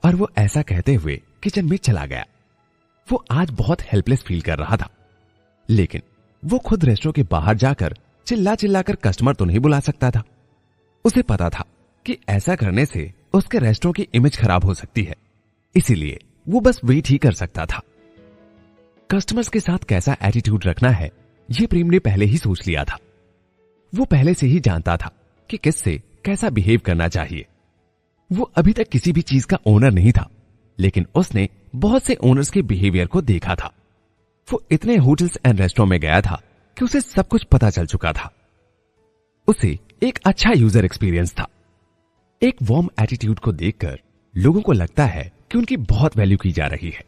और वो ऐसा कहते हुए किचन में चला गया। वो आज बहुत हेल्पलेस फील कर रहा था, लेकिन वो खुद रेस्टोरेंट के बाहर जाकर चिल्ला चिल्लाकर कस्टमर तो नहीं बुला सकता था। उसे पता था कि ऐसा करने से उसके रेस्टोरेंट की इमेज खराब हो सकती है, इसीलिए वो बस वेट ही कर सकता था। कस्टमर्स के साथ कैसा एटीट्यूड रखना है, ये प्रेम ने पहले ही सोच लिया था। वो पहले से ही जानता था कि किससे कैसा बिहेव करना चाहिए। वो अभी तक किसी भी चीज का ओनर नहीं था, लेकिन उसने बहुत से ओनर्स के बिहेवियर को देखा था। वो इतने होटल्स एंड रेस्टोरेंट में गया था कि उसे सब कुछ पता चल चुका था। उसे एक अच्छा यूजर एक्सपीरियंस था। एक वार्म एटीट्यूड को देखकर लोगों को लगता है कि उनकी बहुत वैल्यू की जा रही है,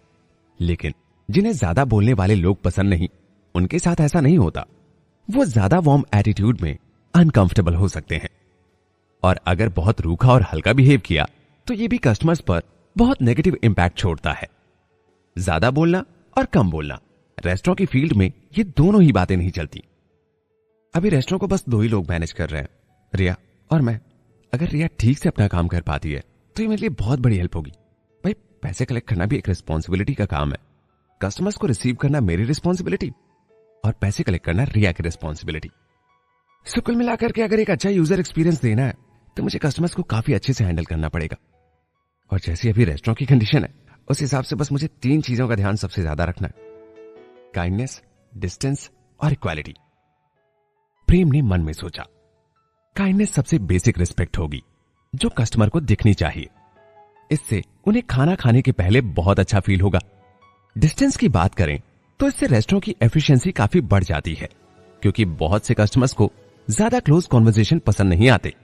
लेकिन जिन्हें ज्यादा बोलने वाले लोग पसंद नहीं, उनके साथ ऐसा नहीं होता। वो ज्यादा वार्म एटीट्यूड में अनकंफर्टेबल हो सकते हैं, और अगर बहुत रूखा और हल्का बिहेव किया तो ये भी कस्टमर्स पर बहुत नेगेटिव इंपैक्ट छोड़ता है। ज्यादा बोलना और कम बोलना, रेस्टोरेंट की फील्ड में ये दोनों ही बातें नहीं चलती। अभी रेस्टोरेंट को बस दो ही लोग मैनेज कर रहे हैं, रिया और मैं। अगर रिया ठीक से अपना काम कर पाती है तो ये मेरे लिए बहुत बड़ी हेल्प होगी। भाई, पैसे कलेक्ट करना भी एक रिस्पॉन्सिबिलिटी का काम है। कस्टमर्स को रिसीव करना मेरी रिस्पॉन्सिबिलिटी और पैसे कलेक्ट करना रिया की रिस्पॉन्सिबिलिटी। सो कुल मिलाकर के अगर एक अच्छा यूजर एक्सपीरियंस देना है तो मुझे कस्टमर्स को काफी अच्छे से हैंडल करना पड़ेगा। और जैसी अभी रेस्टोरेंट की कंडीशन है, उस हिसाब से बस मुझे 3 चीजों का ध्यान सबसे ज्यादा रखना है: काइंडनेस, डिस्टेंस और इक्वालिटी। प्रेम ने मन में सोचा, काइंडनेस सबसे बेसिक रिस्पेक्ट होगी जो कस्टमर को दिखनी चाहिए। इससे उन्हें खाना खाने के पहले बहुत अच्छा फील होगा। डिस्टेंस की बात करें तो इससे रेस्टोरेंट की एफिशिएंसी काफी बढ़ जाती है, क्योंकि बहुत से कस्टमर्स को ज्यादा क्लोज कॉन्वर्सेशन पसंद नहीं आते।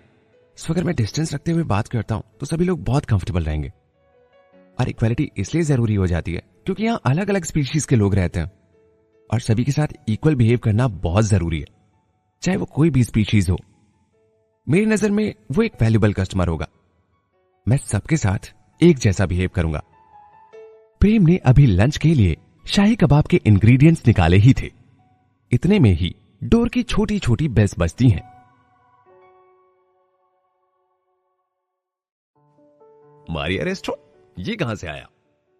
सो अगर मैं डिस्टेंस रखते हुए बात करता हूं तो सभी लोग बहुत कंफर्टेबल रहेंगे। और इक्वालिटी इसलिए जरूरी हो जाती है क्योंकि यहां अलग अलग स्पीशीज के लोग रहते हैं और सभी के साथ इक्वल बिहेव करना बहुत जरूरी है, चाहे वो कोई भी स्पीशीज हो। मेरी नजर में वो एक वैल्यूबल कस्टमर होगा। मैं सबके साथ एक जैसा बिहेव करूंगा। प्रेम ने अभी लंच के लिए शाही कबाब के इंग्रेडिएंट्स निकाले ही थे। इतने में ही डोर की छोटी छोटी बेल्स बजती हैं। मारिया रेस्टोरेंट ये कहां से आया?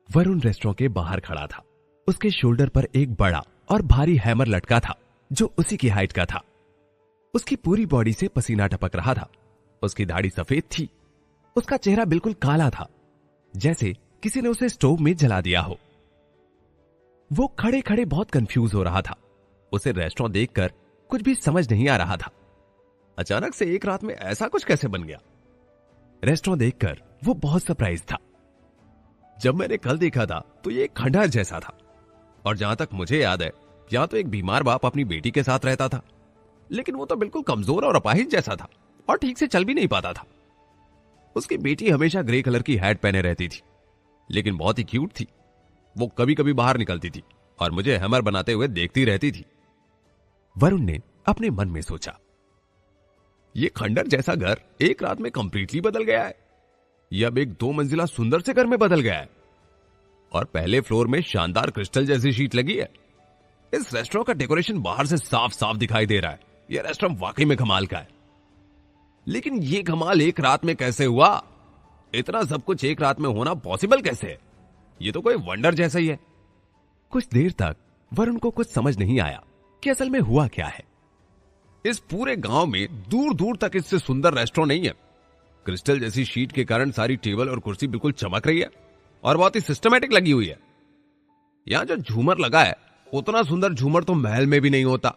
वरुण रेस्टोरेंट के बाहर खड़ा था। उसके शोल्डर पर एक बड़ा और भारी हैमर लटका था जो उसी की हाइट का था। उसकी पूरी बॉडी से पसीना टपक रहा था। उसकी दाढ़ी सफेद थी। उसका चेहरा बिल्कुल काला था, जैसे किसी ने उसे स्टोव में जला दिया हो। वो खड़े खड़े बहुत कंफ्यूज हो रहा था। उसे रेस्टोरेंट देखकर कुछ भी समझ नहीं आ रहा था। अचानक से एक रात में ऐसा कुछ कैसे बन गया? रेस्टोरेंट देखकर वो बहुत सरप्राइज था। जब मैंने कल देखा था तो ये एक खंडहर जैसा था, और जहां तक मुझे याद है यहां तो एक बीमार बाप अपनी बेटी के साथ रहता था, लेकिन वो तो बिल्कुल कमजोर और अपाहिज जैसा था और ठीक से चल भी नहीं पाता था। उसकी बेटी हमेशा ग्रे कलर की हैट पहने रहती थी, लेकिन बहुत ही क्यूट थी। वो कभी कभी बाहर निकलती थी और मुझे हैमर बनाते हुए देखती रहती थी। वरुण ने अपने मन में सोचा, ये खंडर जैसा घर एक रात में कंप्लीटली बदल गया है। यह अब एक 2 मंजिला सुंदर से घर में बदल गया है और पहले फ्लोर में शानदार क्रिस्टल जैसी शीट लगी है। इस रेस्टोरेंट का डेकोरेशन बाहर से साफ साफ दिखाई दे रहा है। यह रेस्टोरेंट वाकई में कमाल का है, लेकिन यह कमाल एक रात में कैसे हुआ? इतना सब कुछ एक रात में होना पॉसिबल कैसे है? ये तो कोई वंडर जैसा ही है। कुछ देर तक वरुण को कुछ समझ नहीं आया कि असल में हुआ क्या है। इस पूरे गांव में दूर दूर तक इससे सुंदर रेस्टोरेंट नहीं है। क्रिस्टल जैसी शीट के कारण सारी टेबल और कुर्सी बिल्कुल चमक रही है और बहुत ही सिस्टमैटिक लगी हुई है। यहां जो झूमर लगा है उतना सुंदर झूमर तो महल में भी नहीं होता।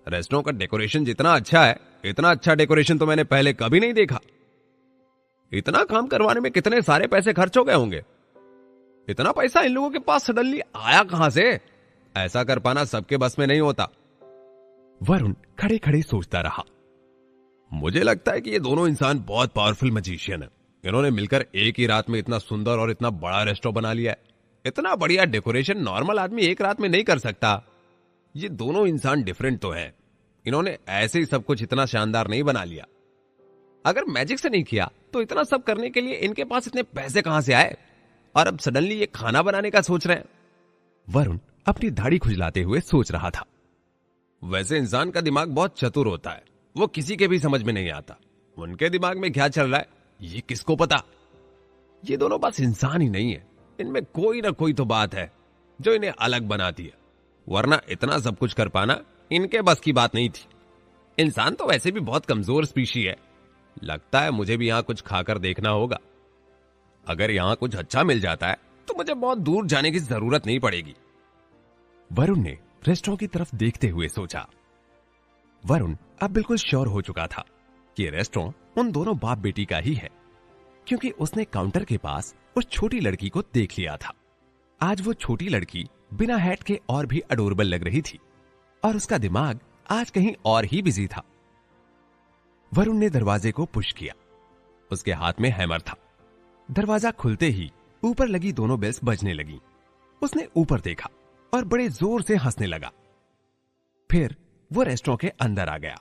रेस्टोरेंट का डेकोरेशन जितना अच्छा है, इतना अच्छा डेकोरेशन तो मैंने पहले कभी नहीं देखा। इतना काम करवाने में कितने सारे पैसे खर्च हो गए होंगे। इतना पैसा इन लोगों के पास सडनली आया कहां से? ऐसा कर पाना सबके बस में नहीं होता। वरुण खड़े खड़े सोचता रहा। मुझे लगता है कि ये दोनों इंसान बहुत पावरफुल मैजिशियन है। इन्होंने मिलकर एक ही रात में इतना सुंदर और इतना बड़ा रेस्टोरेंट बना लिया है। इतना बढ़िया डेकोरेशन नॉर्मल आदमी एक रात में नहीं कर सकता। ये दोनों इंसान डिफरेंट तो है। इन्होंने ऐसे ही सब कुछ इतना शानदार नहीं बना लिया। अगर मैजिक से नहीं किया तो इतना सब करने के लिए इनके पास इतने पैसे कहां से आए? और अब सडनली ये खाना बनाने का सोच रहे हैं। वरुण अपनी दाढ़ी खुजलाते हुए सोच रहा था। वैसे इंसान का दिमाग बहुत चतुर होता है, वो किसी के भी समझ में नहीं आता। उनके दिमाग में क्या चल रहा है ये किसको पता। ये दोनों बस इंसान ही नहीं है, इनमें कोई ना कोई तो बात है जो इन्हें अलग बनाती है, वरना इतना सब कुछ कर पाना इनके बस की बात नहीं थी। इंसान तो वैसे भी बहुत कमजोर स्पीशी है। लगता है मुझे भी यहां कुछ खाकर देखना होगा। अगर यहां कुछ अच्छा मिल जाता है तो मुझे बहुत दूर जाने की जरूरत नहीं पड़ेगी। वरुण ने रेस्टोरेंट की तरफ देखते हुए सोचा। वरुण अब बिल्कुल श्योर हो चुका था कि रेस्टोरेंट उन दोनों बाप बेटी का ही है, क्योंकि उसने काउंटर के पास उस छोटी लड़की को देख लिया था। आज वो छोटी लड़की बिना हैट के और भी अडोरेबल लग रही थी और उसका दिमाग आज कहीं और ही बिजी था। वरुण ने दरवाजे को पुश किया। उसके हाथ में हैमर था। दरवाजा खुलते ही ऊपर लगी दोनों बेल्स बजने लगी। उसने ऊपर देखा और बड़े जोर से हंसने लगा। फिर वो रेस्टोरेंट के अंदर आ गया।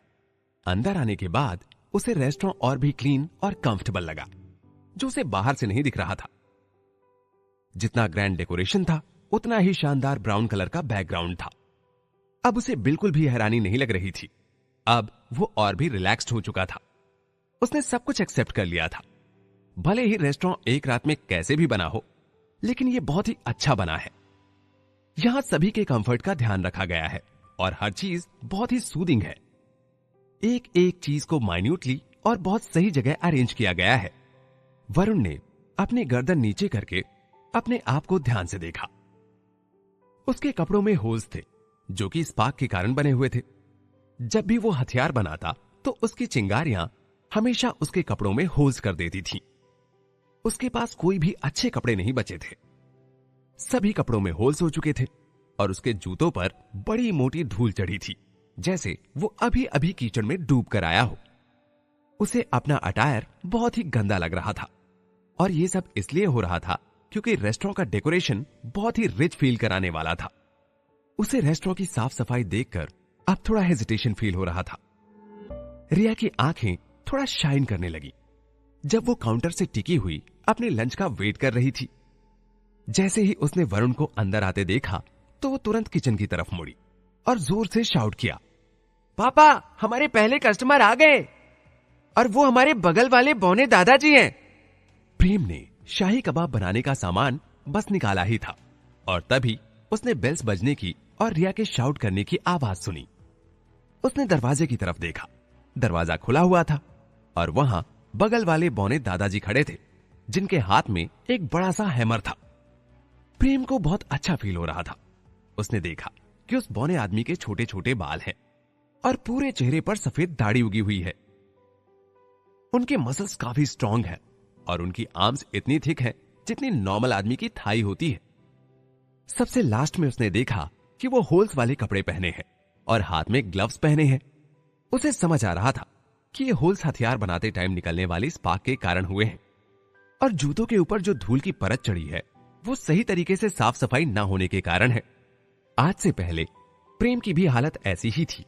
अंदर आने के बाद उसे रेस्टोरेंट और भी क्लीन और कंफर्टेबल लगा, जो उसे बाहर से नहीं दिख रहा था। जितना ग्रैंड डेकोरेशन था उतना ही शानदार ब्राउन कलर का बैकग्राउंड था। अब उसे बिल्कुल भी हैरानी नहीं लग रही थी। अब वो और भी रिलैक्स्ड हो चुका था। उसने सब कुछ एक्सेप्ट कर लिया था। भले ही रेस्टोरेंट एक रात में कैसे भी बना हो, लेकिन यह बहुत ही अच्छा बना है। यहां सभी के कंफर्ट का ध्यान रखा गया है और हर चीज बहुत ही सूदिंग है। एक एक चीज को माइन्यूटली और बहुत सही जगह अरेंज किया गया है। वरुण ने अपनी गर्दन नीचे करके अपने आप को ध्यान से देखा। उसके कपड़ों में होल्स थे, जो कि स्पार्क के कारण बने हुए थे। जब भी वो हथियार बनाता तो उसकी चिंगारियां हमेशा उसके कपड़ों में होल्स कर देती थी। उसके पास कोई भी अच्छे कपड़े नहीं बचे थे। सभी कपड़ों में होल्स हो चुके थे। और उसके जूतों पर बड़ी मोटी धूल चढ़ी थी, जैसे वो अभी अभी कीचड़ में डूब कर आया हो। उसे अपना अटायर बहुत ही गंदा लग रहा था और ये सब इसलिए हो रहा था क्योंकि रेस्टोरेंट का डेकोरेशन बहुत ही रिच फील कराने वाला था। उसे रेस्टोरेंट की साफ सफाई देखकर अब थोड़ा हेजिटेशन फील हो रहा था। रिया की आंखें थोड़ा शाइन करने लगी जब वो काउंटर से टिकी हुई अपने लंच का वेट कर रही थी। जैसे ही उसने वरुण को अंदर आते देखा तो वो तुरंत किचन की तरफ मुड़ी और जोर से शाउट किया, पापा, हमारे पहले कस्टमर आ गए और वो हमारे बगल वाले बौने दादाजी हैं। प्रेम ने शाही कबाब बनाने का सामान बस निकाला ही था और तभी उसने बेल्स बजने की और रिया के शाउट करने की आवाज सुनी। उसने दरवाजे की तरफ देखा। दरवाजा खुला हुआ था और वहां बगल वाले बौने दादाजी खड़े थे, जिनके हाथ में एक बड़ा सा हैमर था। प्रेम को बहुत अच्छा फील हो रहा था। उसने देखा कि उस बौने आदमी के छोटे छोटे बाल हैं और पूरे चेहरे पर सफेद दाढ़ी उगी हुई है। उनके मसल्स काफी स्ट्रांग हैं और उनकी आर्म्स इतनी थिक है जितनी नॉर्मल आदमी की थाई होती है। सबसे लास्ट में उसने देखा कि वो होल्स वाले कपड़े पहने हैं और हाथ में ग्लव्स पहने हैं। उसे समझ आ रहा था कि ये होल्स हथियार बनाते टाइम निकलने वाली स्पार्क के कारण हुए हैं और जूतों के ऊपर जो धूल की परत चढ़ी है वो सही तरीके से साफ सफाई ना होने के कारण है। आज से पहले प्रेम की भी हालत ऐसी ही थी।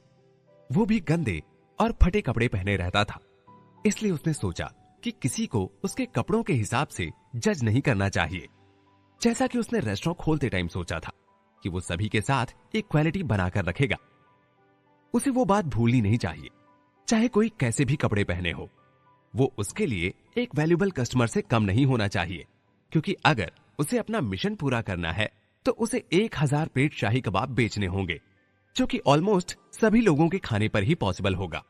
वो भी गंदे और फटे कपड़े पहने रहता था, इसलिए उसने सोचा कि किसी को उसके कपड़ों के हिसाब से जज नहीं करना चाहिए। जैसा कि उसने रेस्टोरेंट खोलते टाइम सोचा था कि वो सभी के साथ इक्वालिटी बनाकर रखेगा। उसे वो बात भूलनी नहीं चाहिए, चाहे कोई कैसे भी कपड़े पहने हो। वो उसके लिए एक वैल्यूएबल कस्टमर से कम नहीं होना चाहिए, क्योंकि अगर उसे अपना मिशन पूरा करना है तो उसे 1000 प्लेट शाही कबाब बेचने होंगे, जो कि ऑलमोस्ट सभी लोगों के खाने पर ही पॉसिबल होगा।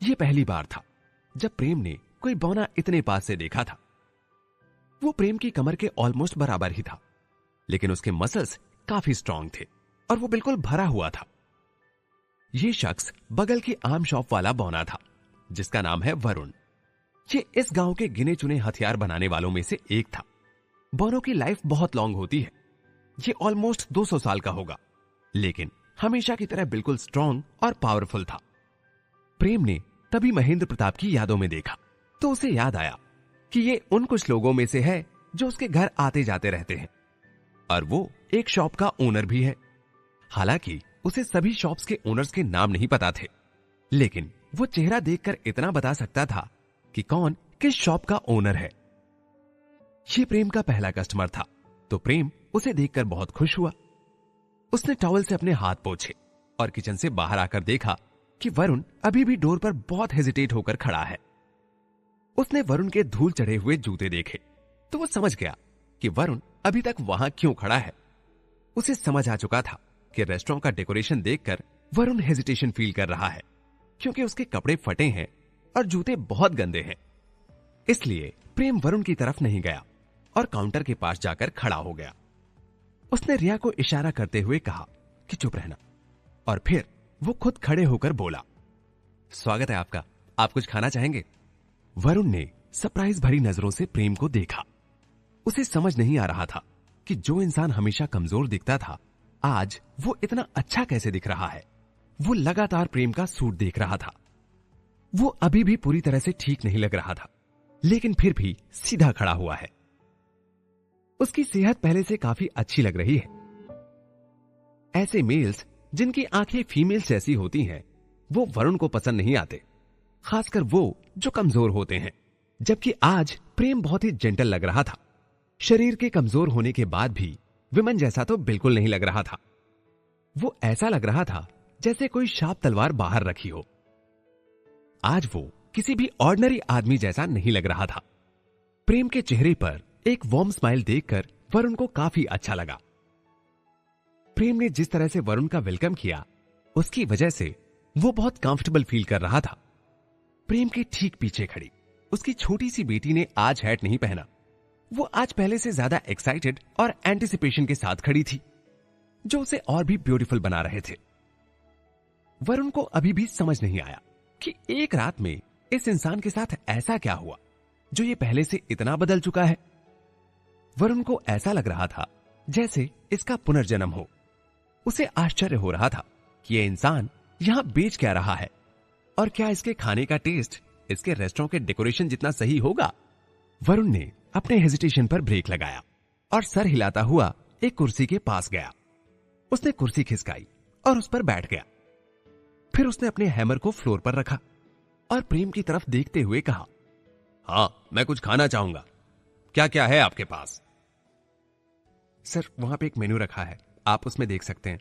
ये पहली बार था जब प्रेम ने कोई बौना इतने पास से देखा था। वो प्रेम की कमर के ऑलमोस्ट बराबर ही था, लेकिन उसके मसल्स काफी स्ट्रांग थे और वो बिल्कुल भरा हुआ था। ये शख्स बगल की आम शॉप वाला बौना था, जिसका नाम है वरुण। ये इस गांव के गिने चुने हथियार बनाने वालों में से एक था। बौनों की लाइफ बहुत लॉन्ग होती है। ये ऑलमोस्ट 200 साल का होगा, लेकिन हमेशा की तरह बिल्कुल स्ट्रांग और पावरफुल था। प्रेम ने तभी महेंद्र प्रताप की यादों में देखा तो उसे याद आया कि ये उन कुछ लोगों में से है जो उसके घर आते जाते रहते हैं और वो एक शॉप का ओनर भी है। हालांकि उसे सभी शॉप्स के ओनर्स के नाम नहीं पता थे, लेकिन वो चेहरा देखकर इतना बता सकता था कि कौन किस शॉप का ओनर है। ये प्रेम का पहला कस्टमर था, तो प्रेम उसे देखकर बहुत खुश हुआ। उसने टॉवल से अपने हाथ पोंछे और किचन से बाहर आकर देखा कि वरुण अभी भी डोर पर बहुत हेजिटेट होकर खड़ा है। उसने वरुण के धूल चढ़े हुए जूते देखे तो वो समझ गया कि वरुण अभी तक वहां क्यों खड़ा है। उसे समझ आ चुका था कि रेस्टोरेंट का डेकोरेशन देखकर वरुण हेजिटेशन फील कर रहा है, क्योंकि उसके कपड़े फटे हैं और जूते बहुत गंदे हैं। इसलिए प्रेम वरुण की तरफ नहीं गया और काउंटर के पास जाकर खड़ा हो गया। उसने रिया को इशारा करते हुए कहा कि चुप रहना, और फिर वो खुद खड़े होकर बोला, स्वागत है आपका, आप कुछ खाना चाहेंगे? वरुण ने सरप्राइज भरी नजरों से प्रेम को देखा। उसे समझ नहीं आ रहा था कि जो इंसान हमेशा कमजोर दिखता था, आज वो इतना अच्छा कैसे दिख रहा है। वो लगातार प्रेम का सूट देख रहा था। वो अभी भी पूरी तरह से ठीक नहीं लग रहा था, लेकिन फिर भी सीधा खड़ा हुआ है। उसकी सेहत पहले से काफी अच्छी लग रही है। ऐसे मेल्स जिनकी आंखें फीमेल्स जैसी होती हैं, वो वरुण को पसंद नहीं आते, खासकर वो जो कमजोर होते हैं। जबकि आज प्रेम बहुत ही जेंटल लग रहा था। शरीर के कमजोर होने के बाद भी विमन जैसा तो बिल्कुल नहीं लग रहा था। वो ऐसा लग रहा था जैसे कोई शार्प तलवार बाहर रखी हो। आज वो किसी भी ऑर्डिनरी आदमी जैसा नहीं लग रहा था। प्रेम के चेहरे पर एक वार्म स्माइल देखकर वरुण को काफी अच्छा लगा। प्रेम ने जिस तरह से वरुण का वेलकम किया, उसकी वजह से वो बहुत कंफर्टेबल फील कर रहा था। प्रेम के ठीक पीछे खड़ी उसकी छोटी सी बेटी ने आज हैट नहीं पहना। वो आज पहले से ज्यादा एक्साइटेड और एंटिसिपेशन के साथ खड़ी थी, जो उसे और भी ब्यूटीफुल बना रहे थे। वरुण को अभी भी समझ नहीं आया कि एक रात में इस इंसान के साथ ऐसा क्या हुआ जो ये पहले से इतना बदल चुका है। वरुण को ऐसा लग रहा था जैसे इसका पुनर्जन्म हो। उसे आश्चर्य हो रहा था कि यह इंसान यहां बेच क्या रहा है और क्या इसके खाने का टेस्ट इसके रेस्टोरेंट के डेकोरेशन जितना सही होगा। वरुण ने अपने हेजिटेशन पर ब्रेक लगाया और सर हिलाता हुआ एक कुर्सी के पास गया। उसने कुर्सी खिसकाई और उस पर बैठ गया। फिर उसने अपने हैमर को फ्लोर पर रखा और प्रेम की तरफ देखते हुए कहा, हाँ, मैं कुछ खाना चाहूंगा। क्या क्या है आपके पास? सर, वहां पे एक मेन्यू रखा है, आप उसमें देख सकते हैं।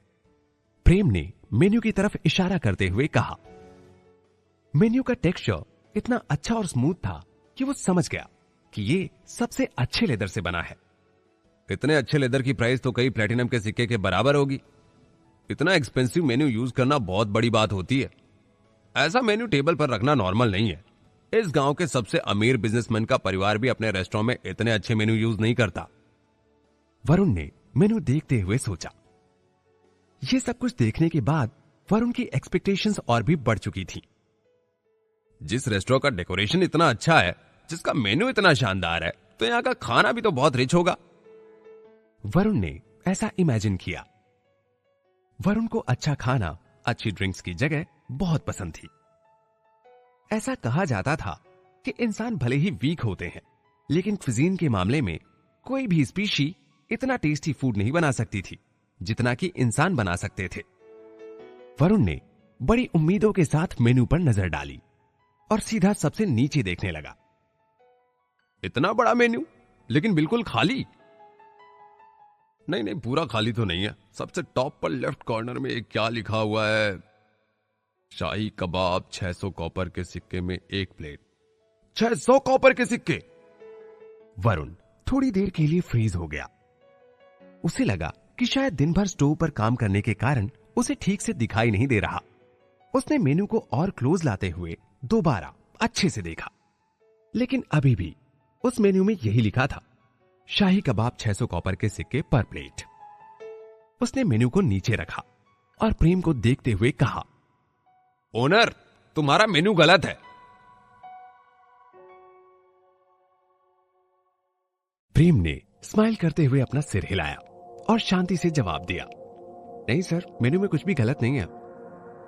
प्रेम ने मेन्यू की तरफ इशारा करते हुए कहा। मेन्यू का टेक्सचर इतना अच्छा और स्मूथ था कि वो समझ गया कि ये सबसे अच्छे लेदर से बना है। इतने अच्छे लेदर की प्राइस तो कई प्लेटिनम के सिक्के के बराबर होगी। इतना एक्सपेंसिव मेन्यू यूज करना बहुत बड़ी बात होती है। ऐसा मेन्यू टेबल पर रखना नॉर्मल नहीं है। इस गांव के सबसे अमीर बिजनेसमैन का परिवार भी अपने रेस्टोरेंट में इतने अच्छे मेन्यू यूज नहीं करता। वरुण ने मेन्यू देखते हुए सोचा। ये सब कुछ देखने के बाद वरुण की एक्सपेक्टेशंस और भी बढ़ चुकी थी। जिस रेस्टोरेंट का डेकोरेशन इतना अच्छा है, जिसका मेन्यू इतना शानदार है, तो यहां का खाना भी तो बहुत रिच होगा। वरुण ने ऐसा इमेजिन किया। वरुण को अच्छा खाना, अच्छी ड्रिंक्स की जगह बहुत पसंद थी। ऐसा कहा जाता था कि इंसान भले ही वीक होते हैं, लेकिन क्विजीन के मामले में कोई भी स्पीशी इतना टेस्टी फूड नहीं बना सकती थी जितना कि इंसान बना सकते थे। वरुण ने बड़ी उम्मीदों के साथ मेन्यू पर नजर डाली और सीधा सबसे नीचे देखने लगा। इतना बड़ा मेन्यू, लेकिन बिल्कुल खाली। नहीं, पूरा खाली तो नहीं है। सबसे टॉप पर लेफ्ट कॉर्नर में एक क्या लिखा हुआ है, शाही कबाब 600 कॉपर के सिक्के में एक प्लेट। 600 कॉपर के सिक्के! वरुण थोड़ी देर के लिए फ्रीज हो गया। उसे लगा कि शायद दिन भर स्टोव पर काम करने के कारण उसे ठीक से दिखाई नहीं दे रहा। उसने मेन्यू को और क्लोज लाते हुए दोबारा अच्छे से देखा, लेकिन अभी भी उस मेन्यू में यही लिखा था, शाही कबाब 600 कॉपर के सिक्के पर प्लेट। उसने मेन्यू को नीचे रखा और प्रेम को देखते हुए कहा, ओनर, तुम्हारा मेन्यू गलत है। प्रेम ने स्माइल करते हुए अपना सिर हिलाया और शांति से जवाब दिया, नहीं सर, मेन्यू में कुछ भी गलत नहीं है।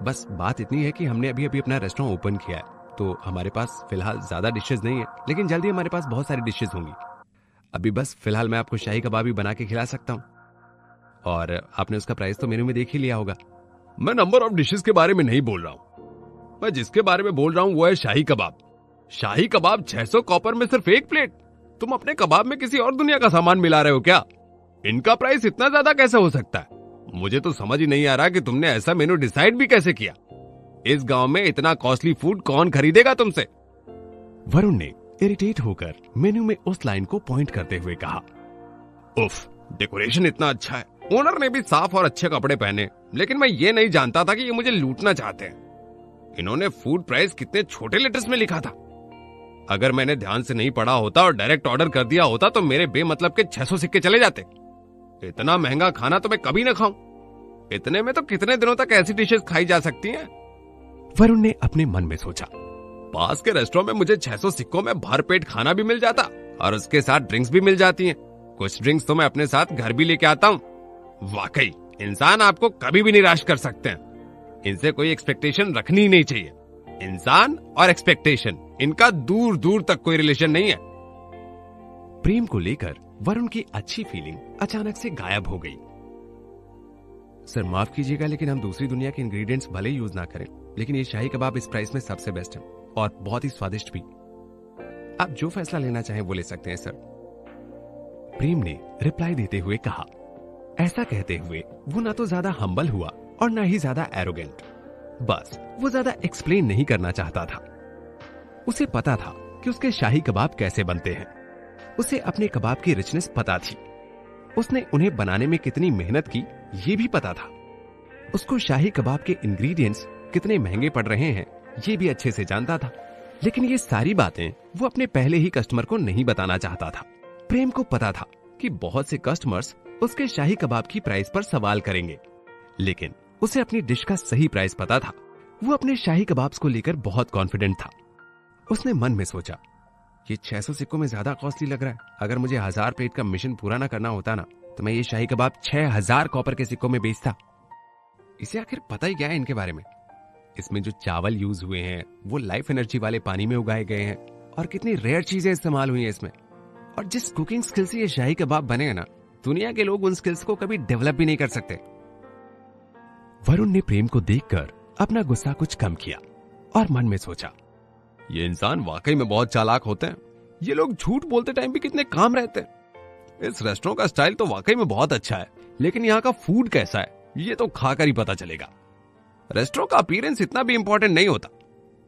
बस बात इतनी है कि हमने अभी अभी अपना रेस्टोरेंट ओपन किया है, तो हमारे पास फिलहाल ज्यादा डिशेज नहीं है, लेकिन जल्दी हमारे पास बहुत सारी डिशेज होंगी। अभी बस फिलहाल मैं आपको शाही कबाब ही बना के खिला सकता हूं, और आपने उसका प्राइस तो मेन्यू में देख ही लिया होगा। मैं नंबर ऑफ डिशेज के बारे में नहीं बोल रहा हूं, मैं जिसके बारे में बोल रहा हूं वो है शाही कबाब। शाही कबाब 600 कॉपर में सिर्फ एक प्लेट। तुम अपने कबाब में किसी और दुनिया का सामान मिला रहे हो क्या? इनका प्राइस इतना ज्यादा कैसे हो सकता है? मुझे तो समझ ही नहीं आ रहा कि तुमने ऐसा मेनू डिसाइड भी कैसे किया। इस गांव में इतना कॉस्टली फूड कौन खरीदेगा तुमसे? वरुण ने इरिटेट होकर मेन्यू में उस लाइन को पॉइंट करते हुए कहा, उफ, डेकोरेशन इतना अच्छा है, ओनर ने भी साफ और अच्छे कपड़े पहने, लेकिन मैं ये नहीं जानता था कि ये मुझे लूटना चाहते हैं। इन्होंने फूड प्राइस कितने छोटे लेटर्स में लिखा था। अगर मैंने ध्यान से नहीं पढ़ा होता और डायरेक्ट ऑर्डर कर दिया होता तो मेरे बेमतलब के 600 सिक्के चले जाते। इतना महंगा खाना तो मैं कभी ना खाऊं। इतने में तो कितने दिनों तक ऐसी डिशेस खाई जा सकती हैं? वरुण ने अपने मन में सोचा, पास के रेस्टोरेंट में मुझे 600 सिक्कों में भरपेट खाना भी मिल जाता और उसके साथ ड्रिंक्स भी मिल जाती हैं। कुछ ड्रिंक्स तो मैं अपने साथ घर भी लेके आता हूँ। वाकई इंसान आपको कभी भी निराश कर सकते हैं। इनसे कोई एक्सपेक्टेशन रखनी ही नहीं चाहिए। इंसान और एक्सपेक्टेशन, इनका दूर दूर तक कोई रिलेशन नहीं है। प्रेम को लेकर वरुण की अच्छी फीलिंग अचानक से गायब हो गई। सर माफ कीजिएगा, लेकिन हम दूसरी दुनिया के इंग्रेडिएंट्स भले यूज ना करें, लेकिन ये शाही कबाब इस प्राइस में सबसे बेस्ट है और बहुत ही स्वादिष्ट भी। आप जो फैसला लेना चाहें वो ले सकते हैं सर। प्रेम ने रिप्लाई देते हुए कहा। ऐसा कहते हुए वो ना तो ज्यादा हम्बल हुआ और ना ही ज्यादा एरोगेंट। बस वो ज्यादा एक्सप्लेन नहीं करना चाहता था। उसे पता था कि उसके शाही कबाब कैसे बनते हैं। उसे अपने कबाब की रिचनेस पता थी। उसने उन्हें बनाने में कितनी मेहनत की ये भी पता था। उसको शाही कबाब के इंग्रेडिएंट्स कितने महंगे पड़ रहे हैं ये भी अच्छे से जानता था। लेकिन ये सारी बातें वो अपने पहले ही कस्टमर को नहीं बताना चाहता था। प्रेम को पता था कि बहुत से कस्टमर्स उसके शाही कबाब की प्राइस पर सवाल करेंगे, लेकिन उसे अपनी डिश का सही प्राइस पता था। वो अपने शाही कबाब्स को लेकर बहुत कॉन्फिडेंट था। उसने मन में सोचा, ये 600 सिक्कों में ज्यादा कॉस्टली लग रहा है। अगर मुझे 1000 प्लेट का मिशन पूरा ना करना होता ना, तो मैं ये शाही कबाब 6000 कॉपर के सिक्कों में बेचता। इसे आखिर पता ही क्या है इनके बारे में? इसमें जो चावल यूज हुए हैं वो लाइफ एनर्जी वाले पानी में उगाए गए हैं और कितनी रेयर चीजें इस्तेमाल हुई हैं इसमें। और जिस कुकिंग स्किल से ये शाही कबाब बने हैं ना, दुनिया के लोग उन स्किल्स को कभी डेवलप भी नहीं कर सकते। वरुण ने प्रेम को देखकर अपना गुस्सा कुछ कम किया और मन में सोचा, ये इंसान वाकई में बहुत चालाक होते हैं। ये लोग झूठ बोलते टाइम भी कितने काम रहते हैं। इस रेस्टोरेंट का स्टाइल तो वाकई में बहुत अच्छा है, लेकिन यहाँ का फूड कैसा है ये तो खाकर ही पता चलेगा। रेस्टोरेंट का अपीयरेंस इतना भी इंपॉर्टेंट नहीं होता।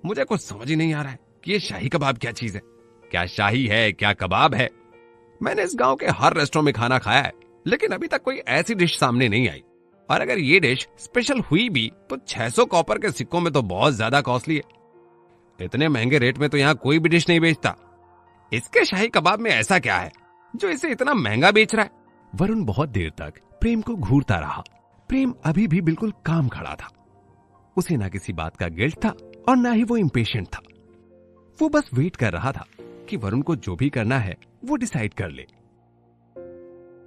मुझे कुछ समझ ही नहीं आ रहा है कि ये शाही कबाब क्या चीज है, क्या शाही है क्या कबाब है। मैंने इस गांव के हर रेस्टोरेंट में खाना खाया है, लेकिन अभी तक कोई ऐसी डिश सामने नहीं आई। और अगर ये डिश स्पेशल हुई भी तो 600 कॉपर के सिक्कों में तो बहुत ज्यादा कॉस्टली है। इतने महंगे रेट में तो यहाँ कोई भी डिश नहीं बेचता। इसके शाही कबाब में ऐसा क्या है जो इसे इतना महंगा बेच रहा है? वरुण बहुत देर तक प्रेम को घूरता रहा। प्रेम अभी भी बिल्कुल काम खड़ा था। उसे ना किसी बात का गिल्ट था और ना ही वो इम्पेशेंट था। वो बस वेट कर रहा था कि वरुण को जो भी करना है वो डिसाइड कर ले।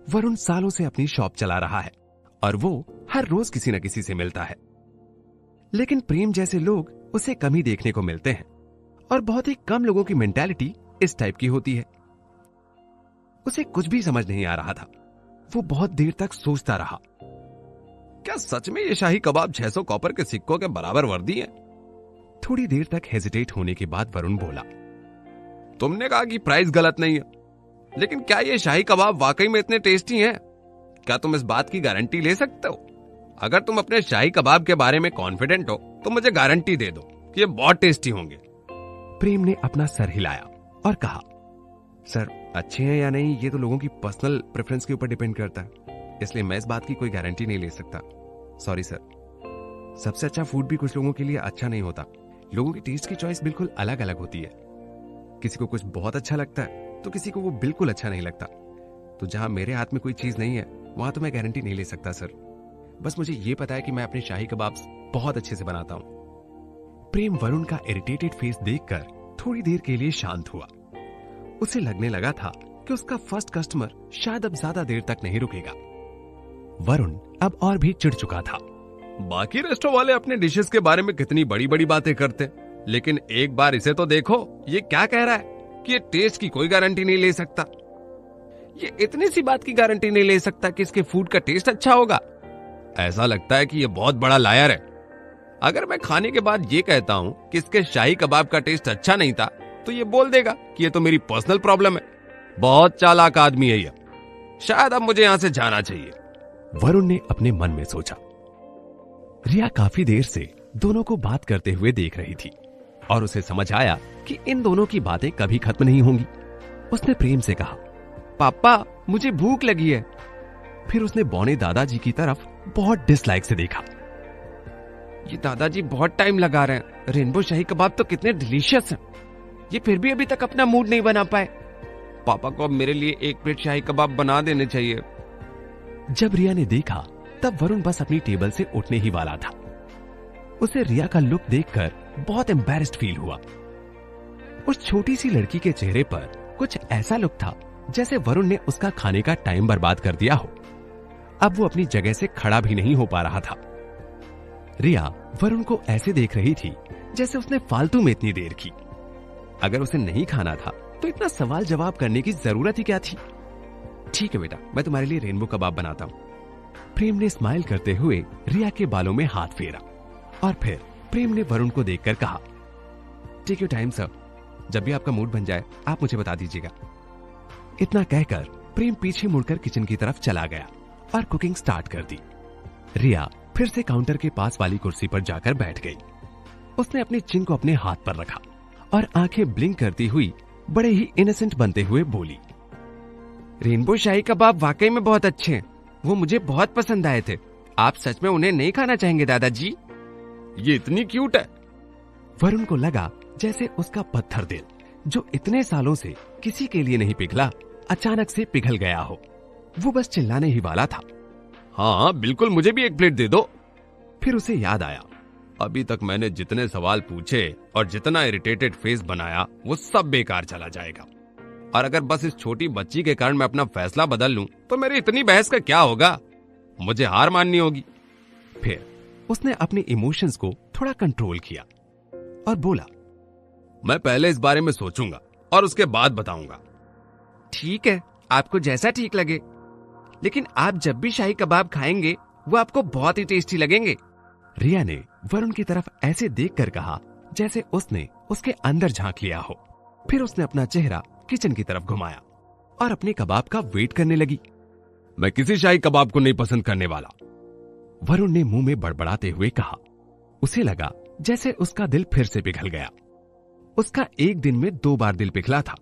वरुण सालों से अपनी शॉप चला रहा है और वो हर रोज किसी न किसी से मिलता है, लेकिन प्रेम जैसे लोग उसे कम ही देखने को मिलते हैं और बहुत ही कम लोगों की मेंटालिटी इस टाइप की होती है। उसे कुछ भी समझ नहीं आ रहा था। वो बहुत देर तक सोचता रहा, क्या सच में ये शाही कबाब 600 कॉपर के सिक्कों के बराबर वर्दी है? थोड़ी देर तक हेजिटेट होने के बाद वरुण बोला, तुमने कहा कि प्राइस गलत नहीं है, लेकिन क्या ये शाही कबाब वाकई में इतने टेस्टी हैं? क्या तुम इस बात की गारंटी ले सकते हो? अगर तुम अपने शाही कबाब के बारे में कॉन्फिडेंट हो तो मुझे गारंटी दे दो कि ये बहुत टेस्टी होंगे। प्रेम ने अपना सर हिलाया और कहा, सर अच्छे हैं या नहीं ये तो लोगों की पर्सनल प्रेफरेंस के ऊपर डिपेंड करता है, इसलिए मैं इस बात की कोई गारंटी नहीं ले सकता। Sorry sir. सबसे अच्छा फूड भी कुछ लोगों के लिए अच्छा नहीं होता। लोगों की टेस्ट की चॉइस बिल्कुल अलग अलग होती है। किसी को कुछ बहुत अच्छा लगता है तो किसी को वो बिल्कुल अच्छा नहीं लगता। तो जहां मेरे हाथ में कोई चीज नहीं है वहां तो मैं गारंटी नहीं ले सकता सर। बस मुझे ये पता है कि मैं अपने शाही कबाब बहुत अच्छे से बनाता हूं। प्रेम वरुण का इरिटेटेड फेस देखकर थोड़ी देर के लिए शांत हुआ। उसे लगने लगा था कि उसका फर्स्ट कस्टमर शायद अब ज्यादा देर तक नहीं रुकेगा। वरुण अब और भी चिढ़ चुका था। बाकी रेस्टोरेंट वाले अपने डिशेस के बारे में कितनी बड़ी बड़ी बातें करते, लेकिन एक बार इसे तो देखो, ये क्या कह रहा है कि ये टेस्ट की कोई गारंटी नहीं ले सकता। ये इतनी सी बात की गारंटी नहीं ले सकता कि इसके फूड का टेस्ट अच्छा होगा। ऐसा लगता है कि ये बहुत बड़ा लायर है। अगर मैं खाने के बाद ये कहता हूं कि इसके शाही कबाब का टेस्ट अच्छा नहीं था तो ये बोल देगा कि ये तो मेरी पर्सनल प्रॉब्लम है। बहुत चालाक आदमी है ये। शायद अब मुझे यहां से जाना चाहिए, वरुण ने अपने मन में सोचा। रिया काफी देर से दोनों को बात करते हुए देख रही थी और उसे समझ आया कि इन दोनों की बातें कभी खत्म नहीं होंगी। उसने प्रेम से कहा, पापा मुझे भूख लगी है। फिर उसने बौने दादाजी की तरफ बहुत डिसलाइक से देखा। ये दादाजी बहुत टाइम लगा रहे हैं। रेनबो शाही कबाब तो कितने डिलीशियस हैं। ये फिर भी अभी तक अपना मूड नहीं बना पाए। पापा को अब मेरे लिए एक प्लेट शाही कबाब बना देने चाहिए। जब रिया ने देखा तब वरुण बस अपनी टेबल से उठने ही वाला था। उसे रिया का लुक देखकर बहुत एम्बैरेस्ड फील हुआ। उस छोटी सी लड़की के चेहरे पर कुछ ऐसा लुक था जैसे वरुण ने उसका खाने का टाइम बर्बाद कर दिया हो। अब वो अपनी जगह से खड़ा भी नहीं हो पा रहा था। रिया वरुण को ऐसे देख रही थी जैसे उसने फालतू में इतनी देर की। अगर उसे नहीं खाना था तो इतना सवाल जवाब करने की जरूरत ही क्या थी। ठीक है बेटा, मैं तुम्हारे लिए रेनबो कबाब बनाता हूं। प्रेम ने स्माइल करते हुए रिया के बालों में हाथ फेरा और फिर प्रेम ने वरुण को देखकर कहा, टेक योर टाइम सर, जब भी आपका मूड बन जाए आप मुझे बता दीजिएगा। इतना कहकर प्रेम पीछे मुड़कर किचन की तरफ चला गया और कुकिंग स्टार्ट कर दी। रिया फिर से काउंटर के पास वाली कुर्सी पर जाकर बैठ गई। उसने अपनी चिन को अपने हाथ पर रखा और आंखें ब्लिंक करती हुई बड़े ही इनोसेंट बनते हुए बोली, रेनबो शाही कबाब वाकई में बहुत अच्छे हैं। वो मुझे बहुत पसंद आए थे। आप सच में उन्हें नहीं खाना चाहेंगे दादाजी? ये इतनी क्यूट है। वरुण को लगा जैसे उसका पत्थर दिल जो इतने सालों से किसी के लिए नहीं पिघला अचानक से पिघल गया हो। वो बस चिल्लाने ही वाला था, हाँ बिल्कुल, मुझे भी एक प्लेट दे दो। फिर उसे याद आया, अभी तक मैंने जितने सवाल पूछे और जितना इरिटेटेड फेस बनाया वो सब बेकार चला जाएगा। और अगर बस इस छोटी बच्ची के कारण मैं अपना फैसला बदल लूं तो मेरी इतनी बहस का क्या होगा। मुझे हार माननी होगी। फिर उसने अपने इमोशंस को थोड़ा कंट्रोल किया और बोला, मैं पहले इस बारे में सोचूंगा और उसके बाद बताऊंगा। ठीक है, आपको जैसा ठीक लगे, लेकिन आप जब भी शाही कबाब खाएंगे वो आपको बहुत ही टेस्टी लगेंगे। रिया ने वरुण की तरफ ऐसे देखकर कहा जैसे उसने उसके अंदर झांक लिया हो। फिर उसने अपना चेहरा किचन की तरफ घुमाया और अपने कबाब का वेट करने लगी। मैं किसी शाही कबाब को नहीं पसंद करने वाला, वरुण ने मुंह में बड़बड़ाते हुए कहा। उसे लगा जैसे उसका दिल फिर से पिघल गया। उसका एक दिन में 2 बार दिल पिघला था,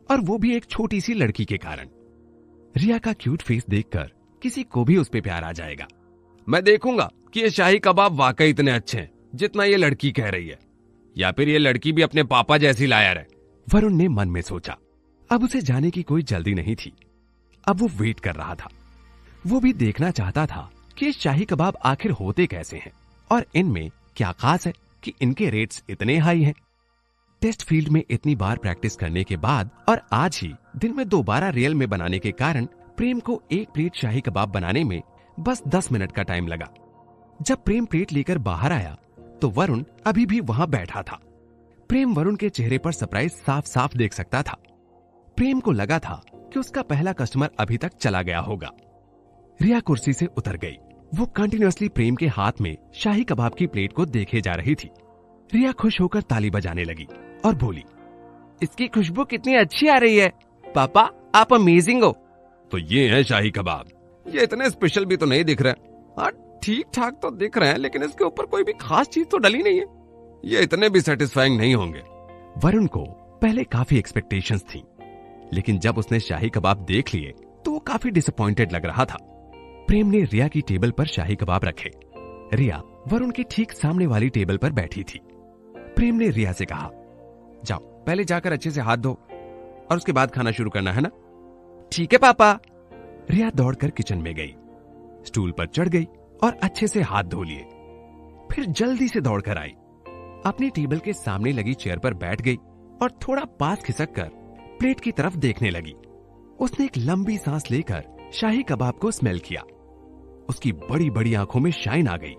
और वो भी एक छोटी सी लड़की के कारण। रिया का क्यूट फेस देखकर किसी को भी उस पे प्यार आ जाएगा। मैं देखूंगा कि ये शाही कबाब वाकई इतने अच्छे हैं जितना ये लड़की कह रही है, या फिर ये लड़की भी अपने पापा जैसी लायर है, वरुण ने मन में सोचा। अब उसे जाने की कोई जल्दी नहीं थी। अब वो वेट कर रहा था। वो भी देखना चाहता था कि ये शाही कबाब आखिर होते कैसे हैं और इनमें क्या खास है कि इनके रेट्स इतने हाई हैं। टेस्ट फील्ड में इतनी बार प्रैक्टिस करने के बाद और आज ही दिन में दोबारा रियल में बनाने के कारण प्रेम को एक प्लेट शाही कबाब बनाने में बस 10 मिनट का टाइम लगा। जब प्रेम प्लेट लेकर बाहर आया तो वरुण अभी भी वहां बैठा था। प्रेम वरुण के चेहरे पर सरप्राइज साफ साफ देख सकता था। प्रेम को लगा था कि उसका पहला कस्टमर अभी तक चला गया होगा। रिया कुर्सी से उतर गई। वो कंटिन्यूअसली प्रेम के हाथ में शाही कबाब की प्लेट को देखे जा रही थी। रिया खुश होकर ताली बजाने लगी और बोली, इसकी खुशबू कितनी अच्छी आ रही है। पापा, आप अमेजिंग हो। तो ये है शाही कबाब। ये इतने स्पेशल भी तो नहीं दिख रहे। हाँ, ठीक ठाक तो दिख रहे हैं, लेकिन इसके ऊपर कोई भी खास चीज तो डली नहीं है। ये इतने भी सेटिस्फाइंग नहीं होंगे। वरुण को पहले काफी एक्सपेक्टेशंस थी, लेकिन जब उसने शाही कबाब देख लिए तो वो काफी डिसअपॉइंटेड लग रहा था। प्रेम ने रिया की टेबल पर शाही कबाब रखे। रिया वरुण के ठीक सामने वाली टेबल पर बैठी थी। प्रेम ने रिया से कहा, जाओ पहले जाकर अच्छे से हाथ धो और उसके बाद खाना शुरू करना है ना। ठीक है पापा। रिया दौड़कर किचन में गई, स्टूल पर चढ़ गई और अच्छे से हाथ धो लिए। फिर जल्दी से दौड़कर आई, अपनी टेबल के सामने लगी चेयर पर बैठ गई और थोड़ा पास खिसक कर प्लेट की तरफ देखने लगी। उसने एक लंबी सांस लेकर शाही कबाब को स्मेल किया। उसकी बड़ी बड़ी आंखों में शाइन आ गई।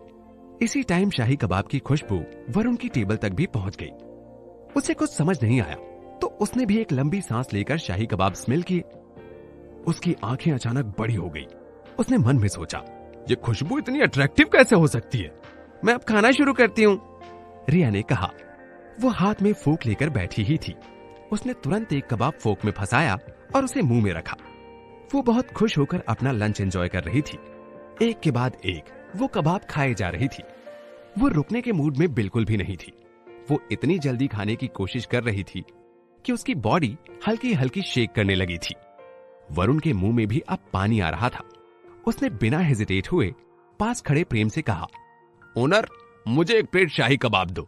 इसी टाइम शाही कबाब की खुशबू वरुण की टेबल तक भी पहुंच गई। उसे कुछ समझ नहीं आया तो उसने भी एक लंबी सांस लेकर शाही कबाब स्मेल किए। उसकी आंखें अचानक बड़ी हो गई। उसने मन में सोचा, ये खुशबू इतनी अट्रैक्टिव कैसे हो सकती है। मैं अब खाना शुरू करती हूँ, रिया ने कहा। वो हाथ में फोक लेकर बैठी ही थी। उसने तुरंत एक कबाब फोक में फंसाया और उसे मुंह में रखा। वो बहुत खुश होकर अपना लंच एंजॉय कर रही थी। एक के बाद एक वो कबाब खाए जा रही थी। वो रुकने के मूड में बिल्कुल भी नहीं थी। वो इतनी जल्दी खाने की कोशिश कर रही थी कि उसकी बॉडी हल्की हल्की शेक करने लगी थी। वरुण के मुंह में भी अब पानी आ रहा था। उसने बिना हेजिटेट हुए पास खड़े प्रेम से कहा, ओनर, मुझे एक प्लेट शाही कबाब दो।